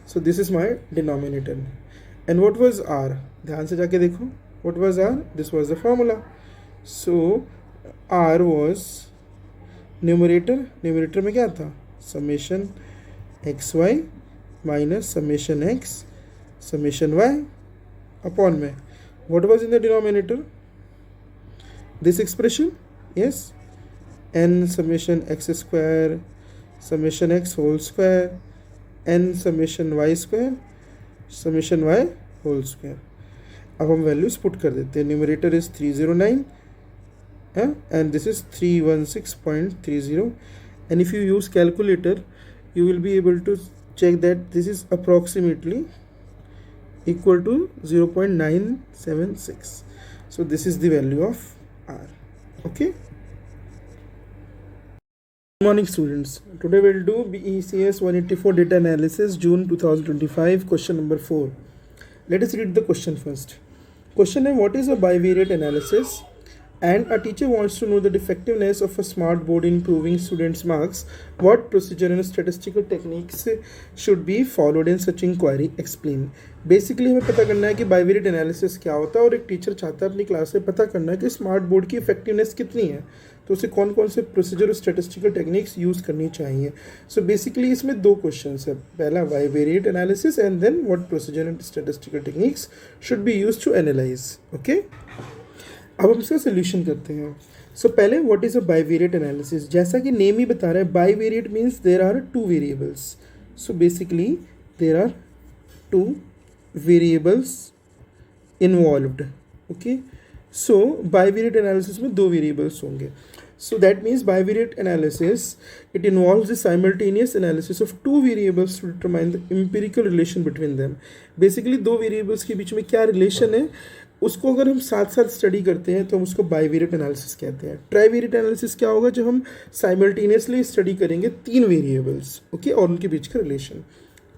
so this is my denominator. And what was R, ध्यान से जाके देखो, what was R, this was the formula. So R was numerator में क्या था, summation x Y minus summation X summation Y upon में what was in the denominator, this expression, yes, n summation x square summation x whole square n summation y square summation y whole square। अब हम values put कर देते हैं, numerator is 309 and this is 316.30 and if you use calculator you will be able to check that this is approximately equal to 0.976, so this is the value of R. Okay, good morning students, today we'll do BECS 184 data analysis June 2025 question number 4. Let us read the question first. Question is, what is a bivariate analysis and a teacher wants to know the effectiveness of a smart board in improving students marks, what procedure and statistical techniques should be followed in such inquiry, explain। Basically हमें पता करना है कि bivariate analysis क्या होता है और एक टीचर चाहता है अपनी क्लास में पता करना है कि स्मार्ट बोर्ड की इफेक्टिवनेस कितनी है, तो उसे कौन कौन से प्रोसीजर और स्टैटिस्टिकल टेक्निक्स यूज़ करनी चाहिए। सो बेसिकली इसमें दो क्वेश्चंस है, पहला bivariate analysis and then what procedure and statistical techniques should be used to analyse. Okay, अब हम इसका सोल्यूशन करते हैं। सो पहले what is a bivariate analysis, जैसा कि नेम ही बता रहा है, bivariate means there are two variables. So basically there are two variables involved. Okay, so bivariate analysis में दो वेरिएबल्स होंगे। So that means bivariate analysis it involves the simultaneous analysis of two variables to determine the empirical relation between them. Basically दो variables के बीच में क्या relation है उसको अगर हम साथ साथ स्टडी करते हैं तो हम उसको बाइवेरिएट एनालिसिस कहते हैं। ट्राइवेरिएट एनालिसिस क्या होगा, जब हम साइमल्टेनियसली स्टडी करेंगे तीन वेरिएबल्स, ओके, और उनके बीच का रिलेशन।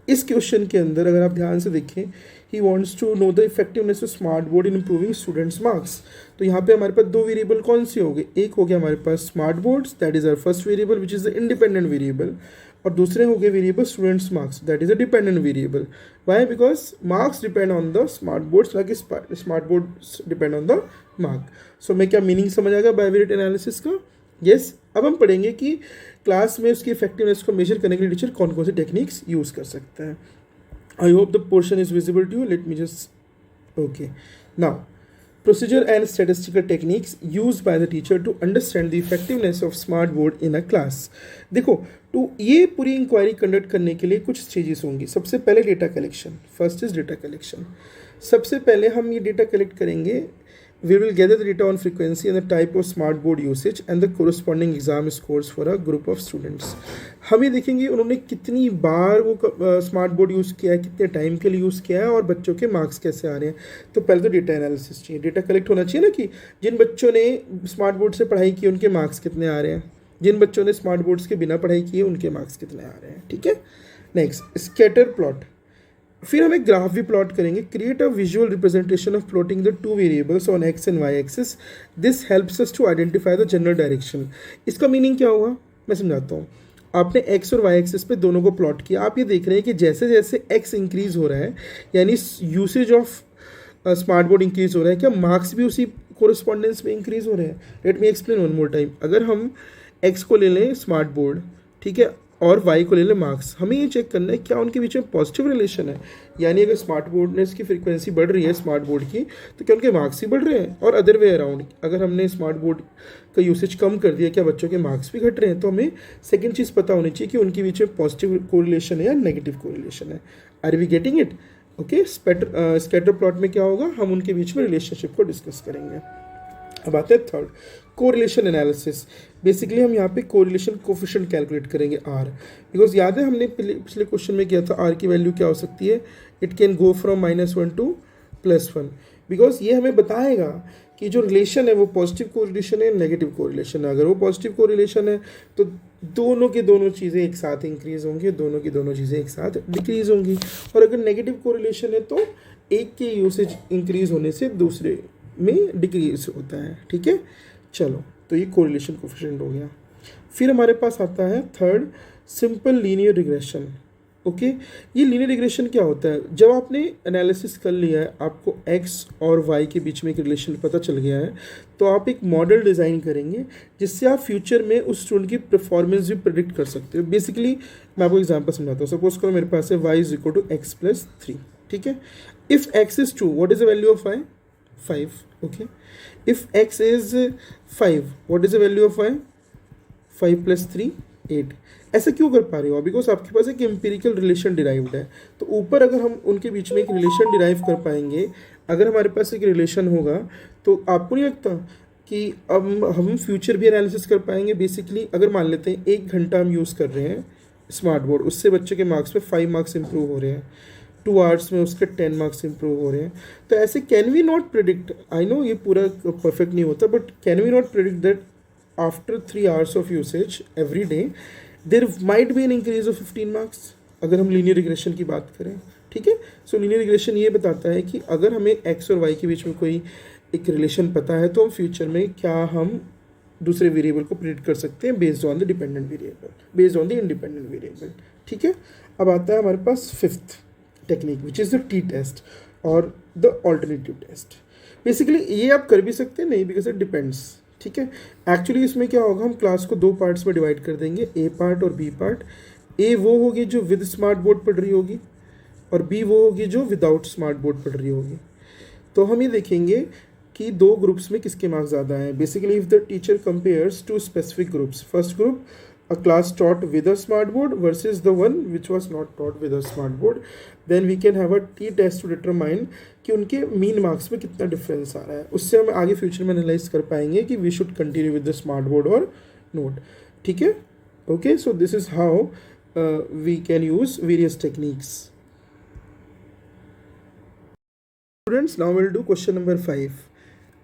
इस क्वेश्चन के अंदर अगर आप ध्यान से देखें, he wants to know the effectiveness of smart board in improving students marks. तो यहाँ पे हमारे पास दो वेरिएबल कौन से हो गए, एक हो गया हमारे पास smart boards, that is our first variable which is the independent variable, और दूसरे हो गए variable students marks, that is a dependent variable. Why, because marks depend on the smart boards, ना कि smart boards depend on the mark. So मैं क्या meaning समझ आ गया बाइवेरिएट एनालिसिस का? यस। अब हम पढ़ेंगे कि क्लास में उसकी इफेक्टिवनेस को मेजर करने के लिए टीचर कौन कौन से टेक्निक्स यूज़ कर सकते हैं। I hope the portion is visible to you, let me just okay now procedure and statistical techniques used by the teacher to understand the effectiveness of smart board in a class। देखो, तो ये पूरी inquiry conduct करने के लिए कुछ stages होंगी। सबसे पहले data collection, first is data collection. सबसे पहले हम ये डेटा कलेक्ट करेंगे, we will gather the data on frequency and the type of smart board usage and the corresponding exam scores for a group of students। हम ये देखेंगे उन्होंने कितनी बार वो स्मार्ट बोर्ड यूज़ किया है, कितने टाइम के लिए यूज़ किया है और बच्चों के मार्क्स कैसे आ रहे हैं। तो पहले तो डेटा एनालिसिस चाहिए, डेटा कलेक्ट होना चाहिए ना कि जिन बच्चों ने स्मार्ट बोर्ड से पढ़ाई की उनके मार्क्स कितने आ रहे हैं, जिन बच्चों ने स्मार्ट बोर्ड्स के बिना पढ़ाई की है उनके मार्क्स कितने आ रहे हैं। ठीक है, नेक्स्ट स्कैटर प्लॉट। फिर हम एक ग्राफ भी प्लॉट करेंगे। Create a visual representation of plotting the two variables on x and y axis, this helps us to identify the general direction. इसका मीनिंग क्या होगा मैं समझाता हूँ। आपने एक्स और वाई एक्सिस पे दोनों को प्लॉट किया, आप ये देख रहे हैं कि जैसे जैसे एक्स इंक्रीज हो रहा है, यानी usage of smart board increase हो रहा है, क्या मार्क्स भी उसी कोरिस्पॉन्डेंस में इंक्रीज हो रहे हैं। Let me explain one more time. अगर हम एक्स को ले लें स्मार्ट बोर्ड, ठीक है, और वाई को ले लें मार्क्स, हमें ये चेक करना है क्या उनके बीच में पॉजिटिव रिलेशन है। यानी अगर स्मार्ट बोर्डनेस की फ्रीक्वेंसी बढ़ रही है स्मार्ट बोर्ड की, तो क्या उनके मार्क्स ही बढ़ रहे हैं, और अदर वे अराउंड अगर हमने स्मार्ट बोर्ड का यूसेज कम कर दिया, क्या बच्चों के मार्क्स भी घट रहे हैं। तो हमें सेकंड चीज़ पता होनी चाहिए कि उनके बीच में पॉजिटिव कोरिलेशन है या नेगेटिव कोरिलेशन है। Are we getting it? Okay, scatter plot में क्या होगा, हम उनके बीच में रिलेशनशिप को डिस्कस करेंगे। अब आते हैं थर्ड, कोरिलेशन एनालिसिस। बेसिकली हम यहाँ पे कोरिलेशन कोफिशिएंट कैलकुलेट करेंगे आर, बिकॉज याद है हमने पिछले क्वेश्चन में किया था आर की वैल्यू क्या हो सकती है, it can go from -1 to +1, because ये हमें बताएगा कि जो रिलेशन है वो पॉजिटिव कोरिलेशन है, नेगेटिव कोरिलेशन है। अगर वो पॉजिटिव कोरिलेशन है तो दोनों की दोनों चीज़ें एक साथ इंक्रीज़ होंगी, दोनों की दोनों चीज़ें एक साथ डिक्रीज़ होंगी। और अगर नेगेटिव कोरिलेशन है तो एक के यूसेज इंक्रीज़ होने से दूसरे में डिक्रीज होता है। ठीक है, चलो तो ये कोरिलेशन कोफिशिएंट हो गया। फिर हमारे पास आता है third, simple linear regression. Okay, ये लीनियर रिग्रेशन क्या होता है? जब आपने एनालिसिस कर लिया है, आपको एक्स और वाई के बीच में एक रिलेशन पता चल गया है, तो आप एक मॉडल डिज़ाइन करेंगे जिससे आप फ्यूचर में उस स्टूडेंट की परफॉर्मेंस भी प्रिडिक्ट कर सकते हो। बेसिकली मैं आपको एग्जांपल समझाता हूँ। सपोज करो मेरे पास है y is equal to x plus 3। ठीक है, if x is 2 what is the value of y? 5। ओके, if x is 5 what is the value of y? 5 plus 3 8। ऐसा क्यों कर पा रहे हो? बिकॉज आपके पास एक एम्पिरिकल रिलेशन डिराइव्ड है। तो ऊपर अगर हम उनके बीच में एक रिलेशन डिराइव कर पाएंगे, अगर हमारे पास एक रिलेशन होगा, तो आपको नहीं लगता कि अब हम फ्यूचर भी एनालिसिस कर पाएंगे? बेसिकली अगर मान लेते हैं 1 घंटा हम यूज़ कर रहे हैं स्मार्ट बोर्ड, उससे बच्चे के मार्क्स में 5 मार्क्स इंप्रूव हो रहे हैं, 2 आवर्स में उसके 10 मार्क्स इंप्रूव हो रहे हैं। तो ऐसे can we not predict, I know ये पूरा परफेक्ट नहीं होता, but can we not predict that after 3 hours of usage every day there might be an increase of 15 marks, अगर हम लीनियर रिग्रेशन की बात करें। ठीक है, सो लीनियर रिग्रेशन ये बताता है कि अगर हमें एक्स और वाई के बीच में कोई एक रिलेशन पता है, तो हम फ्यूचर में क्या हम दूसरे वेरिएबल को प्रिडिक्ट कर सकते हैं based on the dependent variable, based on the independent variable. ठीक है, अब आता है हमारे पास fifth technique which is the T test और द ऑल्टरनेटिव टेस्ट। बेसिकली ये आप कर भी सकते हैं, नहीं, बिकॉज इट डिपेंड्स। ठीक है, एक्चुअली इसमें क्या होगा, हम क्लास को 2 पार्ट्स में डिवाइड कर देंगे, ए पार्ट और बी पार्ट। ए वो होगी जो विद स्मार्ट बोर्ड पढ़ रही होगी, और बी वो होगी जो विदाउट स्मार्ट बोर्ड पढ़ रही होगी। तो हम ये देखेंगे कि 2 ग्रुप्स में किसके मार्क्स ज़्यादा हैं। Basically if the teacher compares 2 specific groups, first group a class taught with a smart board versus the one which was not taught with a smart board, then we can have a t test to determine कि उनके mean marks में कितना difference आ रहा है। उससे हम आगे future में एनालाइज कर पाएंगे कि we should continue with the smart board और नोट। ठीक है, okay, so this is how we can use various techniques. Students, now we'll do question number 5.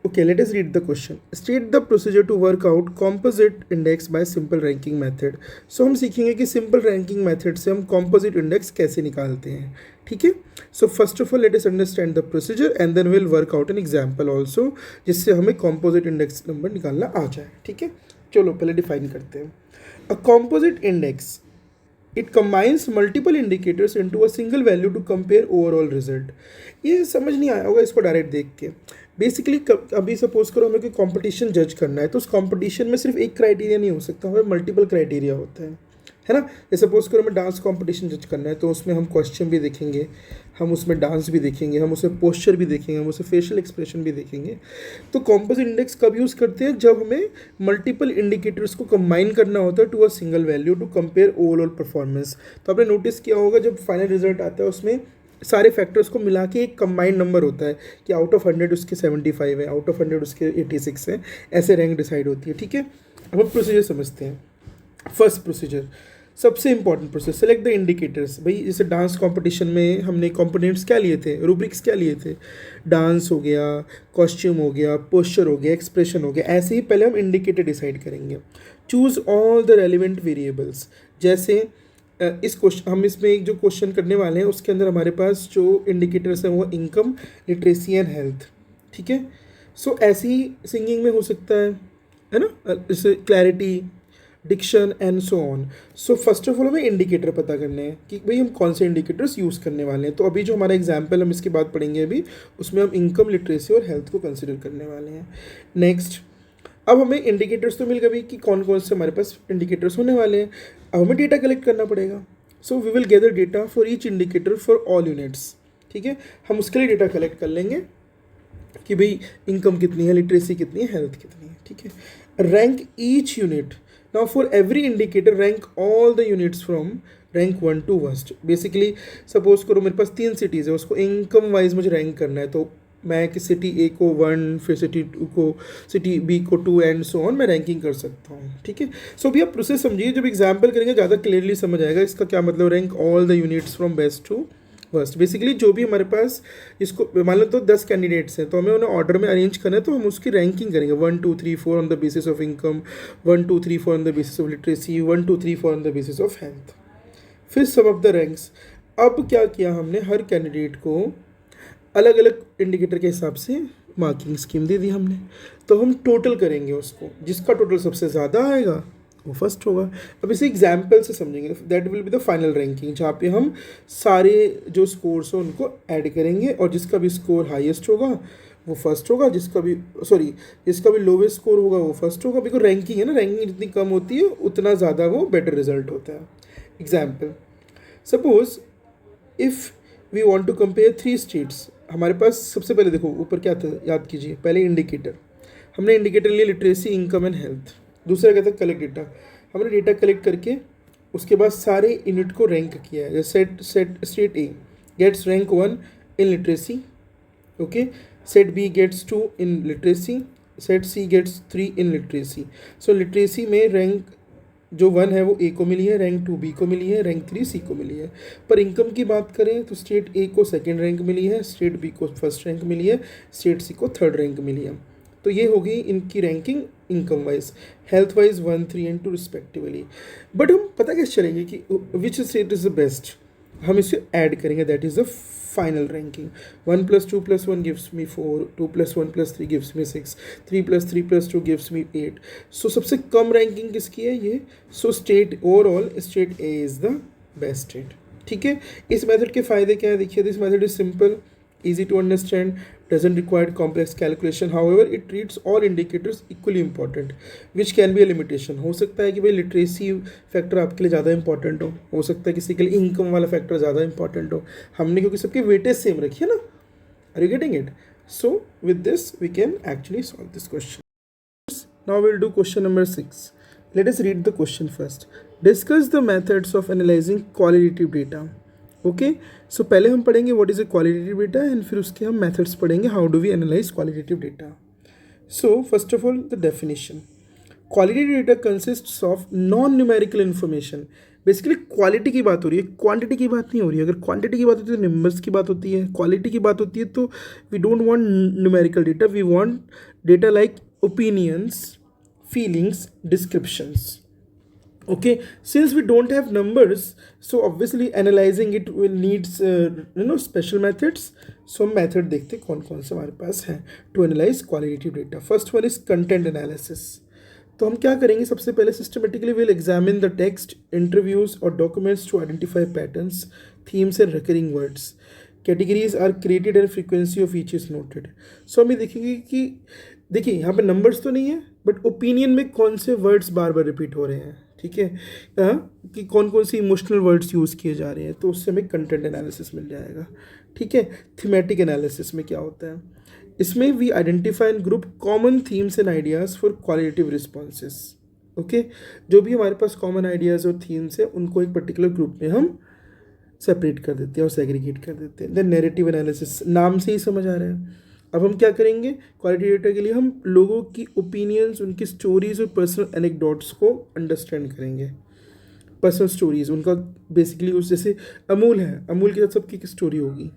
Okay, let us read the question. State the procedure to work out composite index by simple ranking method. So हम सीखेंगे कि simple ranking method से हम composite index कैसे निकालते हैं। ठीक है, so first of all let us understand the procedure and then we'll work out an example also, जिससे हमें composite index number निकालना आ जाए। ठीक है, चलो पहले डिफाइन करते हैं। A composite index, it combines multiple indicators into a single value to compare overall result. ये समझ नहीं आया होगा इसको डायरेक्ट देख के। बेसिकली अभी सपोज करो हमें कोई कंपटीशन जज करना है, तो उस कंपटीशन में सिर्फ एक क्राइटेरिया नहीं हो सकता, हमें मल्टीपल क्राइटेरिया होता है ना। जैसे सपोज करो हमें डांस कंपटीशन जज करना है, तो उसमें हम क्वेश्चन भी देखेंगे, हम उसमें डांस भी देखेंगे, हम उसमें पोस्चर भी देखेंगे, हम उसमें फेशियल एक्सप्रेशन भी देखेंगे। तो कॉम्पोजिट इंडेक्स कब यूज़ करते हैं? जब हमें मल्टीपल इंडिकेटर्स को कंबाइन करना होता है to a single value to compare overall performance. तो आपने नोटिस किया होगा जब फाइनल रिजल्ट आता है उसमें सारे फैक्टर्स को मिला के एक कंबाइंड नंबर होता है कि आउट ऑफ 100 उसके 75 है, आउट ऑफ 100 उसके 86 है, ऐसे रैंक डिसाइड होती है। ठीक है, अब हम प्रोसीजर समझते हैं। फर्स्ट प्रोसीजर, सबसे important process, select the indicators. भाई जैसे डांस कंपटीशन में हमने कंपोनेंट्स क्या लिए थे, रूब्रिक्स क्या लिए थे, डांस हो गया, कॉस्ट्यूम हो गया, पोस्चर हो गया, एक्सप्रेशन हो गया। ऐसे ही पहले हम इंडिकेटर डिसाइड करेंगे। Choose all the relevant variables. जैसे इस क्वेश्चन हम इसमें एक जो क्वेश्चन करने वाले हैं उसके अंदर हमारे पास जो इंडिकेटर्स हैं वो इनकम, लिटरेसी एंड हेल्थ। ठीक है, सो ऐसे ही सिंगिंग में हो सकता है ना, जैसे clarity, diction and so on. So first of all हमें इंडिकेटर पता करने हैं कि भाई हम कौन से इंडिकेटर्स यूज़ करने वाले हैं। तो अभी जो हमारा एग्जाम्पल हम इसके बाद पढ़ेंगे अभी, उसमें हम इनकम, लिटरेसी और हेल्थ को कंसिडर करने वाले हैं। नेक्स्ट, अब हमें इंडिकेटर्स तो मिल गए कि कौन कौन से हमारे पास इंडिकेटर्स होने वाले हैं। अब हमें डेटा कलेक्ट करना पड़ेगा। So we will gather data for each indicator for all units. ठीक है, हम उसके लिए डेटा कलेक्ट कर लेंगे कि भाई इनकम कितनी है, लिटरेसी कितनी है, हेल्थ कितनी है। ठीक है, rank each unit. Now for every indicator rank all the units from rank 1 to worst. Basically suppose करो मेरे पास 3 सिटीज़ है, उसको इनकम वाइज मुझे रैंक करना है, तो मैं कि सिटी ए को 1, फिर सिटी 2 को, सिटी बी को 2 एंड सो ऑन मैं रैंकिंग कर सकता हूँ। ठीक है, सो अभी आप प्रोसेस समझिए, जब एग्जाम्पल करेंगे ज़्यादा क्लियरली समझ आएगा इसका क्या मतलब। Rank all the units from best to first. Basically जो भी हमारे पास, इसको मान लो तो 10 कैंडिडेट्स हैं, तो हमें उन्हें ऑर्डर में अरेंज करना है, तो हम उसकी रैंकिंग करेंगे 1 2 3 4 on the basis of income, 1 2 3 4 on the basis of literacy, 1 2 3 4 on the basis of health, फिर सम ऑफ द रैंक्स। अब क्या किया हमने, हर कैंडिडेट को अलग अलग इंडिकेटर के हिसाब से मार्किंग स्कीम दे दी हमने। तो हम टोटल करेंगे उसको, जिसका टोटल सबसे ज़्यादा आएगा वो फर्स्ट होगा। अब इसे एग्जाम्पल से समझेंगे, that will be the final ranking, जहाँ पे हम सारे जो स्कोर्स हो उनको ऐड करेंगे, और जिसका भी स्कोर हाईएस्ट होगा वो फर्स्ट होगा, जिसका भी लोवेस्ट स्कोर होगा वो फर्स्ट होगा। बिकॉज रैंकिंग है ना, रैंकिंग जितनी कम होती है उतना ज़्यादा वो बेटर रिजल्ट होता है। Example, suppose if we want to compare 3 states, हमारे पास सबसे पहले देखो ऊपर क्या था, याद कीजिए, पहले इंडिकेटर, हमने इंडिकेटर लिए लिटरेसी, इनकम एंड हेल्थ। दूसरा क्या था, कलेक्ट डेटा, हमने डेटा कलेक्ट करके उसके बाद सारे यूनिट को रैंक किया है। Set state A gets rank 1 in literacy, okay, set B gets 2 in literacy, set C gets 3 in literacy. So literacy में रैंक जो 1 है वो ए को मिली है, रैंक 2 बी को मिली है, रैंक 3 सी को मिली है। पर इनकम की बात करें तो स्टेट ए को सेकेंड रैंक मिली है, स्टेट बी को फर्स्ट रैंक मिली है, स्टेट सी को थर्ड रैंक मिली है। तो ये हो गई इनकी ranking income wise, health wise 1 3 and 2 respectively. But हम पता कैसे चलेंगे कि which state is the best, हम इसे ऐड करेंगे, that is the final ranking. 1 + 2 + 1 gives me 4, 2 + 1 + 3 gives me 6, 3 + 3 + 2 gives me 8। So सबसे कम रैंकिंग किसकी है ये, so state overall state A is the best state. ठीक है, इस मेथड के फ़ायदे क्या है, देखिए this method is simple, easy to understand, doesn't require complex calculation, however it treats all indicators equally important, which can be a limitation। हो सकता है कि भाई लिटरेसी फैक्टर आपके लिए ज़्यादा इंपॉर्टेंट हो सकता है किसी के लिए इनकम वाला फैक्टर ज़्यादा इंपॉर्टेंट हो, हमने क्योंकि सबके वेटेज सेम रखी है ना। Are you getting it? So with this we can actually solve this question. Now will do question number 6। Let us read the question first. Discuss the methods of analysing qualitative data. Okay, so पहले हम पढ़ेंगे what is a qualitative data, and फिर उसके हम methods पढ़ेंगे, how do we analyse qualitative data. So first of all the definition, qualitative data consists of non numerical information. Basically quality की बात हो रही है, क्वांटिटी की बात नहीं हो रही है। अगर क्वांटिटी की बात होती है तो नंबर्स की बात होती है, क्वालिटी की बात होती है तो we don't want numerical data, we want data like opinions, feelings, descriptions. Okay, since we don't have numbers, so obviously analyzing it will needs special methods। so हम method देखते हैं कौन कौन से हमारे पास हैं to analyze qualitative data। first one is content analysis। तो हम क्या करेंगे, सबसे पहले systematically we'll examine the text, interviews और documents to identify patterns, themes and recurring words। categories are created and frequency of each is noted। so हम ये देखेंगे कि देखिए यहाँ पे numbers तो नहीं है, बट ओपिनियन में कौन से वर्ड्स बार बार रिपीट हो रहे हैं, ठीक है, कि कौन कौन सी इमोशनल वर्ड्स यूज़ किए जा रहे हैं, तो उससे हमें कंटेंट एनालिसिस मिल जाएगा। ठीक है, थीमेटिक एनालिसिस में क्या होता है, इसमें we identify and group common themes and ideas for qualitative responses. Okay, जो भी हमारे पास कॉमन आइडियाज़ और थीम्स है उनको एक पर्टिकुलर ग्रुप में हम सेपरेट कर देते हैं और सेग्रीगेट कर देते हैं। देन नैरेटिव एनालिसिस, नाम से ही समझ आ रहा है। अब हम क्या करेंगे, क्वालिटी डेटा के लिए हम लोगों की ओपिनियंस, उनकी स्टोरीज और पर्सनल एनेक्डोट्स को अंडरस्टैंड करेंगे। पर्सनल स्टोरीज उनका बेसिकली, उस जैसे अमूल है, अमूल के साथ सबकी एक स्टोरी होगी,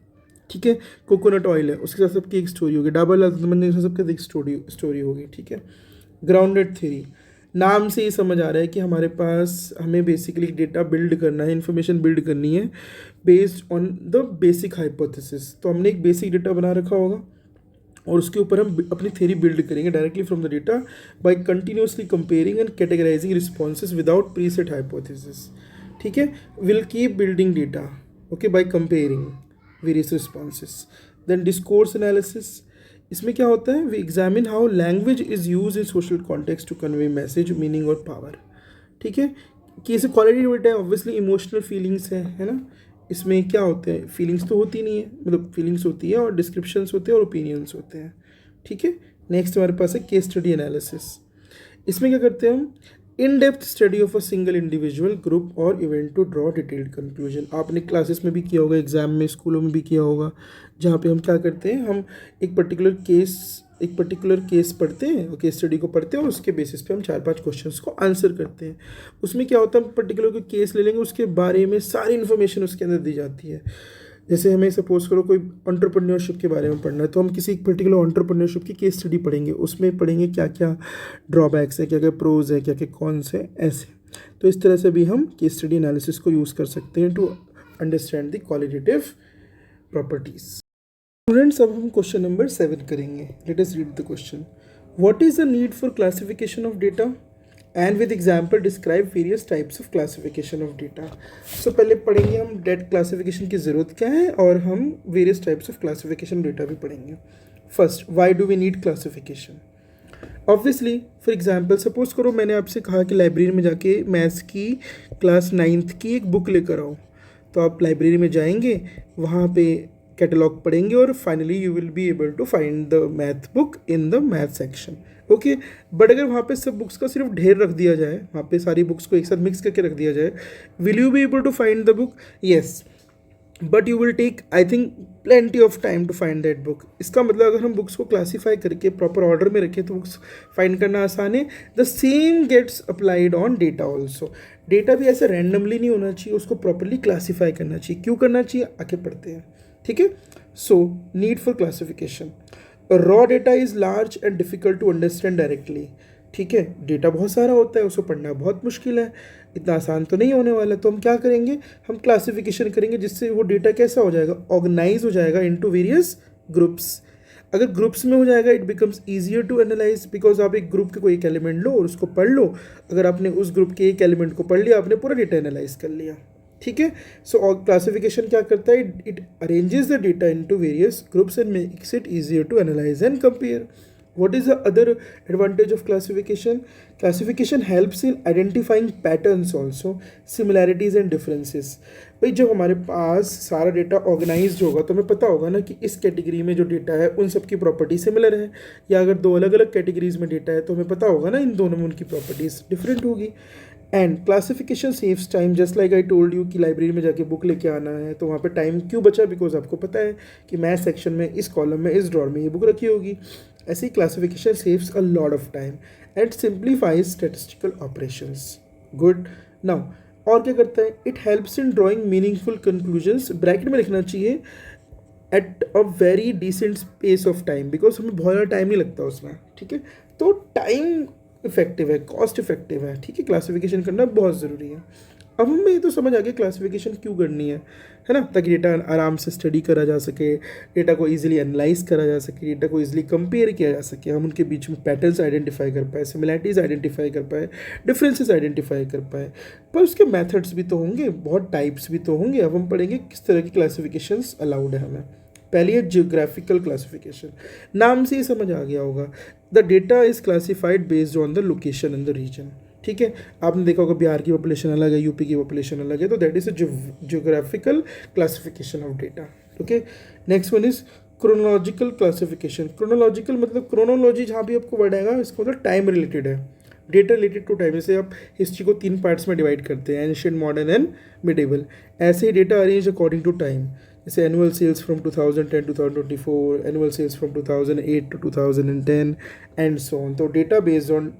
ठीक है, कोकोनट ऑयल है उसके साथ सबकी एक स्टोरी होगी, डाबर लाल के साथ सबके एक स्टोरी होगी। ठीक है, ग्राउंडेड थ्योरी, नाम से ही समझ आ रहा है कि हमारे पास हमें बेसिकली डेटा बिल्ड करना है, इन्फॉर्मेशन बिल्ड करनी है based on the basic hypothesis. तो हमने एक बेसिक डेटा बना रखा होगा और उसके ऊपर हम अपनी थ्योरी बिल्ड करेंगे directly from the data by continuously comparing and categorising responses without preset hypothesis. ठीक है, will keep building data, okay, by comparing various responses. Then discourse analysis, इसमें क्या होता है, we examine how language is use in social context to convey message, meaning और power. ठीक है, कि इसे क्वालिटी डेटा है, ऑब्वियसली इमोशनल फीलिंग्स है ना, इसमें क्या होते हैं, फीलिंग्स तो होती नहीं है, मतलब फीलिंग्स होती है और डिस्क्रिप्शंस होते हैं और ओपिनियंस होते हैं। ठीक है, नेक्स्ट हमारे पास है केस स्टडी एनालिसिस। इसमें क्या करते हैं हम, in depth study of a single individual, group और event to draw detailed conclusion. आपने क्लासेस में भी किया होगा, एग्जाम में, स्कूलों में भी किया होगा, जहाँ पे हम क्या करते हैं, हम एक पर्टिकुलर केस पढ़ते हैं और केस स्टडी को पढ़ते हैं और उसके बेसिस पे हम 4-5 क्वेश्चंस को आंसर करते हैं। उसमें क्या होता है, हम पर्टिकुलर कोई केस ले लेंगे, उसके बारे में सारी इन्फॉर्मेशन उसके अंदर दी जाती है, जैसे हमें सपोज करो कोई एंटरप्रेन्योरशिप के बारे में पढ़ना है, तो हम किसी एक पर्टिकुलर एंटरप्रेन्योरशिप की केस स्टडी पढ़ेंगे, उसमें पढ़ेंगे क्या क्या ड्रॉबैक्स है, क्या क्या प्रोज है, क्या क्या कॉन्स है, ऐसे। तो इस तरह से भी हम केस स्टडी एनालिसिस को यूज़ कर सकते हैं to understand the qualitative properties. Students, अब हम क्वेश्चन नंबर 7 करेंगे। Let us read the question. What is the need for classification of data and with example describe various types of classification of data. So पहले पढ़ेंगे हम data classification की ज़रूरत क्या है, और हम various types of classification data भी पढ़ेंगे। First, why do we need classification? Obviously, for example suppose करो मैंने आपसे कहा कि लाइब्रेरी में जाके मैथ्स की क्लास 9th की एक बुक लेकर आओ, तो आप लाइब्रेरी में जाएंगे, वहाँ पे कैटलॉग पढ़ेंगे और finally you will be able to find the math book in the math section. Okay, but अगर वहाँ पे सब बुक्स का सिर्फ ढेर रख दिया जाए, वहाँ पे सारी बुक्स को एक साथ मिक्स करके रख दिया जाए, will you be able to find the book? Yes, but you will take I think plenty of time to find that book. इसका मतलब अगर हम बुक्स को क्लासीफाई करके प्रॉपर ऑर्डर में रखें तो बुक्स फाइंड करना आसान है। The same gets applied on data also. Data भी ऐसे रैंडमली नहीं होना चाहिए, उसको प्रॉपरली क्लासीफाई करना चाहिए। क्यों करना चाहिए, आके पढ़ते हैं, ठीक है। So need for classification. Raw data is large and difficult to understand directly. ठीक है, डेटा बहुत सारा होता है, उसको पढ़ना बहुत मुश्किल है, इतना आसान तो नहीं होने वाला। तो हम क्या करेंगे, हम क्लासिफिकेशन करेंगे, जिससे वो डेटा कैसा हो जाएगा, ऑर्गेनाइज हो जाएगा इनटू वेरियस ग्रुप्स। अगर ग्रुप्स में हो जाएगा it becomes easier to analyse, because आप एक ग्रुप के कोई एक एलिमेंट लो और उसको पढ़ लो। अगर आपने उस ग्रुप के एक एलिमेंट को पढ़ लिया, आपने पूरा डेटा एनालाइज कर लिया, ठीक है। सो क्लासिफिकेशन क्या करता है, it arranges the data into various groups and makes it easier to analyse and compare. What is the other advantage of classification? Classification helps in identifying patterns also, similarities and differences. भाई जब हमारे पास सारा data organised होगा तो हमें पता होगा ना कि इस कैटेगरी में जो डेटा है उन सब की प्रॉपर्टी सिमिलर है, या अगर दो अलग अलग कैटेगरीज में डेटा है तो हमें पता होगा ना इन दोनों में उनकी प्रॉपर्टीज डिफरेंट होगी। And classification saves time, just like I told you कि लाइब्रेरी में जाके बुक लेके आना है, तो वहाँ पे टाइम क्यों बचा, बिकॉज आपको पता है कि मैथ सेक्शन में इस कॉलम में इस ड्रॉर में ये बुक रखी होगी। ऐसे ही classification saves a lot of time and simplifies statistical operations. Good. Now और क्या करता है, it helps in drawing meaningful conclusions, bracket में लिखना चाहिए, at a very decent space of time, because हमें बहुत ज़्यादा टाइम नहीं लगता उसमें, ठीक है। तो टाइम इफेक्टिव है, कॉस्ट इफेक्टिव है, ठीक है। क्लासिफिकेशन करना बहुत ज़रूरी है। अब हमें ये तो समझ आ गया क्लासिफिकेशन क्यों करनी है ना, ताकि डेटा आराम से स्टडी करा जा सके, डेटा को इजीली एनालाइज करा जा सके, डेटा को इजीली कंपेयर किया जा सके, हम उनके बीच में पैटर्न्स आइडेंटिफाई कर पाए, सिमिलैरिटीज़ आइडेंटिफाई कर पाए, डिफरेंसेस आइडेंटिफाई कर पाए। पर उसके मेथड्स भी तो होंगे, बहुत टाइप्स भी तो होंगे। अब हम पढ़ेंगे किस तरह की क्लासिफिकेशंस अलाउड है हमें। पहली है जियोग्राफिकल क्लासिफिकेशन, नाम से ही समझ आ गया होगा, the data is classified based on the location in the region, ठीक है। आपने देखा होगा बिहार की पॉपुलेशन अलग है, यूपी की पॉपुलेशन अलग है, तो that is a geographical classification of data. Okay, next one is chronological classification. Chronological मतलब क्रोनोलॉजी, जहाँ भी आपको वर्ड आएगा इसको मतलब टाइम रिलेटेड है, डेटा रिलेटेड टू टाइम। जैसे आप हिस्ट्री को 3 पार्ट्स में डिवाइड करते हैं, एंशिएंट, मॉडर्न एंड मिडिवल, ऐसे ही data arrange according to time. जैसे annual sales from 2010 to 2024, annual sales from 2008 to 2010 and so on. तो डेटा बेस्ड ऑन,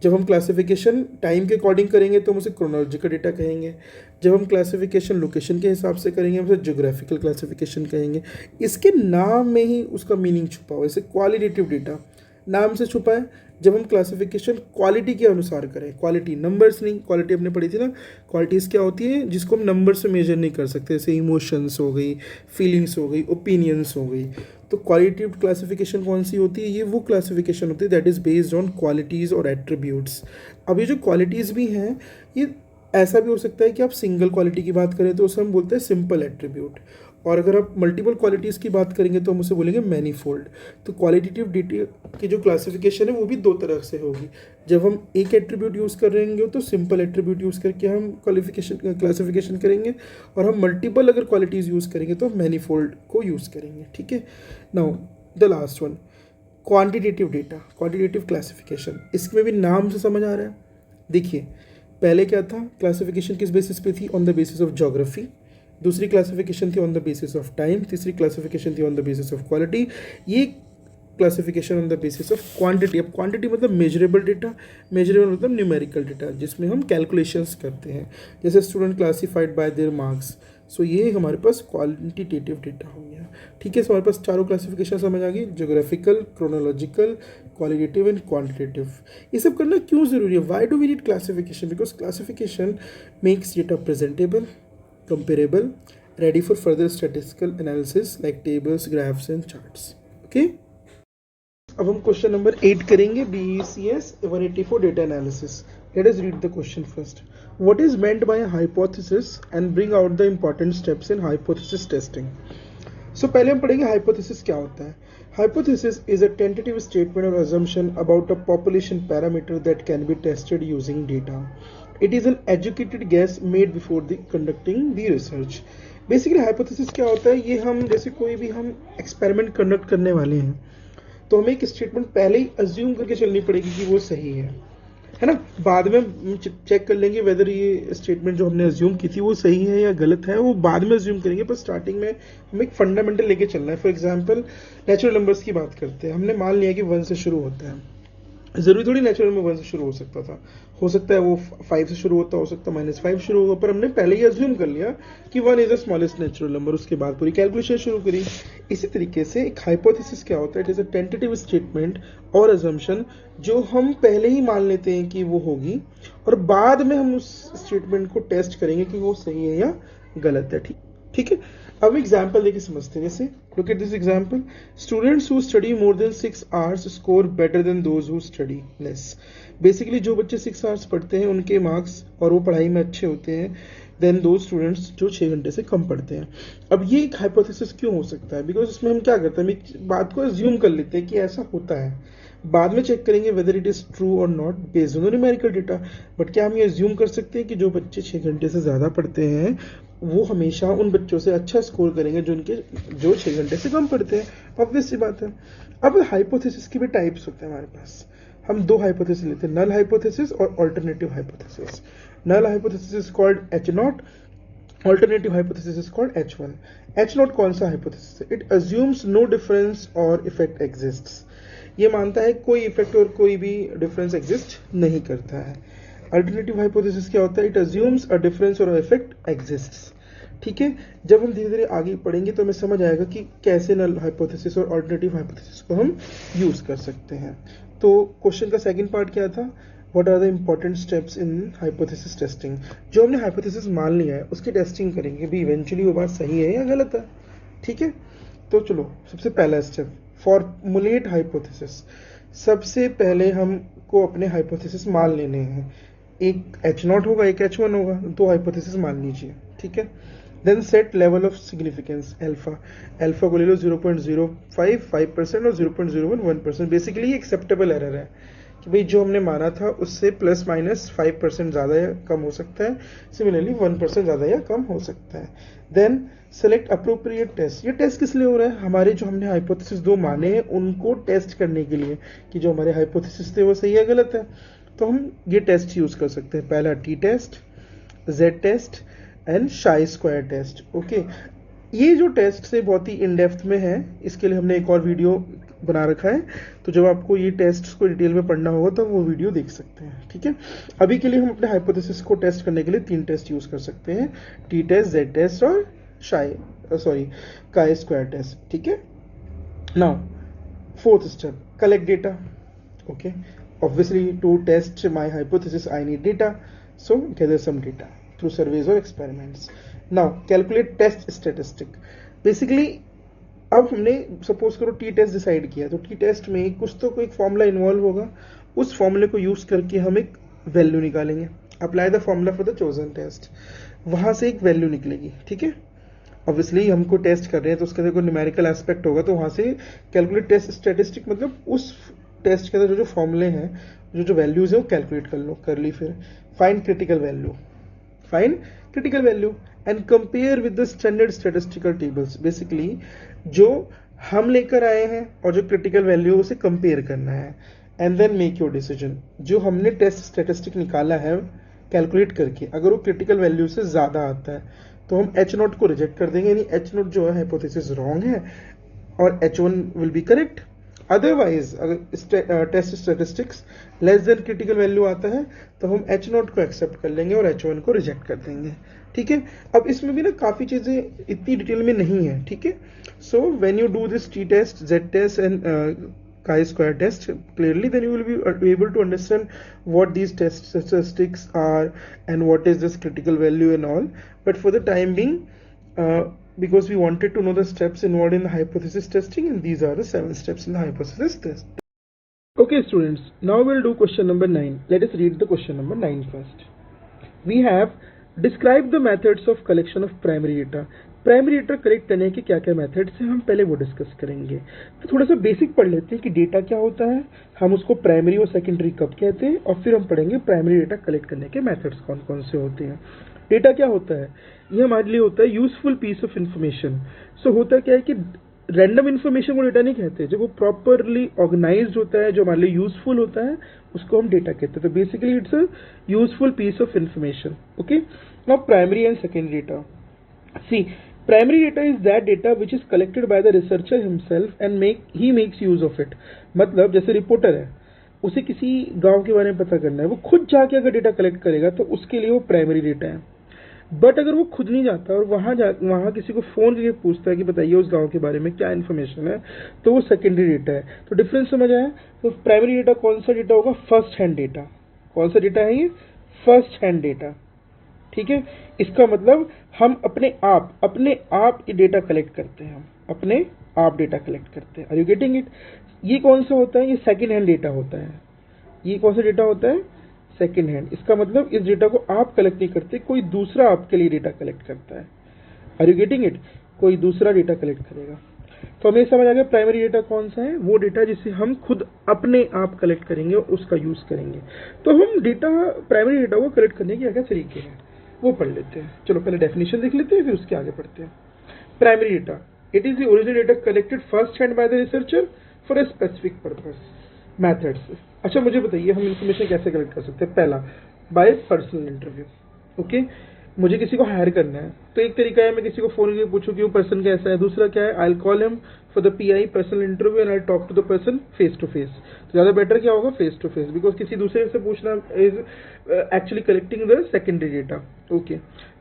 जब हम क्लासिफिकेशन टाइम के अकॉर्डिंग करेंगे तो हम उसे क्रोनोलॉजिकल डेटा कहेंगे, जब हम क्लासिफिकेशन लोकेशन के हिसाब से करेंगे हम उसे ज्योग्राफिकल क्लासिफिकेशन कहेंगे। इसके नाम में ही उसका मीनिंग छुपा हुआ है, जैसे क्वालिटेटिव डेटा नाम से छुपा है। जब हम क्लासिफिकेशन क्वालिटी के अनुसार करें, क्वालिटी नंबर्स नहीं, क्वालिटी हमने पढ़ी थी ना, क्वालिटीज़ क्या होती है जिसको हम नंबर से मेजर नहीं कर सकते, जैसे इमोशंस हो गई, फीलिंग्स हो गई, ओपिनियंस हो गई। तो क्वालिटेटिव क्लासिफिकेशन कौन सी होती है, ये वो क्लासिफिकेशन होती है that is based on qualities और एट्रीब्यूट्स। अब ये जो क्वालिटीज़ भी हैं, ये ऐसा भी हो सकता है कि आप सिंगल क्वालिटी की बात करें तो उसे हम बोलते हैं सिंपल एट्रीब्यूट, और अगर आप मल्टीपल क्वालिटीज़ की बात करेंगे तो हम उसे बोलेंगे मैनीफोल्ड। तो क्वालिटेटिव डेटा की जो क्लासिफिकेशन है वो भी 2 तरह से होगी। जब हम एक एट्रीब्यूट यूज़ कर रहेंगे तो सिंपल एट्रीब्यूट यूज़ करके हम क्लासिफिकेशन करेंगे, और हम मल्टीपल अगर क्वालिटीज़ यूज़ करेंगे तो हम मैनीफोल्ड को यूज़ करेंगे, ठीक है। Now the last one, quantitative data, quantitative classification. इसमें भी नाम से समझ आ रहा है। देखिए पहले क्या था, क्लासिफिकेशन किस बेसिस पे थी, on the basis of geography. दूसरी क्लासिफिकेशन थी on the basis of time. तीसरी क्लासिफिकेशन थी on the basis of quality. ये classification on the basis of quantity. अब क्वांटिटी मतलब मेजरेबल डेटा, मेजरेबल मतलब न्यूमेरिकल डेटा, जिसमें हम कैलकुलेशंस करते हैं। जैसे student classified by their marks, so ये हमारे पास क्वालिटेटिव डेटा हो गया। ठीक है, सो हमारे पास चारों क्लासिफिकेशन समझ आ गई, geographical, chronological, qualitative and quantitative. ये सब करना क्यों ज़रूरी है? Why do we need classification? Because classification makes data presentable, comparable, ready for further statistical analysis like tables, graphs and charts. Okay, अब हम क्वेश्चन नंबर 8 करेंगे, BECS 184 data analysis. Let us read the question first. What is meant by hypothesis and bring out the important steps in hypothesis testing. So पहले हम पढ़ेंगे hypothesis क्या होता है। Hypothesis is a tentative statement और assumption about a population parameter that can be tested using data. It is an educated guess made before the conducting the research. Basically hypothesis क्या होता है, ये हम जैसे कोई भी हम एक्सपेरिमेंट कंडक्ट करने वाले हैं तो हमें एक स्टेटमेंट पहले ही अज्यूम करके चलनी पड़ेगी कि वो सही है ना। बाद में हम चेक कर लेंगे वेदर ये स्टेटमेंट जो हमने अज्यूम की थी वो सही है या गलत है, वो बाद में अज्यूम करेंगे, पर स्टार्टिंग में हमें एक फंडामेंटल लेके चलना है। फॉर एग्जांपल नेचुरल नंबर्स की बात करते हैं, हमने मान लिया कि 1 से शुरू होता है, जरूरी थोड़ी नेचुरल में 1 से शुरू हो सकता था, हो सकता है वो 5 से शुरू होता, हो सकता है -5 शुरू होगा, पर हमने पहले ही अज्यूम कर लिया कि 1 is the smallest natural number, उसके बाद पूरी कैलकुलेशन शुरू करी। इसी तरीके से एक हाइपोथेसिस क्या होता है, it is a tentative statement और अजम्पशन जो हम पहले ही मान लेते हैं कि वो होगी और बाद में हम उस स्टेटमेंट को टेस्ट करेंगे कि वो सही है या गलत है। ठीक है, अब एग्जाम्पल देके समझते हैं। जैसे look at this example, students who study more than 6 hours score better than those who study less. Basically जो बच्चे 6 आवर्स पढ़ते हैं उनके मार्क्स और वो पढ़ाई में अच्छे होते हैं देन दो स्टूडेंट्स जो 6 घंटे से कम पढ़ते हैं। अब ये एक हाइपोथेसिस क्यों हो सकता है? बिकॉज इसमें हम क्या करते हैं, एक बात को अज्यूम कर लेते हैं कि ऐसा होता है, बाद में चेक करेंगे वेदर इट इज ट्रू और not based on numerical data. But क्या हम ये अज्यूम कर सकते हैं कि जो बच्चे 6 घंटे से ज्यादा पढ़ते हैं वो हमेशा उन बच्चों से अच्छा स्कोर करेंगे जो 6 घंटे से कम पढ़ते हैं? ऑब्वियस सी बात है। अब हाइपोथेसिस की भी टाइप्स होते हैं हमारे पास। हम 2 हाइपोथेसिस लेते हैं, नल हाइपोथेसिस और alternative hypothesis. Null hypothesis is called H0, alternative hypothesis is called H1। H0 कौन सा हाइपोथेसिस है? इट अज्यूम्स नो डिफरेंस और इफेक्ट एग्जिस्ट्स। ये मानता है कोई इफेक्ट और कोई भी डिफरेंस एग्जिस्ट नहीं करता है। अल्टरनेटिव हाइपोथेसिस क्या होता है? इट अज्यूम्स अ डिफरेंस और इफेक्ट एग्जिस्ट्स। ठीक है, जब हम धीरे धीरे आगे पढ़ेंगे तो हमें समझ आएगा कि कैसे नल हाइपोथेसिस और अल्टरनेटिव हाइपोथेसिस को हम यूज कर सकते हैं। तो क्वेश्चन का सेकंड पार्ट क्या था? What are the important steps in hypothesis testing. जो हमने हाइपोथेसिस मान लिया है उसकी टेस्टिंग करेंगे भी इवेंचुअली वो बात सही है या गलत है। ठीक है, तो चलो सबसे पहला स्टेप, फॉर्मुलेट हाइपोथेसिस। सबसे पहले हमको अपने हाइपोथेसिस मान लेने हैं। एक H0 होगा, एक H1 होगा, 2 हाइपोथेसिस मान लीजिए। ठीक है, then set level of significance alpha. Alpha को ले लो 0.05 5% और 0.01 1%। बेसिकली एक्सेप्टेबल एरर है कि भाई जो हमने माना था उससे ±5% ज्यादा या कम हो सकता है, सिमिलरली 1% ज्यादा या कम हो सकता है। Then select appropriate test. ये टेस्ट किस लिए हो रहा है? हमारे जो हमने हाइपोथेसिस 2 माने हैं उनको टेस्ट करने के लिए कि जो हमारे हाइपोथेसिस थे वो सही है गलत है। तो हम ये टेस्ट यूज कर सकते हैं। पहला T test, Z test and chi square test. Okay, ये जो टेस्ट से बहुत ही इन डेप्थ में है, इसके लिए हमने एक और वीडियो बना रखा है, तो जब आपको ये टेस्ट को डिटेल में पढ़ना होगा तो वो वीडियो देख सकते हैं। ठीक है, अभी के लिए हम अपने हाइपोथेसिस को टेस्ट करने के लिए 3 टेस्ट यूज कर सकते हैं, टी टेस्ट, जेड टेस्ट और काई स्क्वायर टेस्ट। ठीक है, now fourth step, collect data. Okay, obviously to test my hypothesis I need data, so gather some data through surveys or experiments. Now calculate test statistic. Basically अब हमने suppose करो T test decide किया, तो T test में कुछ तो कोई formula involve होगा, उस फॉर्मूले को यूज करके हम एक वैल्यू निकालेंगे। Apply the formula for the chosen test, वहां से एक वैल्यू निकलेगी। ठीक है, ऑब्वियसली हमको टेस्ट कर रहे हैं तो उसके अंदर कोई न्यूमेरिकल एस्पेक्ट होगा, तो वहां से कैलकुलेट टेस्ट स्टैटिस्टिक मतलब उस टेस्ट के अंदर जो फॉर्मूले हैं, जो वैल्यूज है वो कैलकुलेट कर ली। फिर find critical value and compare with the standard statistical tables. Basically जो हम लेकर आए हैं और जो क्रिटिकल वैल्यू है उसे कंपेयर करना है and then make your decision. जो हमने टेस्ट स्टैटिस्टिक निकाला है कैलकुलेट करके, अगर वो क्रिटिकल वैल्यू से ज्यादा आता है तो हम H0 को रिजेक्ट कर देंगे, यानी H0 जो है हाइपोथेसिस रॉन्ग है और H1 will be correct. Otherwise अगर test statistics less than critical value आता है तो हम H0 को एक्सेप्ट कर लेंगे और H1 को रिजेक्ट कर देंगे, ठीक है। अब इसमें भी ना काफ़ी चीज़ें इतनी डिटेल में नहीं है, ठीक है। So when you do this T test, Z test and chi-square test clearly, then you will be able to understand what these test statistics are and what is this critical value and all. But for the time being, because we wanted to know the steps involved in the hypothesis testing, and these are the 7 steps in the hypothesis test. Okay students, now we'll do question number 9. Let us read the question number 9 first. We have described the methods of collection of primary data. Primary data collect करने के क्या क्या methods हैं, हम पहले वो discuss करेंगे। तो थोड़ा सा बेसिक पढ़ लेते हैं कि डेटा क्या होता है, हम उसको प्राइमरी और सेकेंडरी कब कहते हैं, और फिर हम पढ़ेंगे प्राइमरी डेटा कलेक्ट करने के मेथड्स कौन कौन से होते हैं। डेटा क्या होता है, ये हमारे लिए होता है यूजफुल पीस ऑफ इंफॉर्मेशन। सो होता क्या है कि रैंडम इन्फॉर्मेशन को डेटा नहीं कहते, जब वो प्रॉपरली ऑर्गेनाइज्ड होता है, जो हमारे लिए यूजफुल होता है, उसको हम डेटा कहते हैं। तो basically it's a useful piece of information. Okay, now primary and secondary data. See, primary data is that data which is collected by the researcher himself and he makes use of it। मतलब जैसे reporter है, उसे किसी गांव के बारे में पता करना है, वो खुद जाके अगर डेटा कलेक्ट करेगा तो उसके लिए वो प्राइमरी डेटा है। बट अगर वो खुद नहीं जाता और वहाँ किसी को फोन करके पूछता है कि बताइए उस गांव के बारे में क्या इन्फॉर्मेशन है, तो वो सेकेंडरी डेटा है। तो डिफरेंस समझ आया। तो प्राइमरी डेटा कौन सा डेटा होगा, फर्स्ट हैंड डेटा। कौन सा डेटा है ये, फर्स्ट हैंड डेटा, ठीक है। इसका मतलब हम अपने आप ये डेटा कलेक्ट करते हैं, हम अपने आप डेटा कलेक्ट करते हैं। Are you getting it. ये कौन सा होता है, ये सेकंड हैंड डेटा होता है। ये कौन सा डेटा होता है, सेकंड हैंड। इसका मतलब इस डेटा को आप कलेक्ट नहीं करते, कोई दूसरा आपके लिए डेटा कलेक्ट करता है। आर यू गेटिंग इट, कोई दूसरा डेटा कलेक्ट करेगा। तो हमें समझ आ गया प्राइमरी डेटा कौन सा है, वो डेटा जिसे हम खुद अपने आप कलेक्ट करेंगे और उसका यूज करेंगे। तो हम डेटा, प्राइमरी डेटा को कलेक्ट करने के क्या क्या तरीके हैं वो पढ़ लेते हैं। चलो पहले डेफिनेशन देख लेते हैं, फिर उसके आगे पढ़ते हैं। Primary data, it is the original data collected first hand by the researcher for a specific purpose. Methods, अच्छा मुझे बताइए हम इंफॉर्मेशन कैसे कलेक्ट कर सकते हैं। पहला, बाय पर्सनल इंटरव्यू। ओके, मुझे किसी को हायर करना है तो एक तरीका है मैं किसी को फोन करके पूछूं कि वो पर्सन कैसा है। दूसरा क्या है, I will call him for the PI personal interview and I talk to the person face to face. तो ज़्यादा बेटर क्या होगा, फेस टू फेस, बिकॉज किसी दूसरे से पूछना is actually collecting the secondary data. Okay,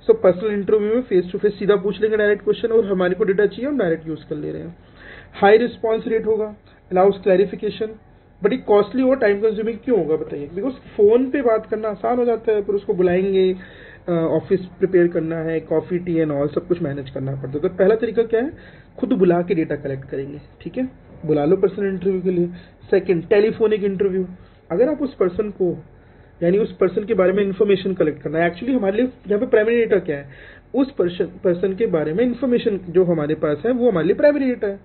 so personal interview में face to face सीधा पूछ लेंगे डायरेक्ट क्वेश्चन, और हमारे को डेटा चाहिए हम डायरेक्ट यूज कर ले रहे हैं। हाई रिस्पॉन्स रेट होगा, अलाउज क्लैरिफिकेशन, बट ये कॉस्टली और टाइम कंज्यूमिंग क्यों होगा बताइए। बिकॉज फोन पे बात करना आसान हो जाता है, पर उसको बुलाएंगे, ऑफिस प्रिपेयर करना है, कॉफी टी एंड ऑल सब कुछ मैनेज करना पड़ता है। तो पहला तरीका क्या है, खुद बुला के डेटा कलेक्ट करेंगे, ठीक है, बुला लो पर्सनल इंटरव्यू के लिए। Second, telephonic interview. अगर आप उस पर्सन को, यानी उस पर्सन के बारे में इंफॉर्मेशन कलेक्ट करना है, एक्चुअली हमारे लिए यहाँ पे प्राइमरी डेटा क्या है, उस पर्सन के बारे में इंफॉर्मेशन जो हमारे पास है वो हमारे लिए प्राइमरी डेटा है।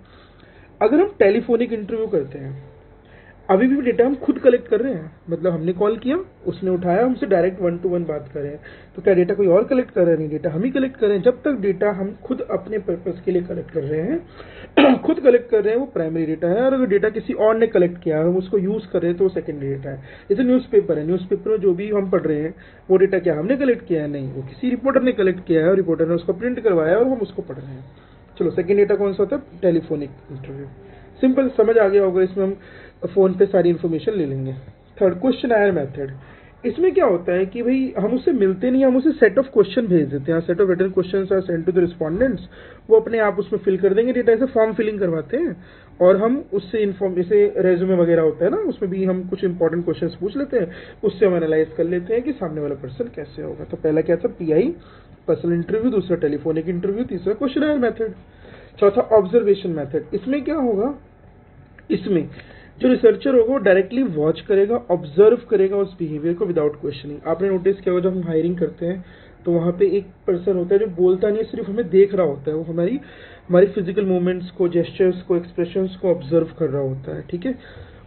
अगर हम टेलीफोनिक इंटरव्यू करते हैं, अभी भी डेटा हम खुद कलेक्ट कर रहे हैं, मतलब हमने कॉल किया, उसने उठाया, हमसे डायरेक्ट 1-to-1 बात कर रहे हैं, तो क्या डेटा कोई और कलेक्ट कर रहा है, नहीं, डेटा हम ही कलेक्ट कर रहे हैं। जब तक डेटा हम खुद अपने पर्पस के लिए कलेक्ट कर रहे हैं खुद कलेक्ट कर रहे हैं, वो प्राइमरी डेटा है। और अगर डेटा किसी और ने कलेक्ट किया, हम उसको यूज कर रहे हैं, तो वो सेकेंडरी डेटा है। जैसे न्यूज़पेपर है, न्यूज़पेपर में जो भी हम पढ़ रहे हैं वो डेटा क्या हमने कलेक्ट किया है, नहीं, वो किसी रिपोर्टर ने कलेक्ट किया है और रिपोर्टर ने उसको प्रिंट करवाया और हम उसको पढ़ रहे हैं। चलो सेकेंड डेटा कौन सा होता है, टेलीफोनिक इंटरव्यू। सिंपल, समझ आ गया होगा, इसमें हम फोन पे सारी इन्फॉर्मेशन ले लेंगे। Third, questionnaire method. इसमें क्या होता है कि भाई हम उससे मिलते नहीं, हम उसे सेट ऑफ क्वेश्चन भेज देते हैं। Set of written questions are sent to the respondents, वो अपने आप उसमें फिल कर देंगे डेटा, ऐसे फॉर्म फिलिंग करवाते हैं, और हम उससे जैसे रेज्यूमे वगैरह होता है ना, उसमें भी हम कुछ इंपॉर्टेंट क्वेश्चंस पूछ लेते हैं, उससे हम एनालाइज कर लेते हैं कि सामने वाला पर्सन कैसे होगा। तो पहला क्या था, पीआई पर्सनल इंटरव्यू, दूसरा टेलीफोनिक इंटरव्यू, तीसरा क्वेश्चनायर मेथड। चौथा, ऑब्जर्वेशन मेथड। इसमें क्या होगा, इसमें जो रिसर्चर होगा वो डायरेक्टली वॉच करेगा, ऑब्जर्व करेगा उस बिहेवियर को विदाउट क्वेश्चनिंग। आपने नोटिस किया होगा जब हम हायरिंग करते हैं तो वहाँ पे एक पर्सन होता है जो बोलता नहीं, सिर्फ हमें देख रहा होता है, वो हमारी फिजिकल मूवमेंट्स को, जेस्चर्स को, एक्सप्रेशंस को ऑब्जर्व कर रहा होता है, ठीक है।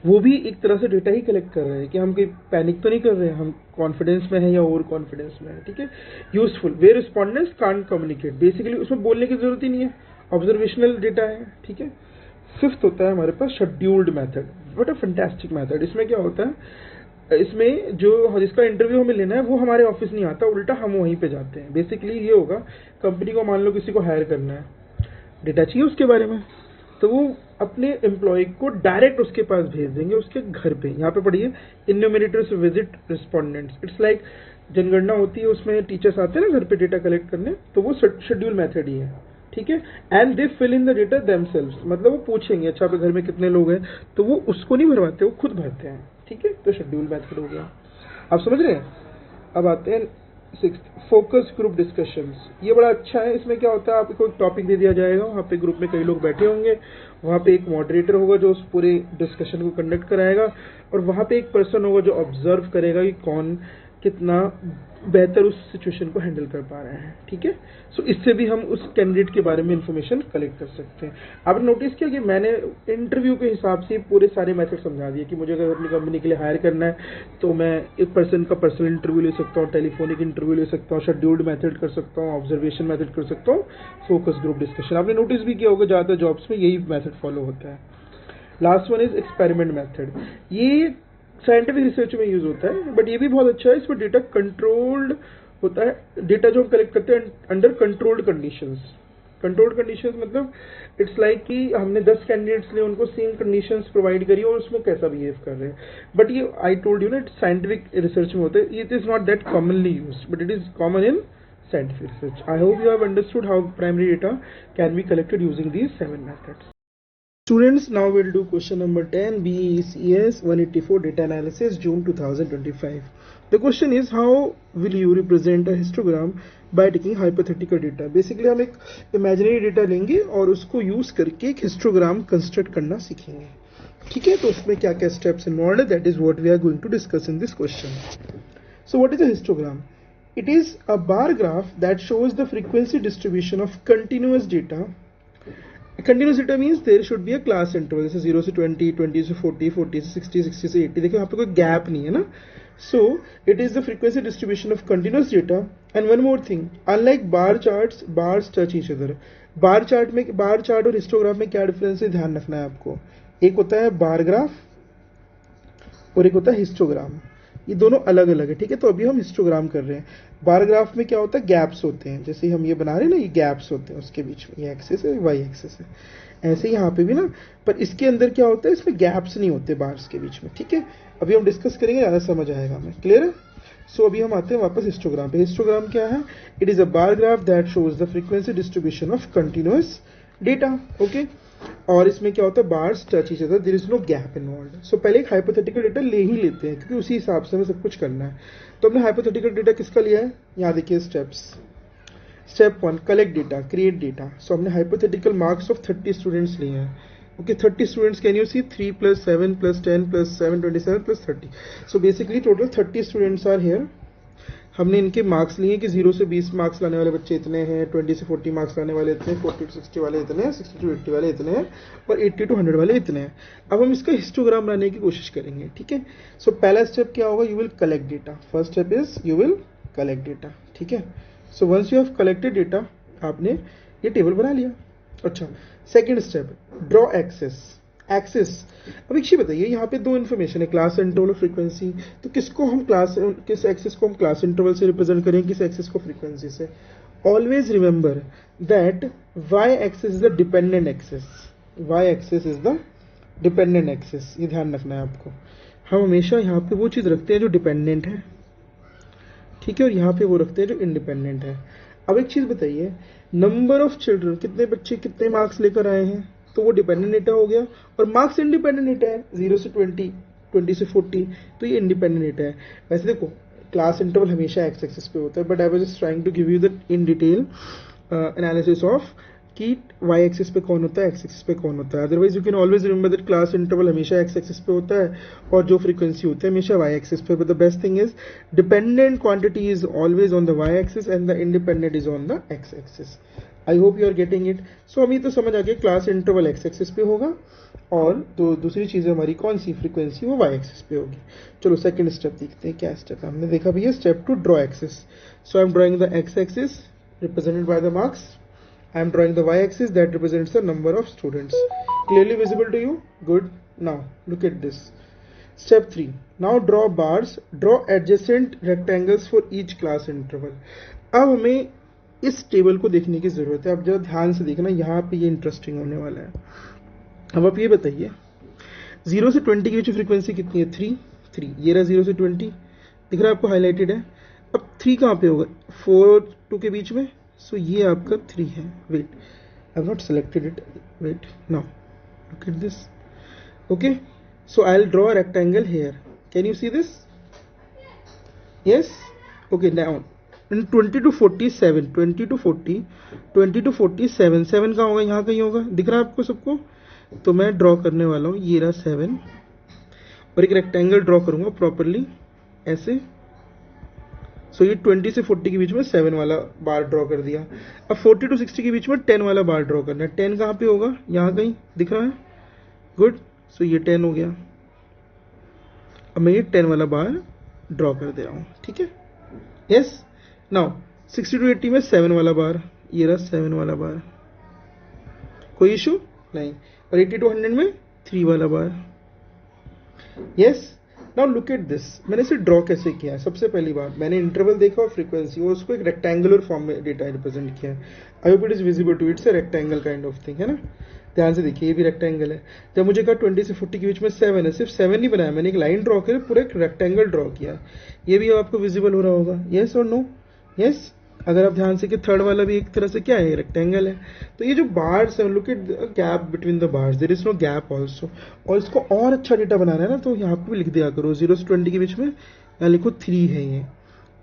वो भी एक तरह से डेटा ही कलेक्ट कर रहे हैं कि हम कोई पैनिक तो नहीं कर रहे हैं, हम कॉन्फिडेंस में है या ओवर कॉन्फिडेंस में है, ठीक है। Useful, way respondents can't communicate, basically उसमें बोलने की जरूरत ही नहीं है, ऑब्जर्वेशनल डेटा है, ठीक है। फिफ्थ होता है हमारे पास scheduled method. What a fantastic method. इसमें क्या होता है, इसमें जो जिसका इंटरव्यू हमें लेना है वो हमारे ऑफिस नहीं आता, उल्टा हम वहीं पे जाते हैं। बेसिकली ये होगा, कंपनी को मान लो किसी को हायर करना है, डेटा चाहिए उसके बारे में, तो वो अपने एम्प्लॉय को डायरेक्ट उसके पास भेज देंगे, उसके घर पे। यहाँ पे पढ़िए, इन्यूमरेटर्स विजिट रिस्पोंडेंट्स। इट्स लाइक जनगणना होती है, उसमें टीचर्स आते हैं ना घर पे डेटा कलेक्ट करने, तो वो शेड्यूल मेथड ही है, ठीक है। And they fill in the data themselves, मतलब वो पूछेंगे अच्छा आपके घर में कितने लोग हैं, तो वो उसको नहीं भरवाते, वो खुद भरते हैं, ठीक है। तो शेड्यूल मेथड हो गया, आप समझ रहे हैं। अब आते हैं 6th, फोकस ग्रुप डिस्कशंस। ये बड़ा अच्छा है। इसमें क्या होता है, आपको एक टॉपिक दे दिया जाएगा, वहाँ पे ग्रुप में कई लोग बैठे होंगे, वहाँ पे एक मॉडरेटर होगा जो उस पूरे डिस्कशन को कंडक्ट कराएगा, और वहाँ पे एक पर्सन होगा जो ऑब्जर्व करेगा कि कौन कितना बेहतर उस सिचुएशन को हैंडल कर पा रहे हैं, ठीक है। सो इससे भी हम उस कैंडिडेट के बारे में इंफॉर्मेशन कलेक्ट कर सकते हैं। आपने नोटिस किया कि मैंने इंटरव्यू के हिसाब से पूरे सारे मेथड समझा दिए कि मुझे अगर अपनी कंपनी के लिए हायर करना है तो मैं एक पर्सन का पर्सनल इंटरव्यू ले सकता हूँ, टेलीफोनिक इंटरव्यू ले सकता हूँ, शेड्यूल्ड मेथड कर सकता हूँ, ऑब्जर्वेशन मेथड कर सकता हूँ, फोकस ग्रुप डिस्कशन। आपने नोटिस भी किया होगा ज़्यादातर जॉब्स में यही मेथड फॉलो होता है। Last one is experiment method. ये साइंटिफिक रिसर्च में यूज होता है, बट ये भी बहुत अच्छा है। इसमें डेटा कंट्रोल्ड होता है, डेटा जो हम कलेक्ट करते हैं under controlled conditions. Controlled conditions मतलब इट्स लाइक कि हमने 10 कैंडिडेट्स लिए, उनको सेम कंडीशंस प्रोवाइड करी और उसमें कैसा बिहेव कर रहे हैं। बट ये आई टोल्ड यू ना, साइंटिफिक रिसर्च में होता है, it is not that commonly used, but it is common in scientific research. I hope you have understood how primary data can be collected using these 7 methods. Students, now we'll do question number 10, BECS 184 data analysis, June 2025. The question is, how will you represent a histogram by taking hypothetical data? Basically हम एक imaginary data लेंगे और उसको use करके एक histogram construct करना सीखेंगे, ठीक है। तो उसमें क्या क्या steps involved है, that is what we are going to discuss in this question. So what is a histogram? It is a bar graph that shows the frequency distribution of continuous data. Continuous data means there should be a class interval, जैसे 0 से 20, 20 से 40, 40 से 60, 60 से 80। देखिए यहाँ पे कोई gap नहीं है ना। So it is the frequency distribution of continuous data. And one more thing, unlike bar charts, bars touch each other. Bar chart और हिस्टोग्राफ में क्या डिफरेंस है, ध्यान रखना है आपको। एक होता है बार ग्राफ और एक होता है हिस्टोग्राम। ये दोनों अलग अलग है, ठीक है। तो अभी हम हिस्टोग्राम कर रहे हैं। बार ग्राफ में क्या होता है, गैप्स होते हैं, जैसे हम ये बना रहे हैं ना, ये गैप्स होते हैं उसके बीच में, ये एक्सिस है, वाई एक्सिस है, ऐसे ही यहाँ पे भी ना। पर इसके अंदर क्या होता है, इसमें गैप्स नहीं होते बार्स के बीच में, ठीक है। अभी हम डिस्कस करेंगे, ज़्यादा समझ आएगा हमें, क्लियर है। सो अभी हम आते हैं वापस हिस्टोग्राम पे। हिस्टोग्राम क्या है, it is a bar graph that shows the frequency distribution of continuous data, okay. और इसमें क्या होता है, bars touch each other, there is no gap involved. So पहले एक हाइपोथेटिकल डेटा ले ही लेते हैं, क्योंकि उसी हिसाब से हमें सब कुछ करना है। तो हमने हाइपोथेटिकल डेटा किसका लिया है, यहाँ देखिए steps. Step 1, collect data, create data. So हमने हाइपोथेटिकल मार्क्स ऑफ 30 स्टूडेंट्स लिए हैं, okay. 30 students, can you see, 3 + 7 + 10 + 7 27 + 30। So basically total 30 students are here. हमने इनके मार्क्स लिए कि 0 से 20 मार्क्स लाने वाले बच्चे इतने हैं, 20 से 40 मार्क्स लाने वाले इतने, 40 to 60 वाले इतने हैं, 60 to 80 वाले इतने हैं, और 80 to 100 वाले इतने हैं। अब हम इसका हिस्टोग्राम बनाने की कोशिश करेंगे, ठीक है। सो पहला स्टेप क्या होगा, you will collect data. First step is you will collect data, ठीक है। So once you have collected data, आपने ये टेबल बना लिया। अच्छा, सेकेंड स्टेप, ड्रॉ एक्सेस। अब एक चीज बताइए, यहाँ पे दो इन्फॉर्मेशन है, क्लास इंटरवल और फ्रीक्वेंसी। तो किस एक्सेस को हम क्लास इंटरवल से रिप्रेजेंट करें, किस एक्सेस को फ्रीक्वेंसी से। Always remember that Y axis is the dependent axis, Y axis is the dependent axis, ये ध्यान रखना है आपको। हम हमेशा यहाँ पे वो चीज रखते हैं जो डिपेंडेंट है, ठीक है, और यहाँ पे वो रखते हैं जो इंडिपेंडेंट है। अब एक चीज बताइए, नंबर ऑफ चिल्ड्रन, कितने बच्चे कितने मार्क्स लेकर आए हैं, तो वो डिपेंडेंट डेटा हो गया। और मार्क्स इंडिपेंडेंट डेटा है, 0 से 20, 20 से 40, तो ये इंडिपेंडेंट डेटा है। वैसे देखो, क्लास इंटरवल हमेशा एक्स एक्सिस पे होता है, but I was just trying to give you the in detail analysis of कि वाई एक्सिस पे कौन होता है, एक्स एक्सिस पे कौन होता है। Otherwise you can always remember that class interval हमेशा एक्स एक्सिस पे होता है और जो फ्रीक्वेंसी होता है हमेशा वाई एक्सिस पे। But the best thing is dependent quantity is always on the Y axis and the independent is on the X axis. I hope you are getting it. So हम ये तो समझ आ गया, क्लास इंटरवल एक्स एक्सिस पे होगा और तो दूसरी चीज़ हमारी कौन सी, फ्रीक्वेंसी, वो वाई एक्सिस पे होगी। चलो सेकंड स्टेप देखते हैं, क्या स्टेप है। हमने देखा भैया step 2, draw axis. So I am drawing the X axis represented by the marks. I am drawing the y-axis that represents the number of students. Clearly visible to you? Good. Now look at this. Step 3. Now draw bars. Draw adjacent rectangles for each class interval. अब हमें इस table को देखने की जरूरत है। अब जरा ध्यान से देखना, यहाँ पे ये इंटरेस्टिंग होने वाला है। अब आप ये बताइए 0 से 20 के बीच में फ्रीक्वेंसी कितनी है? 3। ये रहा 0 से 20, दिख रहा है आपको, हाईलाइटेड है। अब 3 कहाँ पे होगा? 4 और 2 के बीच में, सो ये आपका 3 है। Wait, I have not selected it, wait, now look at this. Okay, so I will draw a rectangle here, can you see this? Yes, okay, now in 20 to 47, 20 to 40, 20 to 47, 7 कहाँ होगा? यहाँ कहीं होगा, दिख रहा है आपको सबको? तो मैं ड्रॉ करने वाला हूँ, ये रहा 7, और एक रेक्टेंगल ड्रॉ करूंगा प्रॉपरली ऐसे। सो ये 20 से 40 के बीच में 7 वाला बार ड्रॉ कर दिया। अब 40 to 60 के बीच में 10 वाला बार ड्रॉ करना है। 10 कहाँ पे होगा? यहाँ कहीं, दिख रहा है? गुड, सो ये 10 हो गया। अब मैं ये 10 वाला बार ड्रॉ कर दे रहा हूँ, ठीक है? यस, नाउ 60 to 80 में 7 वाला बार, ये रहा 7 वाला बार, कोई इशू नहीं। और 80 to 100 में 3 वाला bar. Yes, now look at this, मैंने इसे ड्रॉ कैसे किया है? सबसे पहली बार मैंने इंटरवल देखा और फ्रीक्वेंसी, और उसको एक रेक्टेंगुलर फॉर्म में डेटा रिप्रेजेंट किया है। I hope it is visible to, it's a rectangle kind of thing, है ना? ध्यान से देखिए, ये भी रेक्टेंगल है। जब मुझे कहा 20 से 40 के बीच में 7 है, सिर्फ 7 नहीं बनाया मैंने, एक लाइन ड्रॉ कर पूरा एक रेक्टेंगल ड्रॉ किया। ये भी आपको विजिबल हो रहा होगा, यस और नो? यस, अगर आप ध्यान से कि थर्ड वाला भी एक तरह से क्या है? रेक्टेंगल है। तो ये जो बार्स है, look at gap between the bars, there is no gap also. और इसको और अच्छा डेटा बनाना है ना, तो यहाँ पे भी लिख दिया करो 0 से 20 के बीच में, यहाँ लिखो 3 है,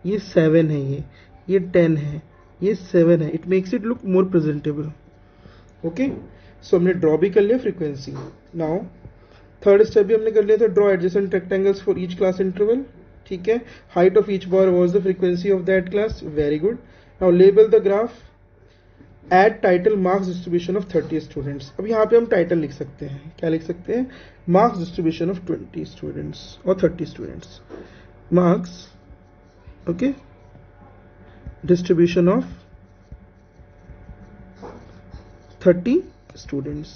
ये 7 है, ये 10 है, ये 7 है। It makes it look more presentable. Okay, so हमने ड्रॉ भी कर लिया फ्रीक्वेंसी। नाउ थर्ड स्टेप भी हमने कर लिया था, draw adjacent rectangles for each class interval, ठीक है? Height of each bar was the frequency of that class, very good. Now label the graph, add title marks distribution of 30 students. अब यहाँ पे हम टाइटल लिख सकते हैं, क्या लिख सकते हैं? मार्क्स डिस्ट्रीब्यूशन ऑफ 20 स्टूडेंट्स और 30 students, marks, okay, distribution of 30 students.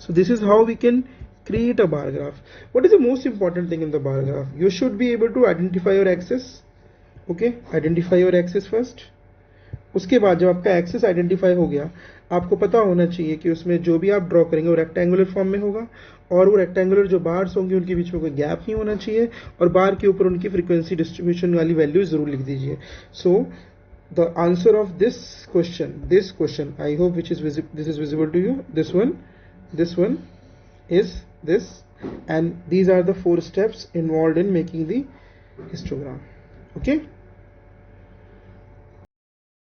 So this is how we can create a bar graph. What is the most important thing in the bar graph? You should be able to identify your axis. Okay, identify your axis first. उसके बाद जब आपका axis identify हो गया, आपको पता होना चाहिए कि उसमें जो भी आप ड्रॉ करेंगे वो रेक्टेंगुलर फॉर्म में होगा, और वो रेक्टेंगुलर जो बार्स होंगे उनके बीच में कोई गैप नहीं होना चाहिए, और बार के ऊपर उनकी फ्रीक्वेंसी डिस्ट्रीब्यूशन वाली वैल्यू जरूर लिख दीजिए। सो the answer of this question, I hope this is visible to you, this one is this, and these are the 4 steps involved in making the histogram. Okay,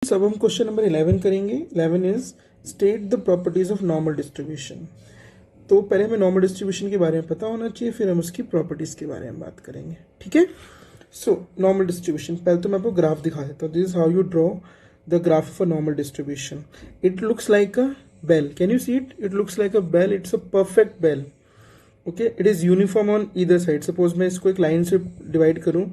अब हम क्वेश्चन नंबर 11 करेंगे। 11 is state the properties of normal distribution. तो पहले हमें normal distribution के बारे में पता होना चाहिए, फिर हम उसकी प्रॉपर्टीज के बारे में बात करेंगे, ठीक है? सो नॉर्मल डिस्ट्रीब्यूशन, पहले तो मैं आपको ग्राफ दिखा देता हूँ। This is how you draw the graph of a normal distribution. It looks like a bell, can you see it? It looks like a bell, it's a perfect bell. Okay, it is uniform on either side. Suppose मैं इसको एक line से divide करूं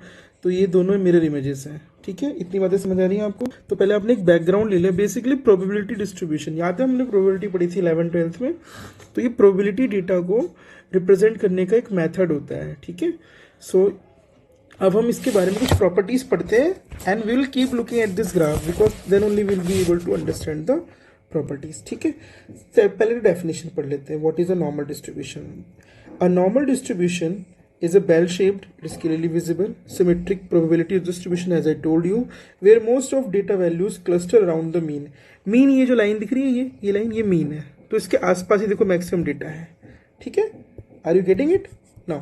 तो ये दोनों mirror images हैं, ठीक है? इतनी बातें समझ आ रही हैं आपको? तो पहले आपने एक बैकग्राउंड ले लिया, बेसिकली प्रोबेबिलिटी डिस्ट्रीब्यूशन। याद है हमने प्रोबेबिलिटी पढ़ी थी 11th 12th में? तो ये प्रोबेबिलिटी डेटा को रिप्रेजेंट करने का एक मेथड होता है, ठीक है? सो अब हम इसके बारे में कुछ प्रॉपर्टीज पढ़ते हैं, and we will keep looking at this graph because then only will be able to understand the properties, ठीक है? पहले तो डेफिनेशन पढ़ लेते हैं। What is a normal distribution? A normal distribution is a bell-shaped, it is clearly visible, symmetric probability distribution as I told you, where most of data values cluster around the mean. Mean, ये जो line दिख रही है, ये line, ये mean है, तो इसके आसपास ही देखो मैक्सिमम डेटा है, ठीक है? Are you getting it? Now,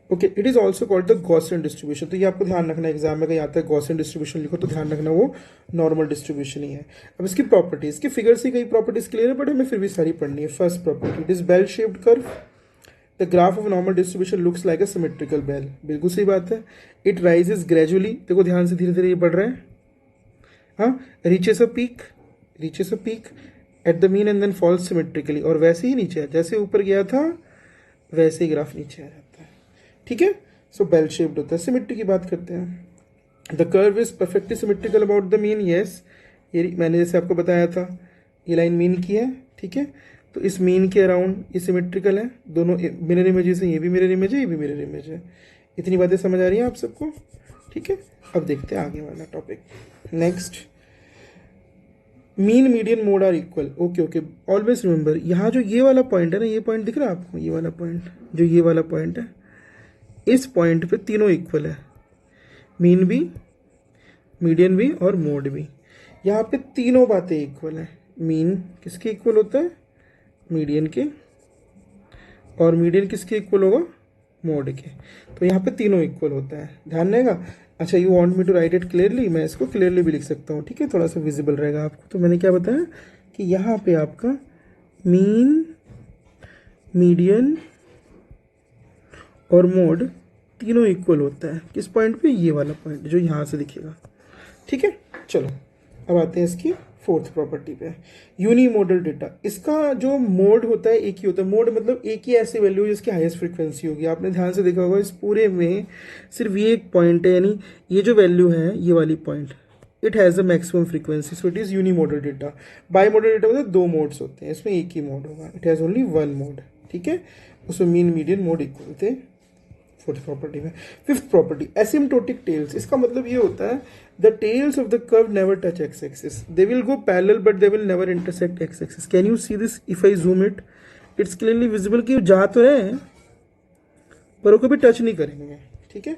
okay, it is also called the Gaussian distribution. तो ये आपको ध्यान रखना, एग्जाम में कहीं आता है Gaussian distribution लिखो तो ध्यान रखना वो नॉर्मल डिस्ट्रीब्यूशन ही है। अब इसकी प्रॉपर्टीज, इसके फिगर से कई प्रॉपर्टीज क्लियर है, बट हमें फिर भी सारी पढ़नी है। First property, it is bell shaped curve. The graph of normal distribution looks like a symmetrical bell. बिल्कुल सही बात है। It rises gradually, देखो ध्यान से, धीरे धीरे ये बढ़ रहा है, हाँ? reaches a peak at the mean and then falls symmetrically, और वैसे ही नीचे, जैसे ऊपर गया था वैसे ही ग्राफ नीचे आ जाता है, ठीक है? सो बेल शेप्ड होता है। सिमेट्री की बात करते हैं। The curve is perfectly symmetrical about the mean, yes, ये मैंने जैसे आपको बताया था, ये लाइन मीन की है, ठीक है? तो इस मीन के अराउंड ये सिमेट्रिकल है, दोनों मिरर इमेजेस हैं, ये भी मिरर इमेज है, ये भी मिरर इमेज है। इतनी बातें समझ आ रही हैं आप सबको, ठीक है? अब देखते हैं आगे वाला topic. Next, mean median mode are equal. Okay okay, always remember, यहाँ जो ये वाला पॉइंट है ना, ये पॉइंट दिख रहा है आपको, ये वाला पॉइंट, जो ये वाला पॉइंट है, इस पॉइंट पे तीनों इक्वल है, मीन भी, मीडियन भी और मोड भी। यहाँ पे तीनों बातें इक्वल है। मीन किसके इक्वल होता है? मीडियन के। और मीडियन किसके इक्वल होगा? मोड के। तो यहाँ पे तीनों इक्वल होता है, ध्यान रहेगा। अच्छा, you want me to write it clearly? मैं इसको क्लियरली भी लिख सकता हूँ, ठीक है, थोड़ा सा विजिबल रहेगा आपको। तो मैंने क्या बताया कि यहाँ पे आपका मीन, मीडियन और मोड तीनों इक्वल होता है। किस पॉइंट पे? ये वाला पॉइंट जो यहाँ से दिखेगा, ठीक है। चलो अब आते हैं इसकी फोर्थ प्रॉपर्टी पे, यूनिमोडल डेटा। इसका जो मोड होता है एक ही होता है। मोड मतलब एक ही ऐसी वैल्यू जिसकी हाईएस्ट फ्रीक्वेंसी होगी। आपने ध्यान से देखा होगा इस पूरे में सिर्फ ये एक पॉइंट है, यानी ये जो वैल्यू है, ये वाली point, it has a maximum frequency, so it is unimodal data. Bimodal data मतलब दो मोड्स होते हैं, इसमें एक ही मोड होगा, it has only one mode, ठीक है। उसमें मीन, मीडियन, मोड इक्वल होते हैं फोर्थ प्रॉपर्टी में। Fifth property, asymptotic tails. इसका मतलब ये होता है the tails of the curve never touch X axis, they will go parallel but they will never intersect x axis. Can you see this? If I zoom it, it's clearly visible कि जा तो रहे हैं पर वो कभी touch नहीं करेंगे, ठीक है।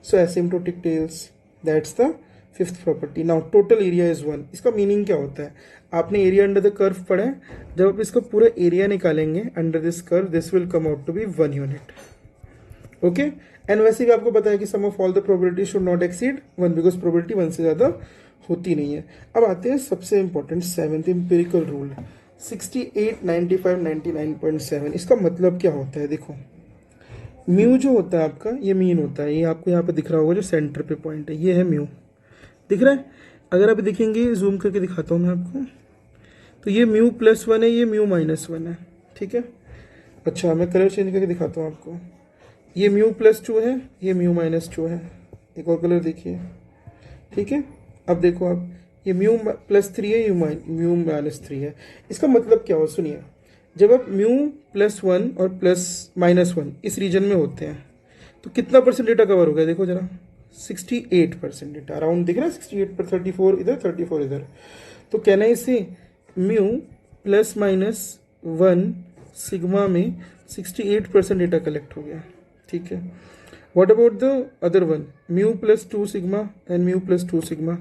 So asymptotic tails, that's the fifth property. Now total area is 1। इसका मीनिंग क्या होता है? आपने एरिया अंडर द कर्व पढ़ा है, जब आप इसका पूरा एरिया निकालेंगे under this curve, this will come out to be 1 unit, okay. And वैसे भी आपको पता है कि sum of all the probability should not exceed 1, because probability 1 से ज़्यादा होती नहीं है। अब आते हैं सबसे इंपॉर्टेंट सेवेंथ एम्पिरिकल रूल, 68, 95, 99.7। इसका मतलब क्या होता है? देखो, म्यू जो होता है आपका, ये मीन होता है, ये आपको यहाँ पे दिख रहा होगा जो सेंटर पे पॉइंट है, ये है म्यू, दिख रहा है? अगर आप देखेंगे, जूम करके दिखाता हूँ मैं आपको, तो ये म्यू +1 है, ये म्यू -1 है, ठीक है। अच्छा, मैं कलर चेंज करके दिखाता हूँ आपको, ये म्यू +2 है, ये म्यू -2 है। एक और कलर देखिए, ठीक है। अब देखो आप, ये म्यू +3 है, ये म्यू -3 है। इसका मतलब क्या हो? सुनिए, जब आप म्यू +1 और +-1 इस रीजन में होते हैं तो कितना परसेंट डेटा कवर हो गया? देखो जरा, 68% डेटा अराउंड दिख रहा है, 68 पर 34 इधर, 34 इधर। तो कहना है इसे म्यू +-1 सिग्मा में 68% डेटा कलेक्ट हो गया, ठीक है। What about the other one, mu +2 sigma and mu +2 sigma.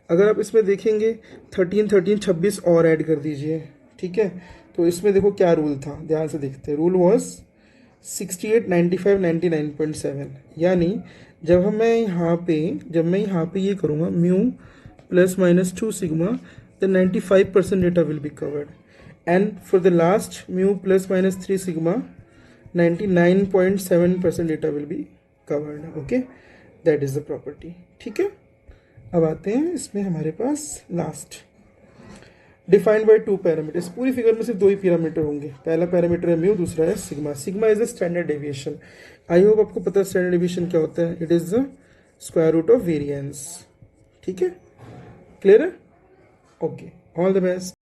अगर आप इसमें देखेंगे 13, 13, 26 और ऐड कर दीजिए, ठीक है। तो इसमें देखो क्या रूल था, ध्यान से देखते हैं। Rule was 68, 95, 99.7। यानी जब मैं यहाँ पे ये करूँगा mu +-2 sigma, then 95% data will be covered. And for the last mu +-3 sigma, 99.7% data will be covered, okay. That is the property, ठीक है। अब आते हैं इसमें हमारे पास लास्ट, डिफाइंड बाय 2 पैरामीटर्स। पूरी फिगर में सिर्फ 2 ही पैरामीटर होंगे। पहला पैरामीटर है म्यू, दूसरा है sigma. Sigma is the standard deviation. I hope आपको पता है स्टैंडर्ड डेविएशन क्या होता है। It is the square root of variance, ठीक है, क्लियर है? Okay, all the best.